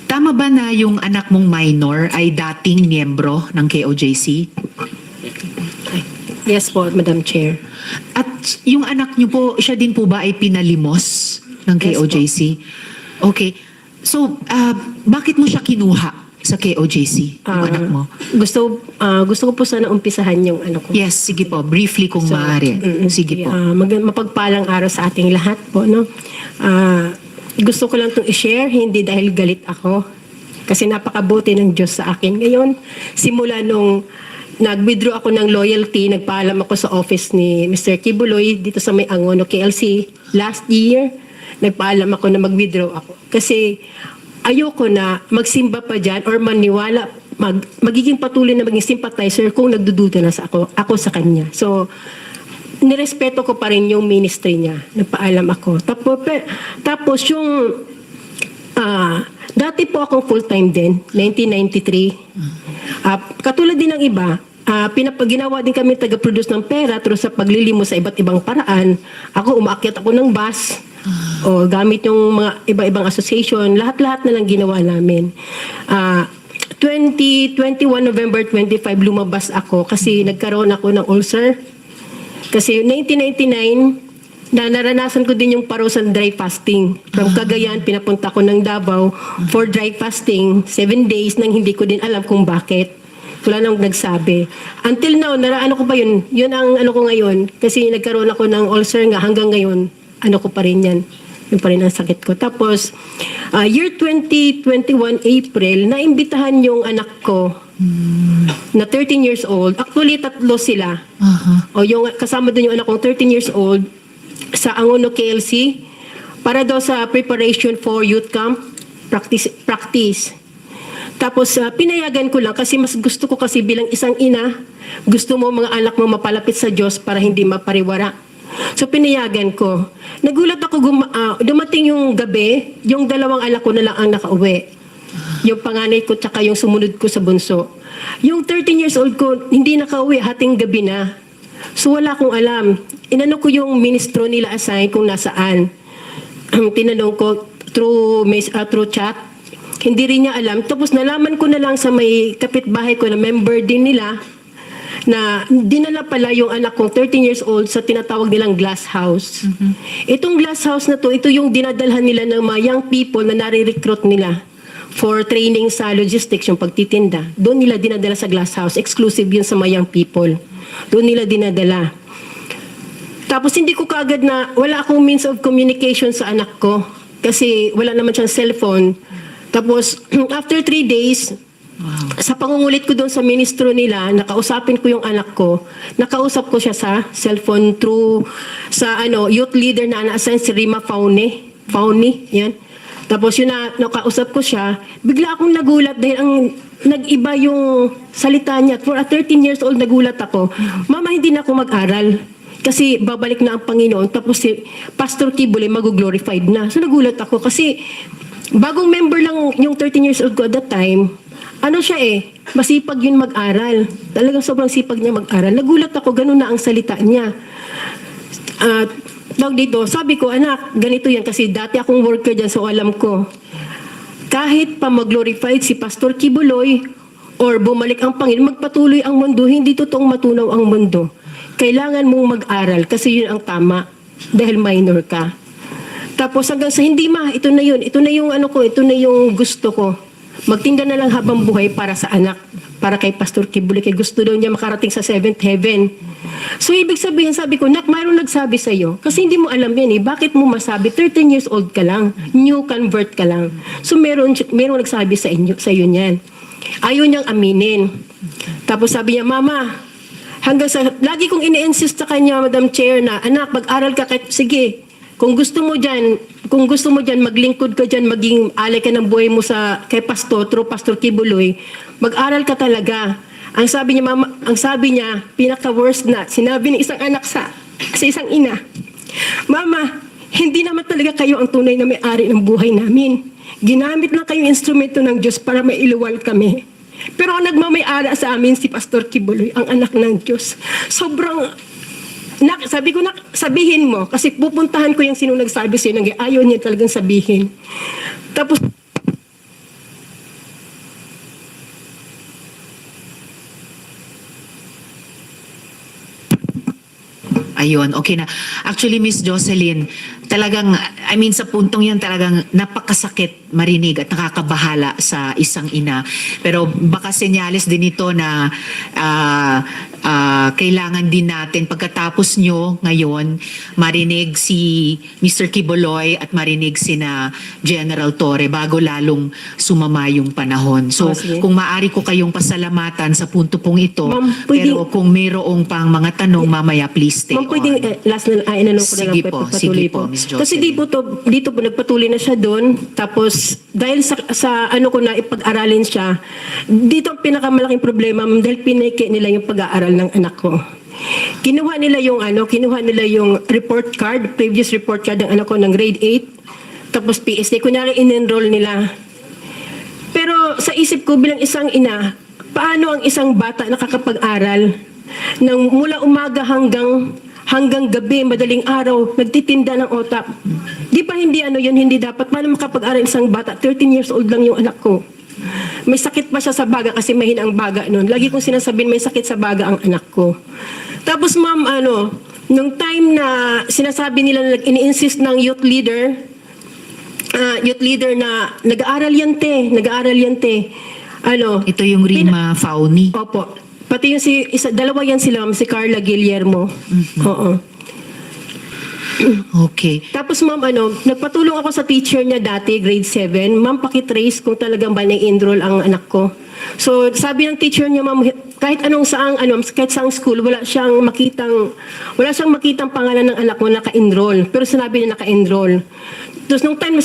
tama ba na yung anak mong minor ay dating miyembro ng KOJC? Yes po, Madam Chair. At yung anak niyo po, siya din po ba ay pinalimos ng KOJC? Okay. So, bakit mo siya kinuha sa KOJC, yung anak mo? Gusto ko po sana umpisahan yung ano ko. Yes, sige po. Briefly kung maaari. Sige po. Mapagpalang araw sa ating lahat po, no? Gusto ko lang itong i-share, hindi dahil galit ako. Kasi napakabuti ng Diyos sa akin. Ngayon, simula nung nag-withdraw ako ng loyalty, nagpaalam ako sa office ni Mr. Quiboloy dito sa May Angono, KLC. Last year, nagpaalam ako na mag-withdraw ako. Kasi ayoko na magsimba pa dyan or maniwala, magiging patuloy na maging sympathizer kung nagdududa na ako sa kanya. So, nirespeto ko pa rin yung ministry niya. Nagpaalam ako. Tapos yung, dati po akong full-time din, 1993. Katulad din ng iba, ginawa din kami taga-produce ng pera through sa paglilimos sa iba't ibang paraan. Ako, umaakyat ako ng bus, o gamit yung mga iba-ibang association, lahat-lahat na lang ginawa namin. 21 November 25 lumabas ako kasi nagkaroon ako ng ulcer. Kasi 1999 naranasan ko din yung parusan dry fasting. From Cagayan, pinapunta ko ng Davao for dry fasting, 7 days nang hindi ko din alam kung bakit. Wala nang nagsabi. Until now, ko pa yun. Yun ang ano ko ngayon. Kasi nagkaroon ako ng ulcer nga hanggang ngayon. Ano ko pa rin yan. Yung pa rin ang sakit ko. Tapos, year 2021 April, naimbitahan yung anak ko na 13 years old. Actually, 3 sila. O yung kasama doon yung anak kong 13 years old sa Angono KLC para daw sa preparation for youth camp practice. Tapos pinayagan ko lang kasi mas gusto ko kasi bilang isang ina, gusto mo mga anak mo mapalapit sa Diyos para hindi mapariwara. So pinayagan ko. Nagulat ako, dumating yung gabi, yung 2 anak ko na lang ang nakauwi. Yung panganay ko tsaka yung sumunod ko sa bunso. Yung 13 years old ko, hindi nakauwi, hating gabi na. So wala akong alam. Inano ko yung ministro nila assign kung nasaan. Tinanong ko through chat. Hindi rin niya alam. Tapos nalaman ko na lang sa may kapitbahay ko na member din nila na dinala pala yung anak kong 13 years old sa tinatawag nilang glass house. Itong glass house na to, ito yung dinadalhan nila ng mga young people na nare-recruit nila for training sa logistics, yung pagtitinda. Doon nila dinadala sa glass house. Exclusive yun sa mga young people. Doon nila dinadala. Tapos hindi ko kaagad na, wala akong means of communication sa anak ko kasi wala naman siyang cellphone. Tapos after 3 days, sa pangungulit ko doon sa ministro nila, nakausapin ko yung anak ko, nakausap ko siya sa cellphone through sa youth leader na na-assign si Rima Fauni, yan. Tapos yun na, nakausap ko siya, bigla akong nagulat dahil ang nag-iba yung salita niya. For a 13 years old, nagulat ako. Mama, hindi na ako mag-aral. Kasi babalik na ang Panginoon. Tapos si Pastor Quiboloy mag-glorified na. So nagulat ako kasi bagong member lang yung 13 years old ko at that time. Ano siya masipag yun mag-aral. Talagang sobrang sipag niya mag-aral. Nagulat ako, ganun na ang salita niya. Dito, sabi ko, anak, ganito yan kasi dati akong worker dyan so alam ko. Kahit pa mag-glorified si Pastor Quiboloy or bumalik ang Panginoon, magpatuloy ang mundo, hindi totoong matunaw ang mundo. Kailangan mong mag-aral kasi yun ang tama dahil minor ka. Tapos hanggang sa hindi ito na yun. Ito na yung ito na yung gusto ko. Magtinda na lang habang buhay para sa anak. Para kay Pastor Quiboloy. Kaya gusto daw niya makarating sa 7th heaven. So ibig sabihin, sabi ko, Nak, mayroon nagsabi sa'yo. Kasi hindi mo alam yan Bakit mo masabi? 13 years old ka lang. New convert ka lang. So meron nagsabi sa'yo niyan. Ayaw niyang aminin. Tapos sabi niya, Mama, lagi kong ini-insist sa kanya, Madam Chair, na anak, mag-aral ka sige. Kung gusto mo diyan, maglingkod ka diyan, maging alay ka ng buhay mo kay Pastor, through Pastor Quiboloy, mag-aral ka talaga. Ang sabi niya, pinaka-worst na, sinabi ng isang anak sa isang ina, Mama, hindi naman talaga kayo ang tunay na may-ari ng buhay namin. Ginamit lang kayong instrumento ng Diyos para mailuwal kami. Pero ang nagmamay-ari sa amin si Pastor Quiboloy, ang anak ng Diyos. Sabi ko, sabihin mo, kasi pupuntahan ko yung sino nagsabi sa'yo, ayaw niya talagang sabihin. Tapos, Ayun, okay na. Actually, Miss Jocelyn, talagang, sa puntong yan talagang napakasakit marinig at nakakabahala sa isang ina. Pero baka senyales din ito na kailangan din natin pagkatapos nyo ngayon, marinig si Mr. Quiboloy at marinig si na General Torre bago lalong sumama yung panahon. So, kung maaari ko kayong pasalamatan sa punto pong ito, pero kung mayroong pang mga tanong, mamaya please stay on. Pwedeng last na inanong ko na lang Sige po, Miss Jocelyn. Kasi dito po nagpatuloy na siya doon. Tapos dahil sa ko na ipag-aralin siya, dito ang pinakamalaking problema dahil pinike nila yung pag-aaral ng anak ko. Kinuha nila yung report card, previous report card ng anak ko ng grade 8. Tapos PSD, kunyari in-enroll nila. Pero sa isip ko bilang isang ina, paano ang isang bata nakakapag-aral ng mula umaga hanggang gabi, madaling araw, nagtitinda ng otak. Di ba hindi dapat? Paano makapag-aral isang bata? 13 years old lang yung anak ko. May sakit pa siya sa baga kasi mahina ang baga noon. Lagi kong sinasabihin may sakit sa baga ang anak ko. Tapos ma'am, nung time na sinasabi nila na ini-insist ng youth leader na nag-aaral yan te. Ito yung Rima Fauni. Opo. Pati yung dalawa yan sila, si Carla Guillermo. Oo. Okay. Tapos ma'am, nagpatulong ako sa teacher niya dati, grade 7. Ma'am, pakitrace kung talagang ba na-enroll ang anak ko. So, sabi ng teacher niya, ma'am, kahit saang school, wala siyang makitang pangalan ng anak mo naka-enroll. Pero sinabi niya naka-enroll. Tapos nung time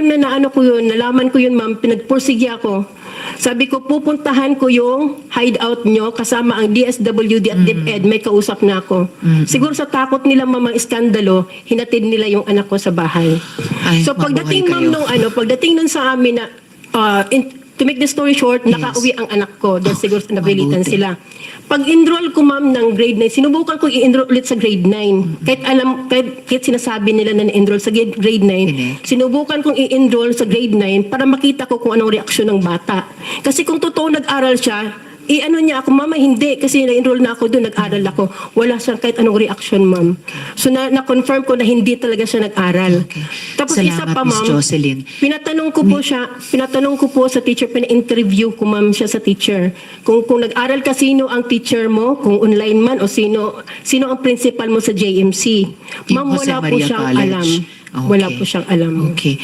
na nalaman ko yun, ma'am, pinagpursige ako. Sabi ko, pupuntahan ko yung hideout nyo kasama ang DSWD at DepEd. May kausap na ako. Siguro sa takot nila mamang iskandalo, hinatid nila yung anak ko sa bahay. So pagdating ma'am pagdating nun sa amin na to make the story short, nakauwi ang anak ko. Dahil siguro napilitan sila. Pag-enroll ko, ma'am, ng grade 9, sinubukan ko i-enroll ulit sa grade 9. Kahit sinasabi nila na na-enroll sa grade 9, sinubukan kong i-enroll sa grade 9 para makita ko kung anong reaksyon ng bata. Kasi kung totoo nag-aral siya, ano niya ako, mama, hindi. Kasi na-enroll na ako doon, nag-aral ako. Wala siyang kahit anong reaction, ma'am. So, na-confirm ko na hindi talaga siya nag-aral. Tapos isa pa, Miss ma'am, Jocelyn. pinatanong ko po sa teacher, pina-interview ko, ma'am, siya sa teacher. Kung nag-aral ka, sino ang teacher mo, kung online man, o sino ang principal mo sa JMC. Ma'am, Jose wala po Maria siyang College. alam. Okay. Wala po siyang alam. Okay.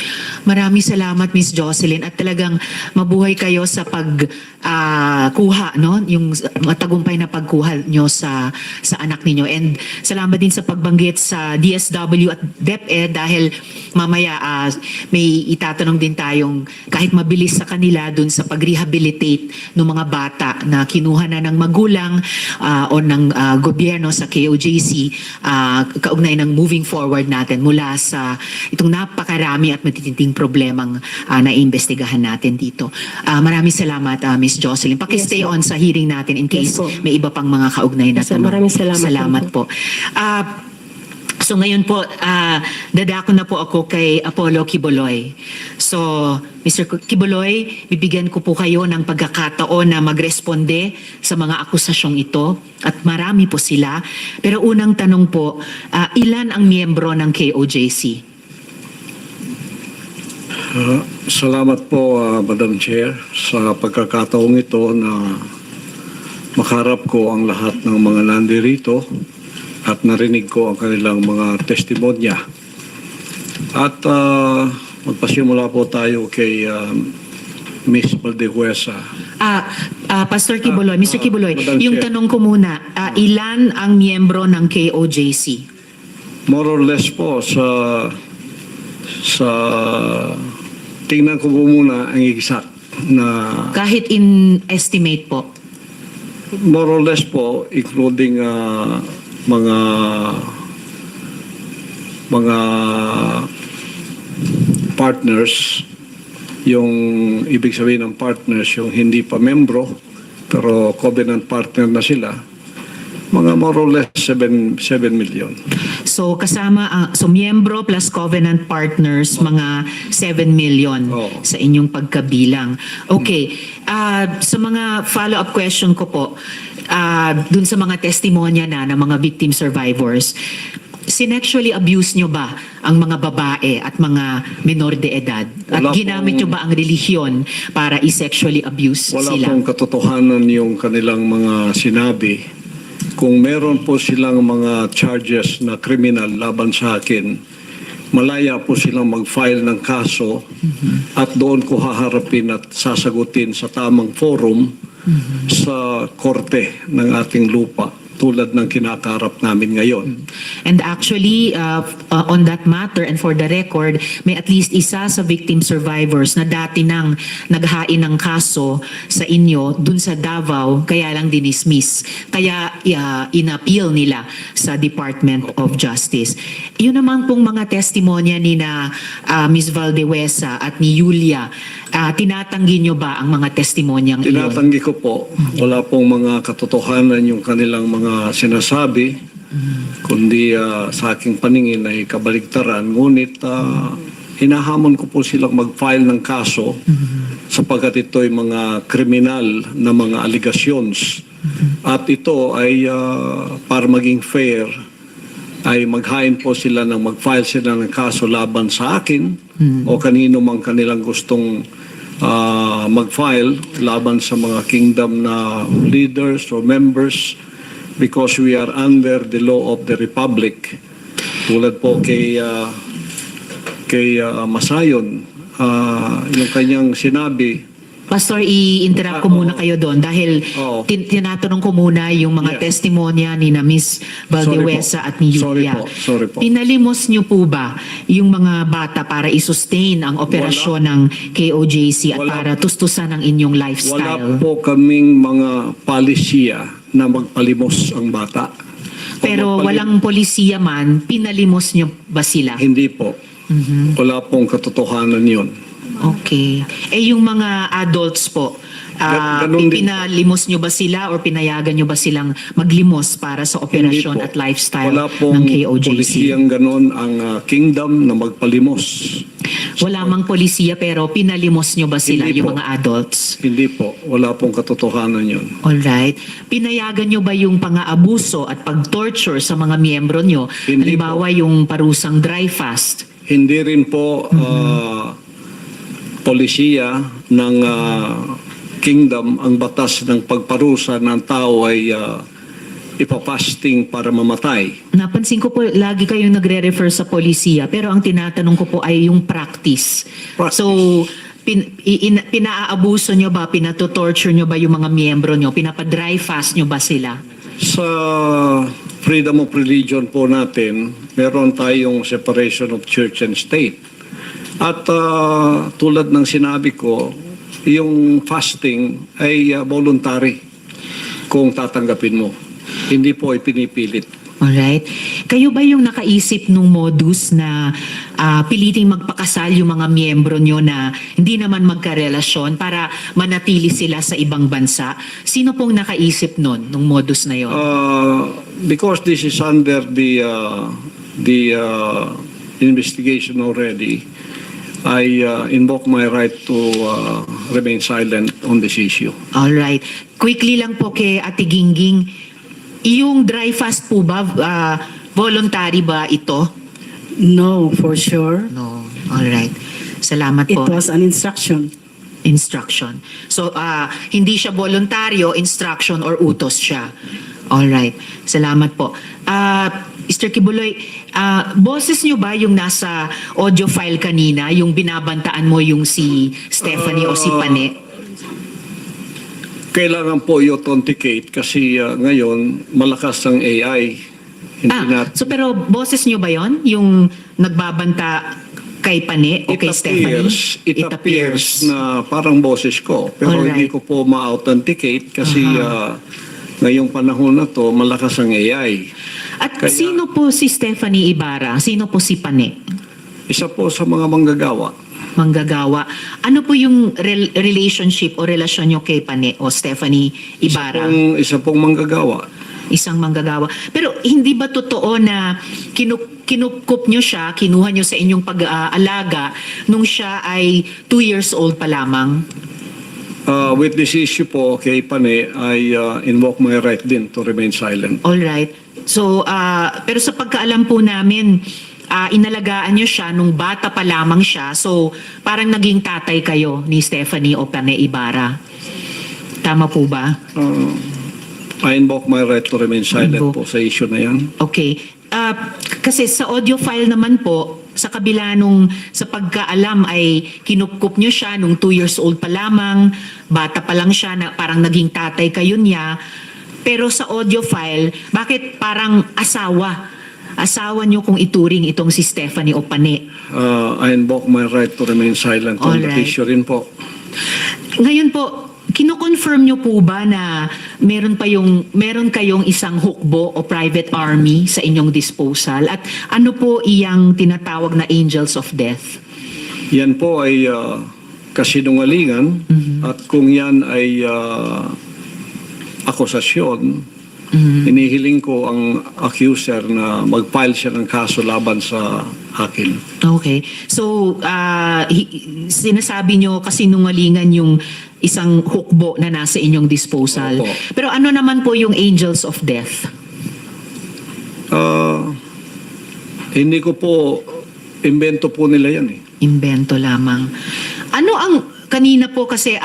Maraming salamat, Miss Jocelyn, at talagang mabuhay kayo sa pagkuha, no? Yung matagumpay na pagkuha nyo sa anak ninyo. And salamat din sa pagbanggit sa DSW at DepEd dahil mamaya may itatanong din tayong kahit mabilis sa kanila dun sa pag-rehabilitate ng mga bata na kinuha na ng magulang o ng gobyerno sa KOJC kaugnay ng moving forward natin mula sa itong napakarami at matitinding problemang naiimbestigahan natin dito. Maraming salamat, Miss Jocelyn. Paki-stay on sa hearing natin in case may iba pang mga kaugnay na tanong. Maraming salamat. Salamat po. So ngayon po, dadako na po ako kay Apollo Quiboloy. So, Mr. Quiboloy, bibigyan ko po kayo ng pagkakataon na magresponde sa mga akusasyong ito at marami po sila. Pero unang tanong po, ilan ang miyembro ng KOJC? Salamat po, Madam Chair, sa pagkakataong ito na makaharap ko ang lahat ng mga nandirito at narinig ko ang kanilang mga testimonya. At magpasimula po tayo kay Miss Valdehuesa. Pastor Quiboloy, Mr. Quiboloy, Madam yung Chair. tanong ko muna, ilan ang miyembro ng KOJC? More or less po sa tingnan ko po muna ang exact na Kahit in estimate po. more or less po including mga partners, yung ibig sabihin ng partners, yung hindi pa membro pero covenant partner na sila, mga more or less 7 million. So kasama, so miyembro plus covenant partners, mga 7 million sa inyong pagkabilang. Okay, sa mga follow-up question ko po, dun sa mga testimonya na ng mga victim survivors, sinexually abuse nyo ba ang mga babae at mga menor de edad? At Wala ginamit nyo ba ang relihiyon para i-sexually abuse Wala sila? pong katotohanan yung kanilang mga sinabi. Kung meron po silang mga charges na criminal laban sa akin, malaya po silang mag-file ng kaso at doon ko haharapin at sasagutin sa tamang forum sa korte ng ating lupa tulad ng kinakaharap namin ngayon. And actually, on that matter and for the record, may at least isa sa victim survivors na dati nang naghain ng kaso sa inyo dun sa Davao, kaya lang dinismiss. Kaya inappeal nila sa Department of Justice. Yun naman pong mga testimonya ni na Ms. Valdehuesa at ni Julia, tinatanggi nyo ba ang mga testimonyang iyon? Tinatanggi ko po, wala pong mga katotohanan yung kanilang mga sinasabi, kundi sa aking paningin ay kabaligtaran. Ngunit hinahamon ko po silang mag-file ng kaso sapagkat ito ay mga kriminal na mga allegations. At ito ay para maging fair, ay maghain po sila ng mag-file sila ng kaso laban sa akin o kanino mang kanilang gustong mag-file laban sa mga kingdom na leaders or members, because we are under the law of the Republic. Tulad po kay Masayon, yung kanyang sinabi. Pastor, i-interrupt ko muna kayo doon dahil tinatanong ko muna yung mga testimonya ni na Ms. Valdehuesa at ni Julia. Sorry po. Pinalimos niyo po ba yung mga bata para i-sustain ang operasyon ng KOJC at para tustusan ang inyong Wala lifestyle? po kaming mga palisiya na magpalimos ang bata. Pero walang polisiya man, pinalimos niyo ba sila? Hindi po. Wala pong katotohanan yun. Okay. Yung mga adults po, Ganun din. pinalimos nyo ba sila or pinayagan nyo ba silang maglimos para sa operasyon Hindi po. at lifestyle Wala ng pong KOJC? polisiyang ganon ang kingdom na magpalimos. Wala mang polisiya pero pinalimos nyo ba sila, Hindi yung po. mga adults? Hindi po. Wala pong katotohanan yun. Alright. Pinayagan nyo ba yung pang-aabuso at pag-torture sa mga miyembro nyo? Hindi Halimbawa yung parusang dry fast. Hindi rin po polisiya ng kingdom ang batas ng pagparusa ng tao ay ipapasting para mamatay. Napansin ko po, lagi kayong nagre-refer sa polisiya, pero ang tinatanong ko po ay yung practice. So, pinaabuso nyo ba, pinatotorture nyo ba yung mga miyembro nyo? Pinapa-dry fast nyo ba sila? Sa freedom of religion po natin, meron tayong separation of church and state. At tulad ng sinabi ko, yung fasting ay voluntary kung tatanggapin mo. Hindi po ay pinipilit. Alright. Kayo ba yung nakaisip nung modus na piliting magpakasal yung mga miyembro nyo na hindi naman magkarelasyon para manatili sila sa ibang bansa? Sino pong nakaisip nun, nung modus na yon? Because this is under the investigation already, I invoke my right to remain silent on this issue. Alright. Quickly lang po kay Ate Gingging, yung dry fast po ba, voluntary ba ito? No, for sure. No. Alright. Salamat It po. was an instruction. Instruction. So, hindi siya voluntaryo, instruction or utos siya. Alright. Salamat po. Mr. Quiboloy, boses nyo ba yung nasa audio file kanina, yung binabantaan mo yung si Stephanie o si Pane? Kailangan po i-authenticate kasi ngayon malakas ang AI. So pero boses nyo ba yon, yung nagbabanta kay Pane o kay Stephanie? It appears na parang boses ko. Pero Alright. hindi ko po ma-authenticate kasi ngayong panahon na to malakas ang AI. At sino po si Stephanie Ibarra? Sino po si Pane? Isa po sa mga manggagawa. Manggagawa. Ano po yung relationship o relasyon nyo kay Pane o Stephanie Ibarra? Isa pong manggagawa. Isang manggagawa. Pero hindi ba totoo na kinukup nyo siya, kinuha nyo sa inyong pag-aalaga nung siya ay 2 years old pa lamang? With this issue po kay Pane, I invoke my right din to remain silent. Alright. So, pero sa pagkaalam po namin, inalagaan nyo siya nung bata pa lamang siya. So, parang naging tatay kayo ni Stephanie o Pane Ibarra. Tama po ba? I invoke my right to remain silent po sa issue na yan. Okay. Kasi sa audio file naman po, sa kabila nung sa pagkaalam ay kinupkup nyo siya nung 2 years old pa lamang, bata pa lang siya na parang naging tatay kayo niya. Pero sa audio file, bakit parang asawa? Asawa nyo kung ituring itong si Stephanie o Pane? I invoke my right to remain silent on that Alright. issue rin po. Ngayon po, kino-confirm nyo po ba na meron kayong isang hukbo o private army sa inyong disposal? At ano po iyang tinatawag na angels of death? Yan po ay kasinungalingan at kung yan ay akusasyon, inihiling ko ang accuser na mag-file siya ng kaso laban sa akin. Okay. So, sinasabi nyo kasinungalingan yung isang hukbo na nasa inyong disposal. Opo. Pero ano naman po yung angels of death? Hindi ko po, imbento po nila yan eh. Imbento lamang. Ano ang, kanina po kasi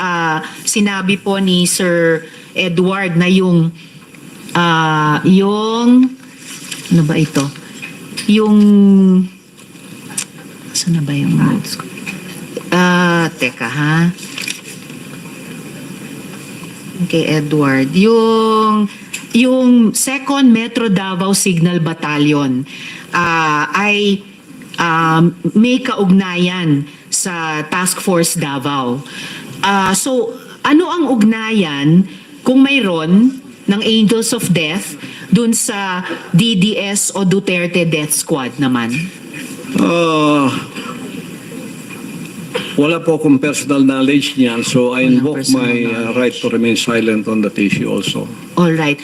sinabi po ni Sir Edward na yung, ano ba ito? Yung, saan na ba yung notes ko? Teka ha. Okay, Edward. Yung 2nd Metro Davao Signal Battalion ay may kaugnayan sa Task Force Davao. So, ano ang ugnayan kung mayroon ng Angels of Death dun sa DDS o Duterte Death Squad naman? Wala po akong personal knowledge niyan, so I Walang invoke personal my right to remain silent on that issue also. All right.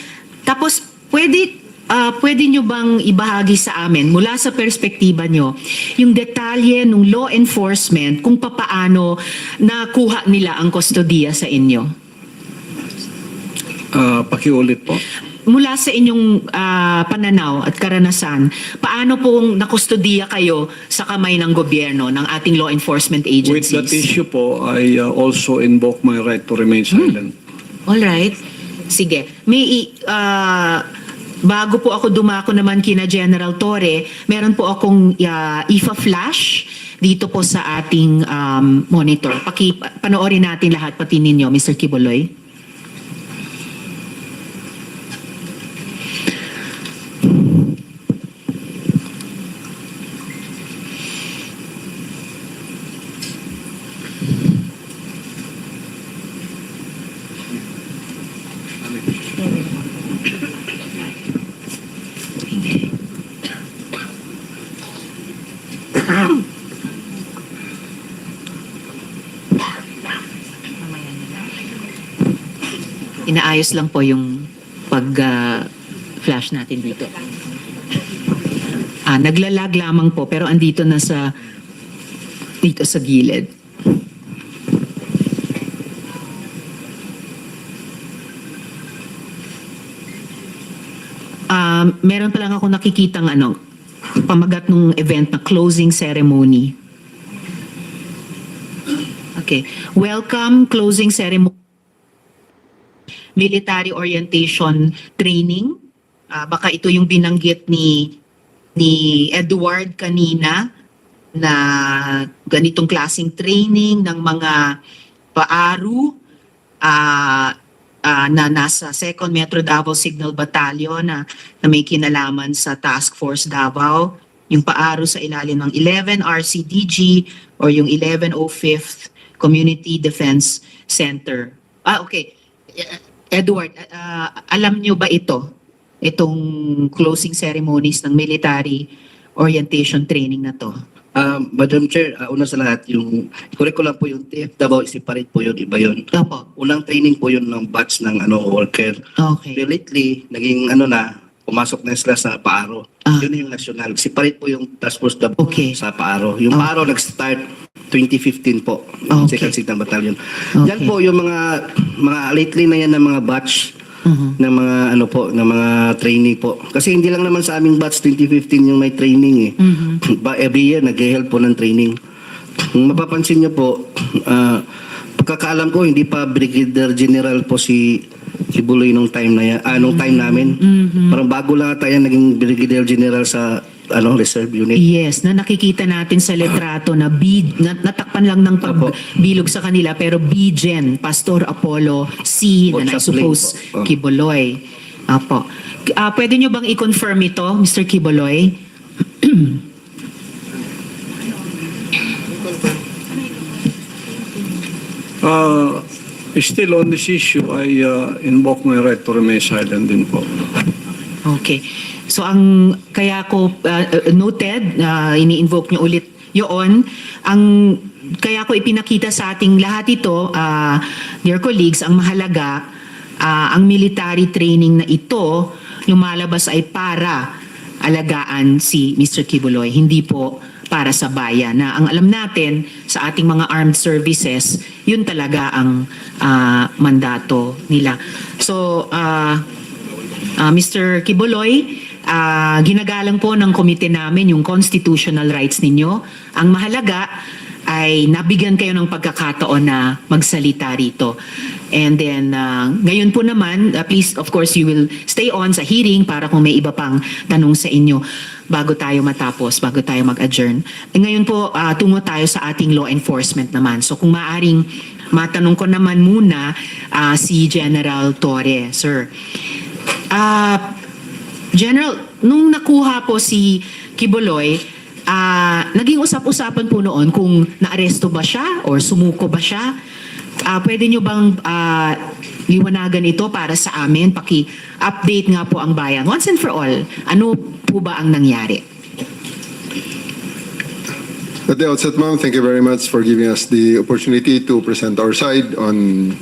Tapos pwede nyo bang ibahagi sa amin mula sa perspektiba nyo yung detalye ng law enforcement kung papaano nakuha nila ang kustodiya sa inyo? Pakiulit po. Mula sa inyong pananaw at karanasan, paano pong nakustodiya kayo sa kamay ng gobyerno, ng ating law enforcement With agencies? that issue po, I also invoke my right to remain silent. All right. Sige. Bago po ako dumako naman kina General Torre, meron po akong IFA flash dito po sa ating monitor. Panoorin natin lahat, pati ninyo, Mr. Quiboloy. Inaayos lang po yung pag-flash natin dito. Naglalag lamang po pero andito na dito sa gilid. Meron pa lang ako nakikitang pamagat ng event na closing ceremony. Okay. Welcome, closing ceremony. Military orientation training. Baka ito yung binanggit ni Edward kanina na ganitong klaseng training ng mga paaru na nasa 2nd Metro Davao Signal Battalion na may kinalaman sa Task Force Davao. Yung paaru sa ilalim ng 11 RCDG or yung 1105th Community Defense Center. Okay. Edward, alam nyo ba itong closing ceremonies ng military orientation training na to? Madam Chair, una sa lahat, correct ko lang po yung TF Davao, separate po yun, iba yun. Opo. Unang training po yun ng batch ng worker. Okay. Pero lately, naging pumasok na sila sa Paaro. Yun yung national. Separate po yung Task Force Davao sa Paaro. Yung Paaro nag-start 2015 po, Second Signal Battalion. Yan po yung mga lately na yan ng mga batch ng mga ng mga training po. Kasi hindi lang naman sa aming batch 2015 yung may training Every year nag-help po ng training. Kung mapapansin niyo po, pagkakaalam ko hindi pa Brigadier General po si Quiboloy nung time na yan, nung time namin. Parang bago lang tayo naging Brigadier General sa reserve unit. Yes, na nakikita natin sa litrato na natakpan lang ng pagbilog sa kanila pero BGen, Pastor Apollo C, na I suppose Quiboloy. Apo. Pwede nyo bang i-confirm ito, Mr. Quiboloy? Still on this issue, I invoke my right to remain silent din po. Okay. So kaya ko noted, ini-invoke nyo ulit yun, kaya ko ipinakita sa ating lahat ito, dear colleagues, ang mahalaga, ang military training na ito, lumalabas ay para alagaan si Mr. Quiboloy, hindi po para sa bayan. Na ang alam natin sa ating mga armed services, yun talaga ang mandato nila. So, Mr. Quiboloy, ginagalang po ng komite namin yung constitutional rights ninyo. Ang mahalaga ay nabigyan kayo ng pagkakataon na magsalita rito. And then, ngayon po naman, please, of course, you will stay on sa hearing para kung may iba pang tanong sa inyo bago tayo matapos, bago tayo mag-adjourn. Ngayon po, tungo tayo sa ating law enforcement naman. So kung maaring matanong ko naman muna si General Torre, sir. General, nung nakuha po si Quiboloy, naging usap-usapan po noon kung naaresto ba siya or sumuko ba siya. Pwede nyo bang liwanagan ito para sa amin? Paki-update nga po ang bayan. Once and for all, ano po ba ang nangyari? At the outset, ma'am, thank you very much for giving us the opportunity to present our side on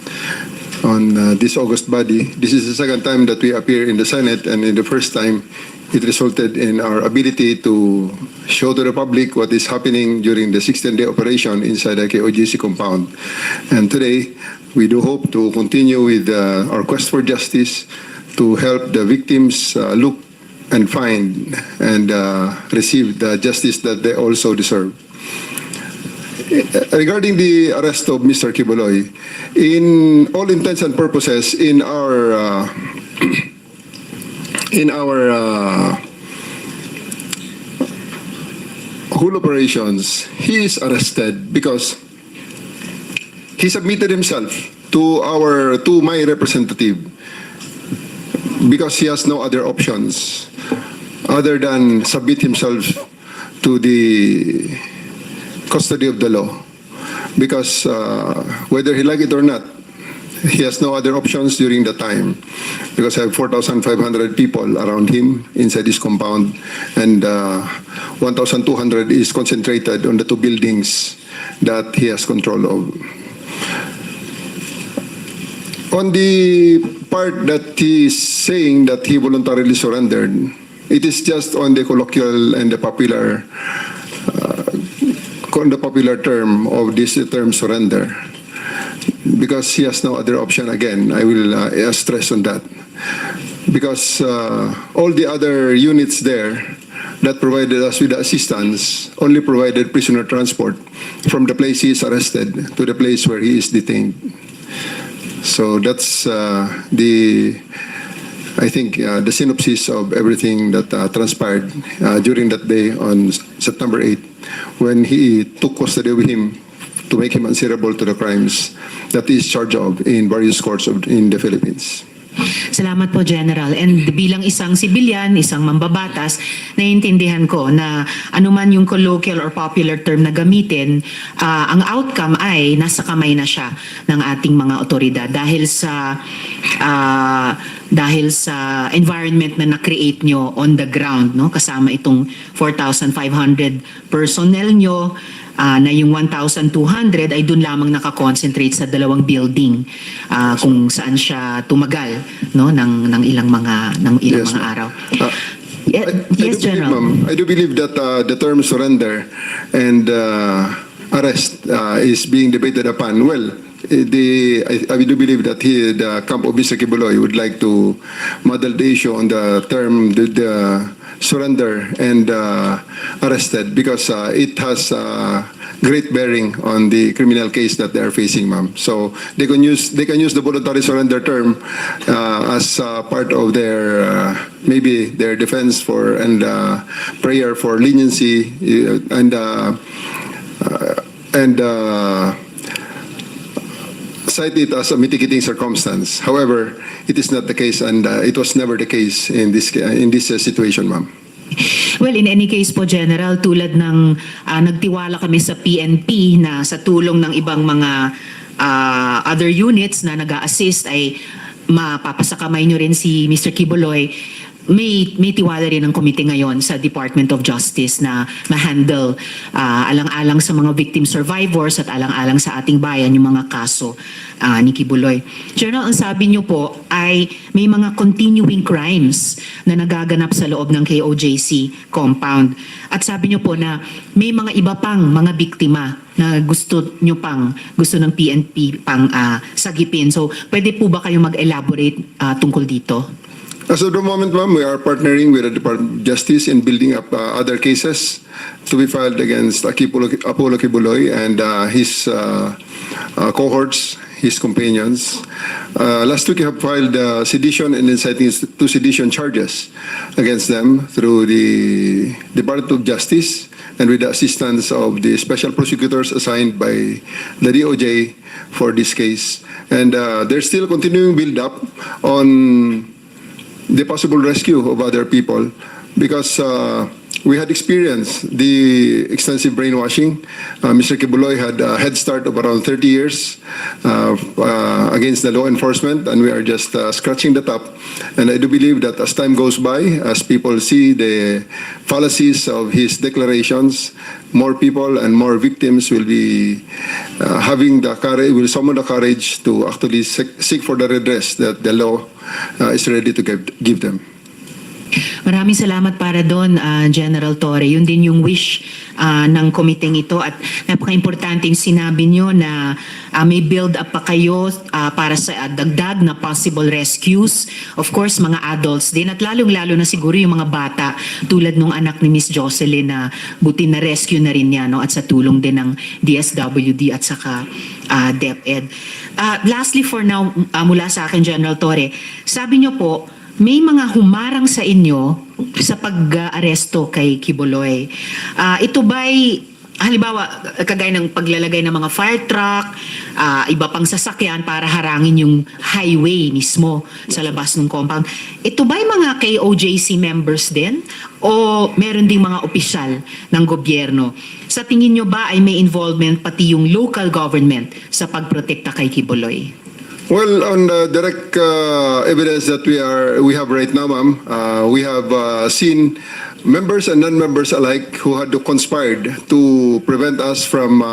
this August body. This is the second time that we appear in the Senate, and in the first time, it resulted in our ability to show to the public what is happening during the 16-day operation inside the KOJC compound. And today, we do hope to continue with our quest for justice to help the victims look and find and receive the justice that they also deserve. Regarding the arrest of Mr. Quiboloy, in all intents and purposes, in our whole operations, he is arrested because he submitted himself to my representative because he has no other options other than submit himself to the custody of the law, because whether he like it or not, he has no other options during the time, because I have 4,500 people around him inside this compound, and 1,200 is concentrated on the 2 buildings that he has control of. On the part that he is saying that he voluntarily surrendered, it is just on the colloquial and the popular term of this term surrender, because he has no other option. Again, I will stress on that, because all the other units there that provided us with assistance only provided prisoner transport from the place he is arrested to the place where he is detained. So that's I think the synopsis of everything that transpired during that day on September 8th, when he took custody of him to make him answerable to the crimes that he is charged of in various courts in the Philippines. Salamat po, General. And bilang isang sibilyan, isang mambabatas, naiintindihan ko na anuman yung colloquial or popular term na gamitin, ang outcome ay nasa kamay na siya ng ating mga otoridad dahil sa environment na na-create nyo on the ground, no? Kasama itong 4,500 personnel nyo, na yung 1,200 ay dun lamang nakakonsentrate sa 2 building kung saan siya tumagal, no, ng ilang mga araw. Yes, General. I do believe that the term surrender and arrest is being debated upon. Well, I do believe that the camp of Mr. Quiboloy would like to model the issue on the term the surrender and arrested, because it has great bearing on the criminal case that they are facing, ma'am. So they can use the voluntary surrender term as part of their maybe their defense for and prayer for leniency and cite it as a mitigating circumstance. However, it is not the case, and it was never the case in this situation, ma'am. Well, in any case po, General, tulad ng nagtiwala kami sa PNP na sa tulong ng ibang mga other units na nag-a-assist ay mapapasakamay nyo rin si Mr. Quiboloy. May tiwala rin ang komite ngayon sa Department of Justice na ma-handle alang-alang sa mga victim survivors at alang-alang sa ating bayan yung mga kaso ni Quiboloy. General, ang sabi niyo po ay may mga continuing crimes na nagaganap sa loob ng KOJC compound. At sabi niyo po na may mga iba pang mga biktima na gusto ng PNP pang sagipin. So, pwede po ba kayo mag-elaborate tungkol dito? As of the moment, ma'am, we are partnering with the Department of Justice in building up other cases to be filed against Apollo Quiboloy and his cohorts, his companions. Last week, we have filed sedition and inciting to sedition charges against them through the Department of Justice and with the assistance of the special prosecutors assigned by the DOJ for this case. And there's still continuing build-up on the possible rescue of other people, because we had experienced the extensive brainwashing. Mr. Quiboloy had a head start of around 30 years against the law enforcement, and we are just scratching the top. And I do believe that as time goes by, as people see the fallacies of his declarations, more people and more victims will be having the courage, will summon the courage to actually seek for the redress that the law is ready to give them. Maraming salamat para doon, General Torre. Yun din yung wish ng komiteng ito at napaka-importante yung sinabi nyo na may build up pa kayo para sa dagdag na possible rescues. Of course, mga adults din at lalong-lalo na siguro yung mga bata tulad nung anak ni Miss Jocelyn na buti na rescue na rin niya, no? At sa tulong din ng DSWD at saka DepEd. Lastly for now, mula sa akin, General Torre, sabi nyo po, may mga humarang sa inyo sa pag-aresto kay Quiboloy. Ito ba'y, halimbawa, kagaya ng paglalagay ng mga fire truck, iba pang sasakyan para harangin yung highway mismo sa labas ng compound. Ito ba'y mga KOJC members din? O meron ding mga opisyal ng gobyerno? Sa tingin nyo ba ay may involvement pati yung local government sa pagprotekta kay Quiboloy? Well, on the direct evidence that we have right now, ma'am, we have seen members and non-members alike who had conspired to prevent us from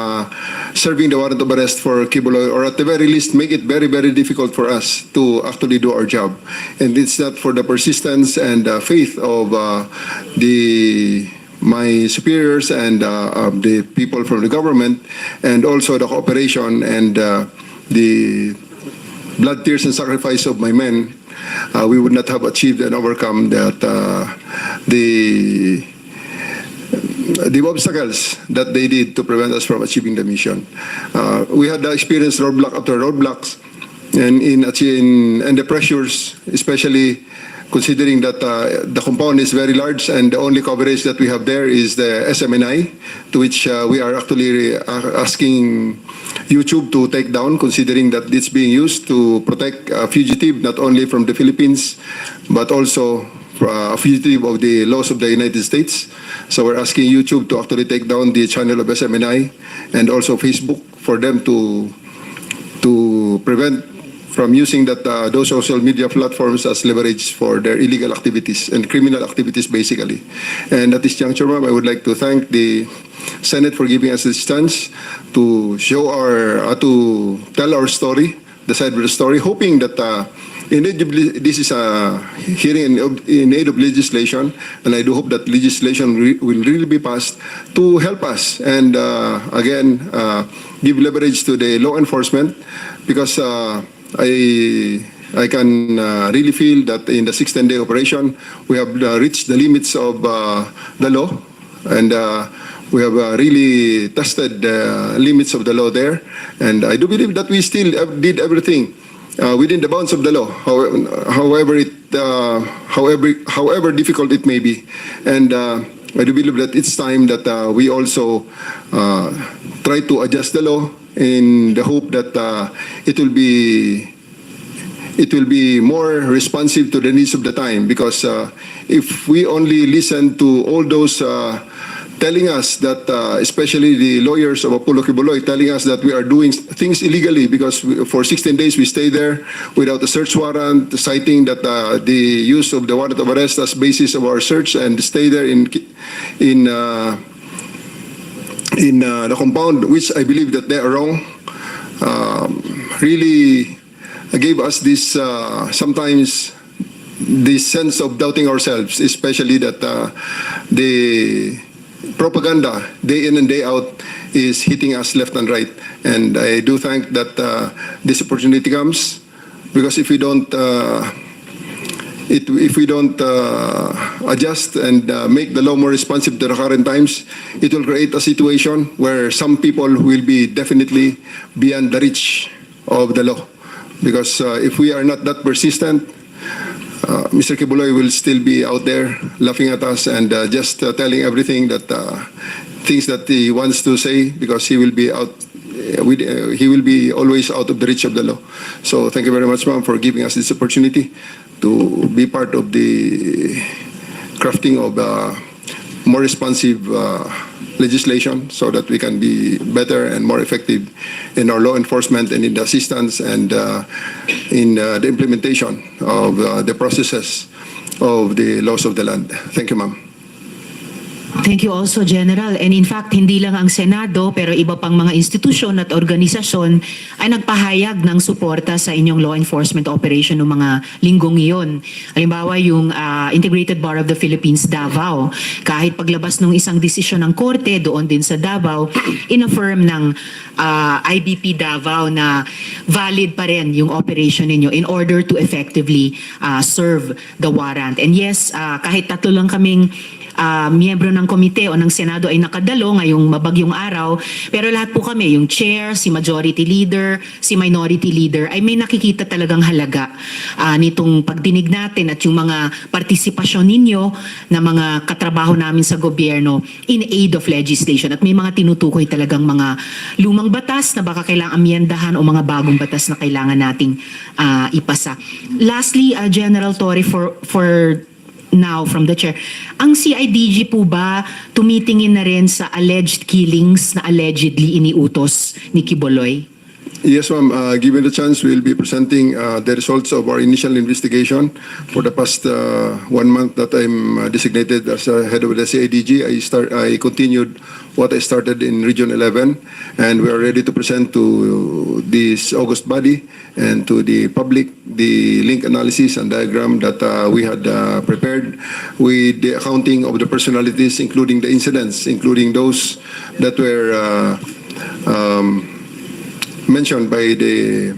serving the warrant of arrest for Quiboloy, or at the very least make it very, very difficult for us to actually do our job. And it's not for the persistence and faith of my superiors and the people from the government, and also the cooperation and the blood, tears, and sacrifice of my men, we would not have achieved and overcome that the obstacles that they did to prevent us from achieving the mission. We had experienced roadblock after roadblocks, and in the pressures, especially considering that the compound is very large and the only coverage that we have there is the SMNI, to which we are actually asking YouTube to take down, considering that it's being used to protect a fugitive not only from the Philippines but also a fugitive of the laws of the United States. So we're asking YouTube to actually take down the channel of SMNI and also Facebook for them to prevent from using those social media platforms as leverage for their illegal activities and criminal activities, basically. And at this juncture, ma'am, I would like to thank the Senate for giving us this chance to show to tell our story, the side of the story, hoping that this is a hearing in aid of legislation, and I do hope that legislation will really be passed to help us and again give leverage to the law enforcement, because I can really feel that in the 6-10-day operation, we have reached the limits of the law, and we have really tested the limits of the law there. And I do believe that we still did everything within the bounds of the law, however difficult it may be. And I do believe that it's time that we also try to adjust the law in the hope that it will be more responsive to the needs of the time. Because if we only listen to all those telling us that, especially the lawyers of Apollo Quiboloy, telling us that we are doing things illegally because for 16 days we stay there without a search warrant, citing that the use of the warrant of arrest as basis of our search, and stay there in the compound, which I believe that they are wrong, really gave us this sometimes this sense of doubting ourselves, especially that the propaganda day in and day out is hitting us left and right. And I do thank that this opportunity comes, because if we don't adjust and make the law more responsive to the current times, it will create a situation where some people will be definitely beyond the reach of the law. Because if we are not that persistent, Mr. Quiboloy will still be out there laughing at us and just telling everything that things that he wants to say, because he will be out. He will be always out of the reach of the law. So thank you very much, ma'am, for giving us this opportunity to be part of the crafting of more responsive legislation so that we can be better and more effective in our law enforcement and in the assistance and in the implementation of the processes of the laws of the land. Thank you, ma'am. Thank you also, General. And in fact, hindi lang ang Senado, pero iba pang mga institusyon at organisasyon ay nagpahayag ng suporta sa inyong law enforcement operation ng mga linggong iyon. Halimbawa, yung Integrated Bar of the Philippines, Davao. Kahit paglabas ng isang desisyon ng korte doon din sa Davao, in-affirm ng IBP Davao na valid pa rin yung operation ninyo in order to effectively serve the warrant. And yes, kahit tatlo lang kaming miyembro ng komite o ng Senado ay nakadalo ngayong mabagyong araw, pero lahat po kami, yung chair, si majority leader, si minority leader, ay may nakikita talagang halaga nitong pagdinig natin at yung mga partisipasyon ninyo na mga katrabaho namin sa gobyerno in aid of legislation. At may mga tinutukoy talagang mga lumang batas na baka kailangang amyendahan o mga bagong batas na kailangan nating ipasa. Lastly, General Torre, for now from the chair, ang CIDG po ba tumitingin na rin sa alleged killings na allegedly iniutos ni Quiboloy? Yes, ma'am. Given the chance, we'll be presenting the results of our initial investigation. For the past 1 month that I'm designated as head of the CIDG, I continued what I started in Region 11, and we are ready to present to this August body and to the public the link analysis and diagram that we had prepared with the accounting of the personalities, including the incidents, including those that were mentioned by the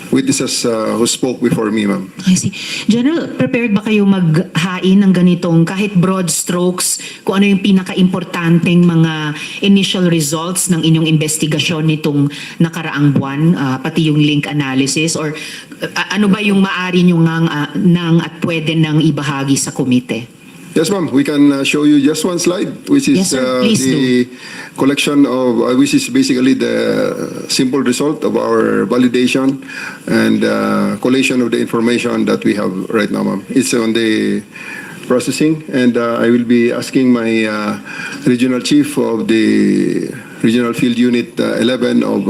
witnesses who spoke before me, ma'am. I see. General, prepared ba kayo maghain ng ganitong kahit broad strokes kung ano yung pinaka-importanteng mga initial results ng inyong investigasyon nitong nakaraang buwan, pati yung link analysis, or ano ba yung maaari nyo nang at pwede nang ibahagi sa komite? Yes, ma'am. We can show you just one slide, which is Yes, sir. Please the collection of, which is basically the simple result of our validation and collation of the information that we have right now, ma'am. It's on the processing, and I will be asking my regional chief of the Regional Field Unit 11 of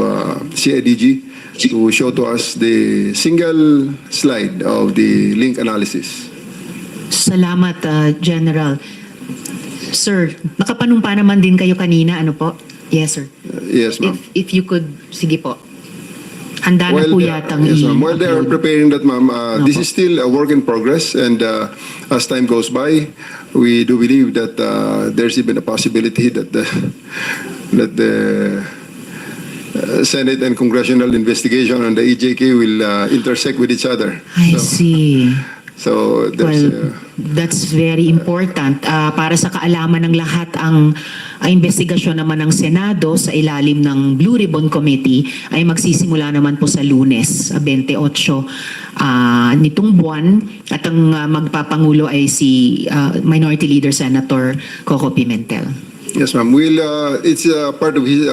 CIDG to show to us the single slide of the link analysis. Salamat, General. Sir, nakapanumpa naman din kayo kanina, ano po? Yes, sir. Yes, ma'am. If you could, sige po. Handa na po yatang yes, ma'am. While they are preparing that, ma'am, this Opo. is still a work in progress, and as time goes by, we do believe that there's even a possibility that the Senate and congressional investigation on the EJK will intersect with each other. I see. So there's Well, that's very important. Para sa kaalaman ng lahat, ang investigasyon naman ng Senado sa ilalim ng Blue Ribbon Committee ay magsisimula naman po sa Lunes, 28 nitong buwan, at ang magpapangulo ay si Minority Leader Senator Coco Pimentel. yes, ma'am. It's part of his.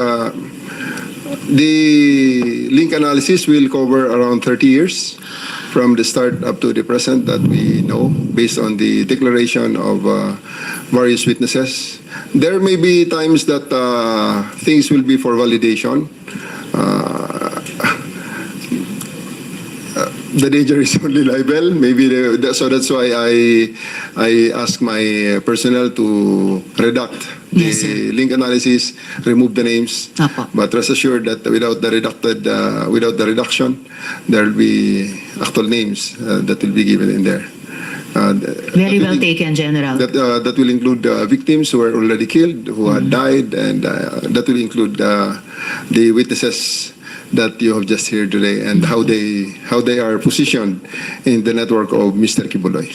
The link analysis will cover around 30 years from the start up to the present that we know, based on the declaration of various witnesses. There may be times that things will be for validation. The danger is only libel. Maybe so that's why I ask my personnel to redact Yes, the link analysis, remove the names. Apo. But rest assured that without the reduction, there will be actual names that will be given in there. Very well taken, General. That will include victims who were already killed, who had died, and that will include the witnesses that you have just heard today, and how they are positioned in the network of Mr. Quiboloy.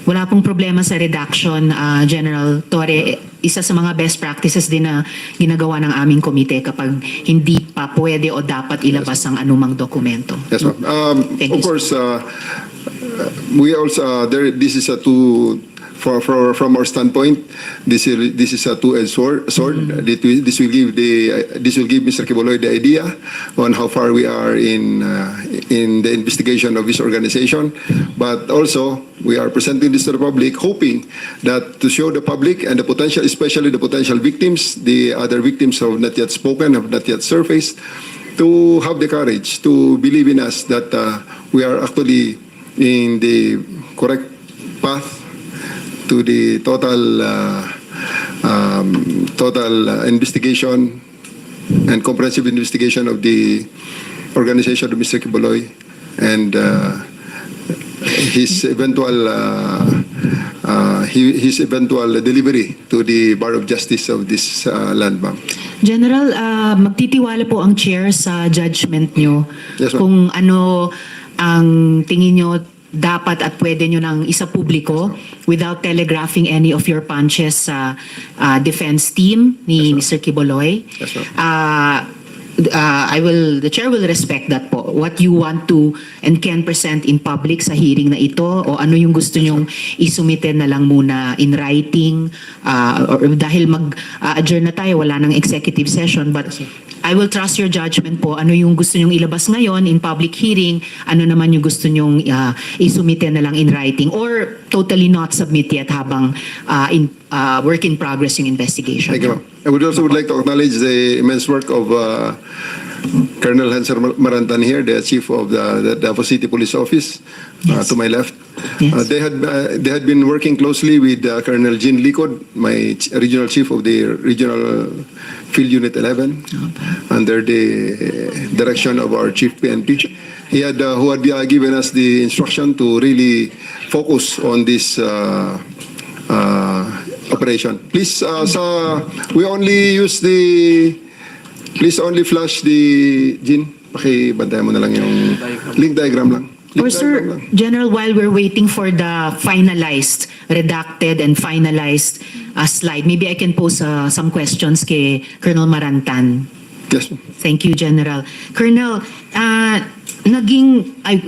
Wala pong problema sa redaction, General Torre. Isa sa mga best practices din na ginagawa ng aming komite kapag hindi pa pwede o dapat ilabas ang anumang dokumento. Yes, ma'am. Thank Of you, course, we also this is a from our standpoint, this is a two-edged sword. This will give Mr. Quiboloy the idea on how far we are in the investigation of this organization. But also, we are presenting this to the public, hoping that to show the public and the potential, especially the potential victims, the other victims who have not yet spoken, have not yet surfaced, to have the courage to believe in us that we are actually in the correct path to the total investigation and comprehensive investigation of the organization of Mr. Quiboloy and his eventual delivery to the Bar of Justice of this land, ma'am. General, magtitiwala po ang chair sa judgment nyo Yes, ma'am. kung ano ang tingin nyo dapat at pwede nyo nang isa publiko without telegraphing any of your punches sa defense team ni Mr. Quiboloy. Yes, ma'am. The chair will respect that po. What you want to and can present in public sa hearing na ito o ano yung gusto nyong isumite na lang muna in writing or dahil mag-adjourn na tayo, wala nang executive session, but I will trust your judgment po. Ano yung gusto nyong ilabas ngayon in public hearing, ano naman yung gusto nyong isumite na lang in writing or totally not submit yet habang work in progress yung investigation. Thank you, ma'am. I would like to acknowledge the immense work of Colonel Hanser Marantan here, the chief of the Davao City Police Office, Yes. to my left. Yes. They had been working closely with Colonel Jean Licod, my regional chief of the regional field unit 11, under the direction of our chief PNP. Who had given us the instruction to really focus on this operation. Please, please only flash the Jean. Pakibantayan mo na lang yung link diagram lang. Or sir, General, while we're waiting for the finalized, redacted and finalized slide, maybe I can pose some questions kay Colonel Marantan. Yes. Thank you, General. Colonel,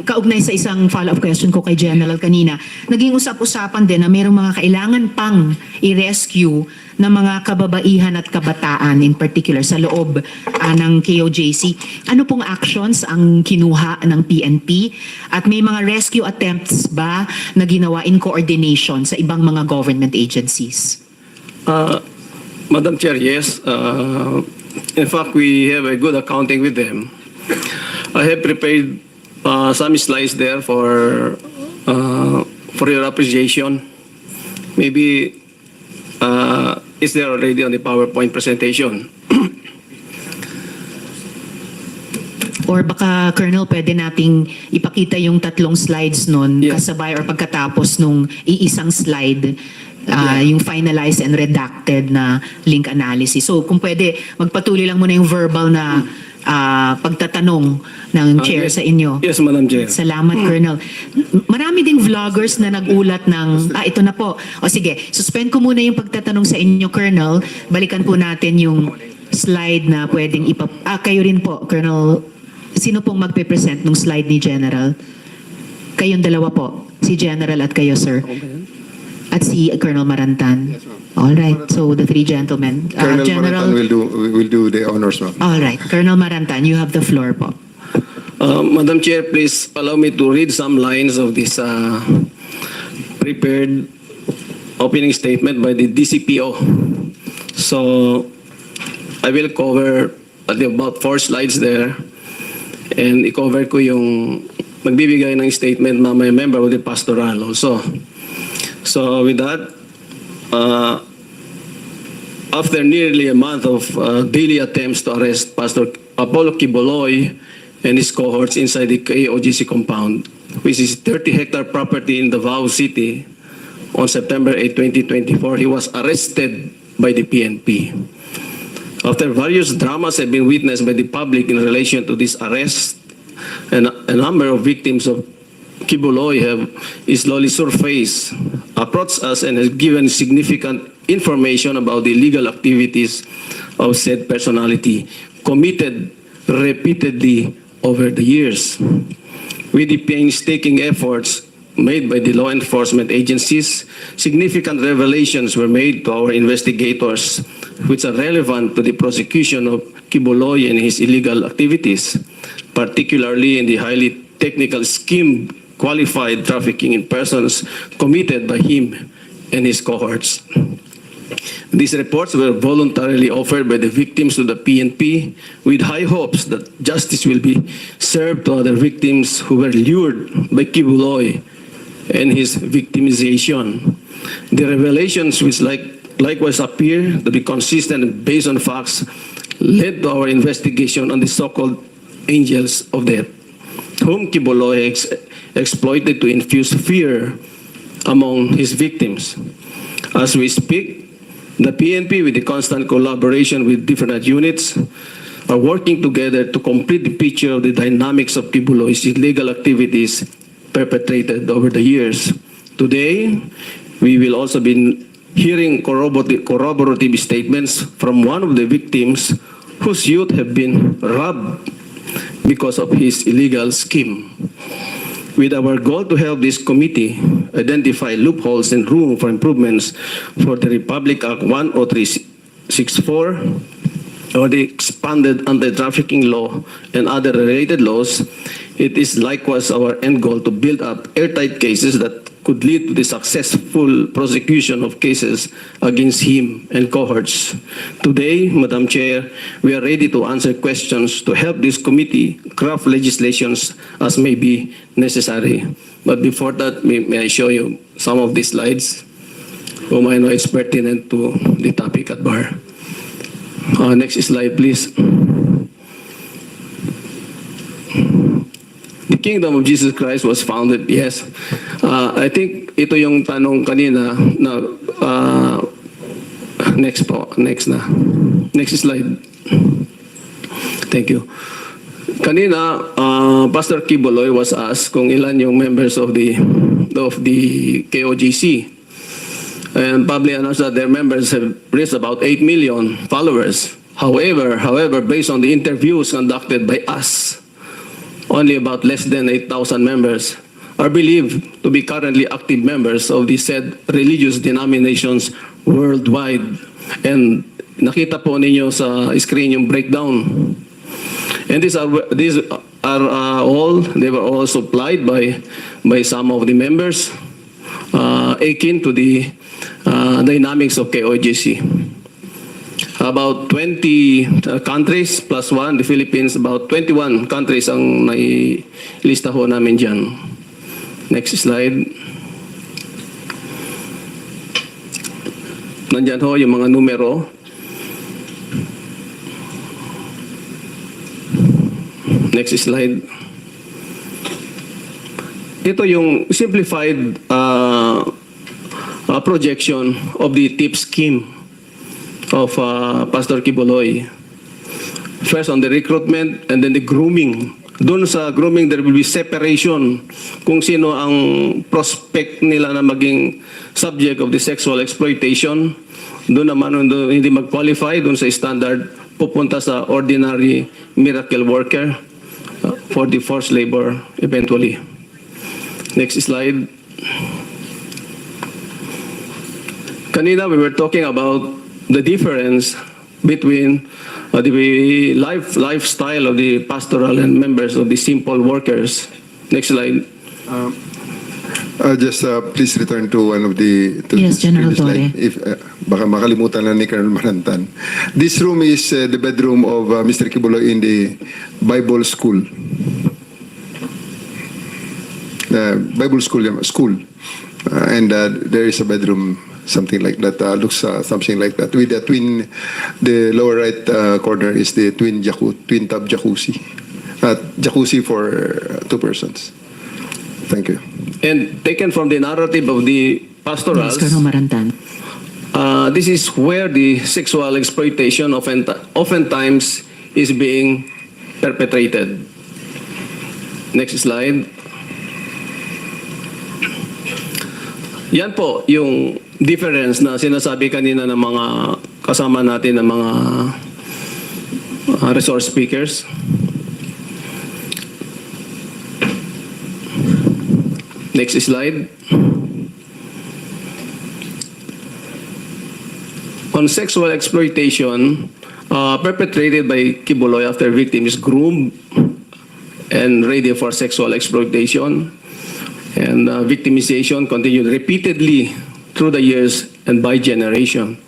kaugnay sa isang follow-up question ko kay General kanina, naging usap-usapan din na mayroong mga kailangan pang i-rescue na mga kababaihan at kabataan, in particular sa loob ng KOJC. Ano pong actions ang kinuha ng PNP? At may mga rescue attempts ba na ginawa in coordination sa ibang mga government agencies? Madam Chair, yes. In fact, we have a good accounting with them. I have prepared some slides there for your appreciation. Maybe is there already on the PowerPoint presentation? Or baka, Colonel, pwede nating ipakita yung tatlong slides nun kasabay or pagkatapos nung iisang slide, yung finalized and redacted na link analysis. So kung pwede, magpatuloy lang muna yung verbal na pagtatanong ng chair sa inyo. Yes, Madam Chair. Salamat, Colonel. Marami ding vloggers na nagulat ng, ito na po. O sige, suspend ko muna yung pagtatanong sa inyo, Colonel. Balikan po natin yung slide na pwedeng kayo rin po, Colonel. Sino pong magpe-present ng slide ni General? Kayong dalawa po. Si General at kayo, sir. At si Colonel Marantan. All right. So the three gentlemen. Colonel General Marantan will do the honors, ma'am. All right. Colonel Marantan, you have the floor po. Madam Chair, please allow me to read some lines of this prepared opening statement by the DCPO. So I will cover about 4 slides there and i-cover ko yung magbibigay ng statement na may member of the pastoral also. So with that, after nearly a month of daily attempts to arrest Pastor Apollo Quiboloy and his cohorts inside the KOGC compound, which is 30-hectare property in Davao City, on September 8, 2024, he was arrested by the PNP. After various dramas have been witnessed by the public in relation to this arrest, and a number of victims of Quiboloy have slowly surfaced, approached us and has given significant information about the illegal activities of said personality committed repeatedly over the years. With the painstaking efforts made by the law enforcement agencies, significant revelations were made to our investigators which are relevant to the prosecution of Quiboloy and his illegal activities, particularly in the highly technical scheme qualified trafficking in persons committed by him and his cohorts. These reports were voluntarily offered by the victims to the PNP with high hopes that justice will be served to other victims who were lured by Quiboloy and his victimization. The revelations, which likewise appear to be consistent and based on facts, led to our investigation on the so-called angels of death, whom Quiboloy exploited to infuse fear among his victims. As we speak, the PNP, with the constant collaboration with different units, are working together to complete the picture of the dynamics of Quiboloy's illegal activities perpetrated over the years. Today, we will also be hearing corroborative statements from one of the victims whose youth have been robbed because of his illegal scheme. With our goal to help this committee identify loopholes and room for improvements for the Republic Act 10364 or the expanded anti-trafficking law and other related laws, it is likewise our end goal to build up airtight cases that could lead to the successful prosecution of cases against him and cohorts. Today, Madam Chair, we are ready to answer questions to help this committee craft legislations as may be necessary. But before that, may I show you some of these slides whom I know is pertinent to the topic at bar. Next slide, please. The kingdom of Jesus Christ was founded, yes. I think ito yung tanong kanina na next po, next na. Next slide. Thank you. Kanina, Pastor Quiboloy was asked kung ilan yung members of the KOGC. And publicly announced that their members have reached about 8 million followers. However, based on the interviews conducted by us, only about less than 8,000 members are believed to be currently active members of the said religious denominations worldwide. And nakita po ninyo sa screen yung breakdown. And these are all, they were all supplied by some of the members akin to the dynamics of KOGC. About 20 countries plus one, the Philippines, about 21 countries ang nailista ho namin dyan. Next slide. Nandyan ho yung mga numero. Next slide. Ito yung simplified projection of the tip scheme of Pastor Quiboloy. First on the recruitment and then the grooming. Doon sa grooming, there will be separation kung sino ang prospect nila na maging subject of the sexual exploitation. Doon naman hindi mag-qualify, doon sa standard, pupunta sa ordinary miracle worker for the forced labor eventually. Next slide. Kanina we were talking about the difference between the lifestyle of the pastoral and members of the simple workers. Next slide. Just please return to one of the... Yes, General Torre. If, baka makalimutan na ni Colonel Marantan. This room is the bedroom of Mr. Quiboloy in the Bible school. Bible school. And there is a bedroom, something like that, looks something like that. With the twin, the lower right corner is the twin tub jacuzzi. Jacuzzi for 2 persons. Thank you. And taken from the narrative of the pastorals, Yes, Colonel Marantan. this is where the sexual exploitation oftentimes is being perpetrated. Next slide. Yan po yung difference na sinasabi kanina ng mga kasama natin ng mga resource speakers. Next slide. On sexual exploitation perpetrated by Quiboloy after victim is groomed and ready for sexual exploitation, and victimization continued repeatedly through the years and by generation.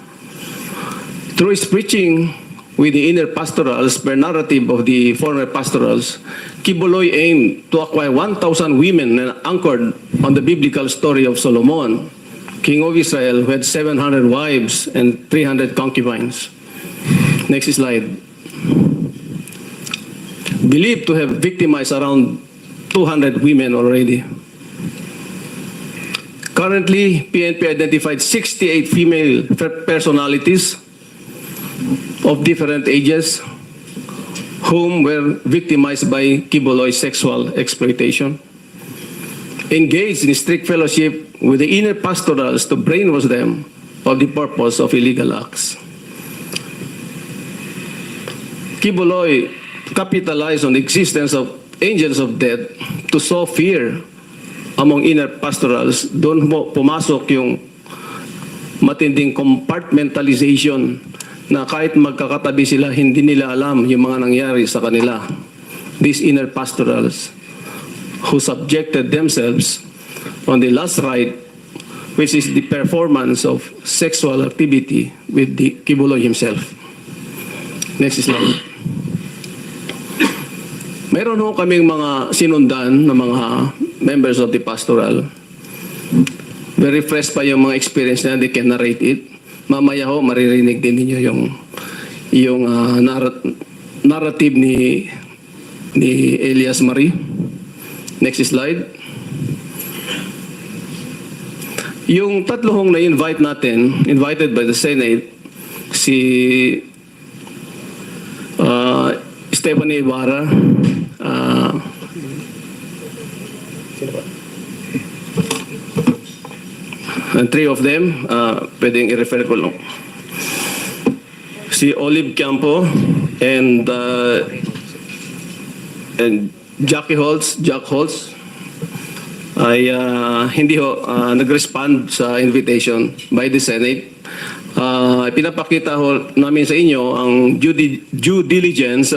Through his preaching with the inner pastorals per narrative of the former pastorals, Quiboloy aimed to acquire 1,000 women anchored on the biblical story of Solomon, king of Israel, who had 700 wives and 300 concubines. Next slide. Believed to have victimized around 200 women already. Currently, PNP identified 68 female personalities of different ages whom were victimized by Quiboloy's sexual exploitation. Engaged in strict fellowship with the inner pastorals to brainwash them of the purpose of illegal acts. Quiboloy capitalized on the existence of angels of death to sow fear among inner pastorals. Doon pumasok yung matinding compartmentalization na kahit magkakatabi sila, hindi nila alam yung mga nangyari sa kanila. These inner pastorals who subjected themselves on the last rite, which is the performance of sexual activity with the Quiboloy himself. Next slide. Meron ho kaming mga sinundan na mga members of the pastoral. Very fresh pa yung mga experience na they can narrate it. Mamaya ho, maririnig din ninyo yung narrative ni Elias Marie. Next slide. Yung tatlo hong na-invite natin, invited by the Senate, si Stephanie Ibarra, and three of them, pwedeng i-refer ko lang. Si Olive Campo and Jack Holtz ay hindi ho nag-respond sa invitation by the Senate. Pinapakita ho namin sa inyo ang due diligence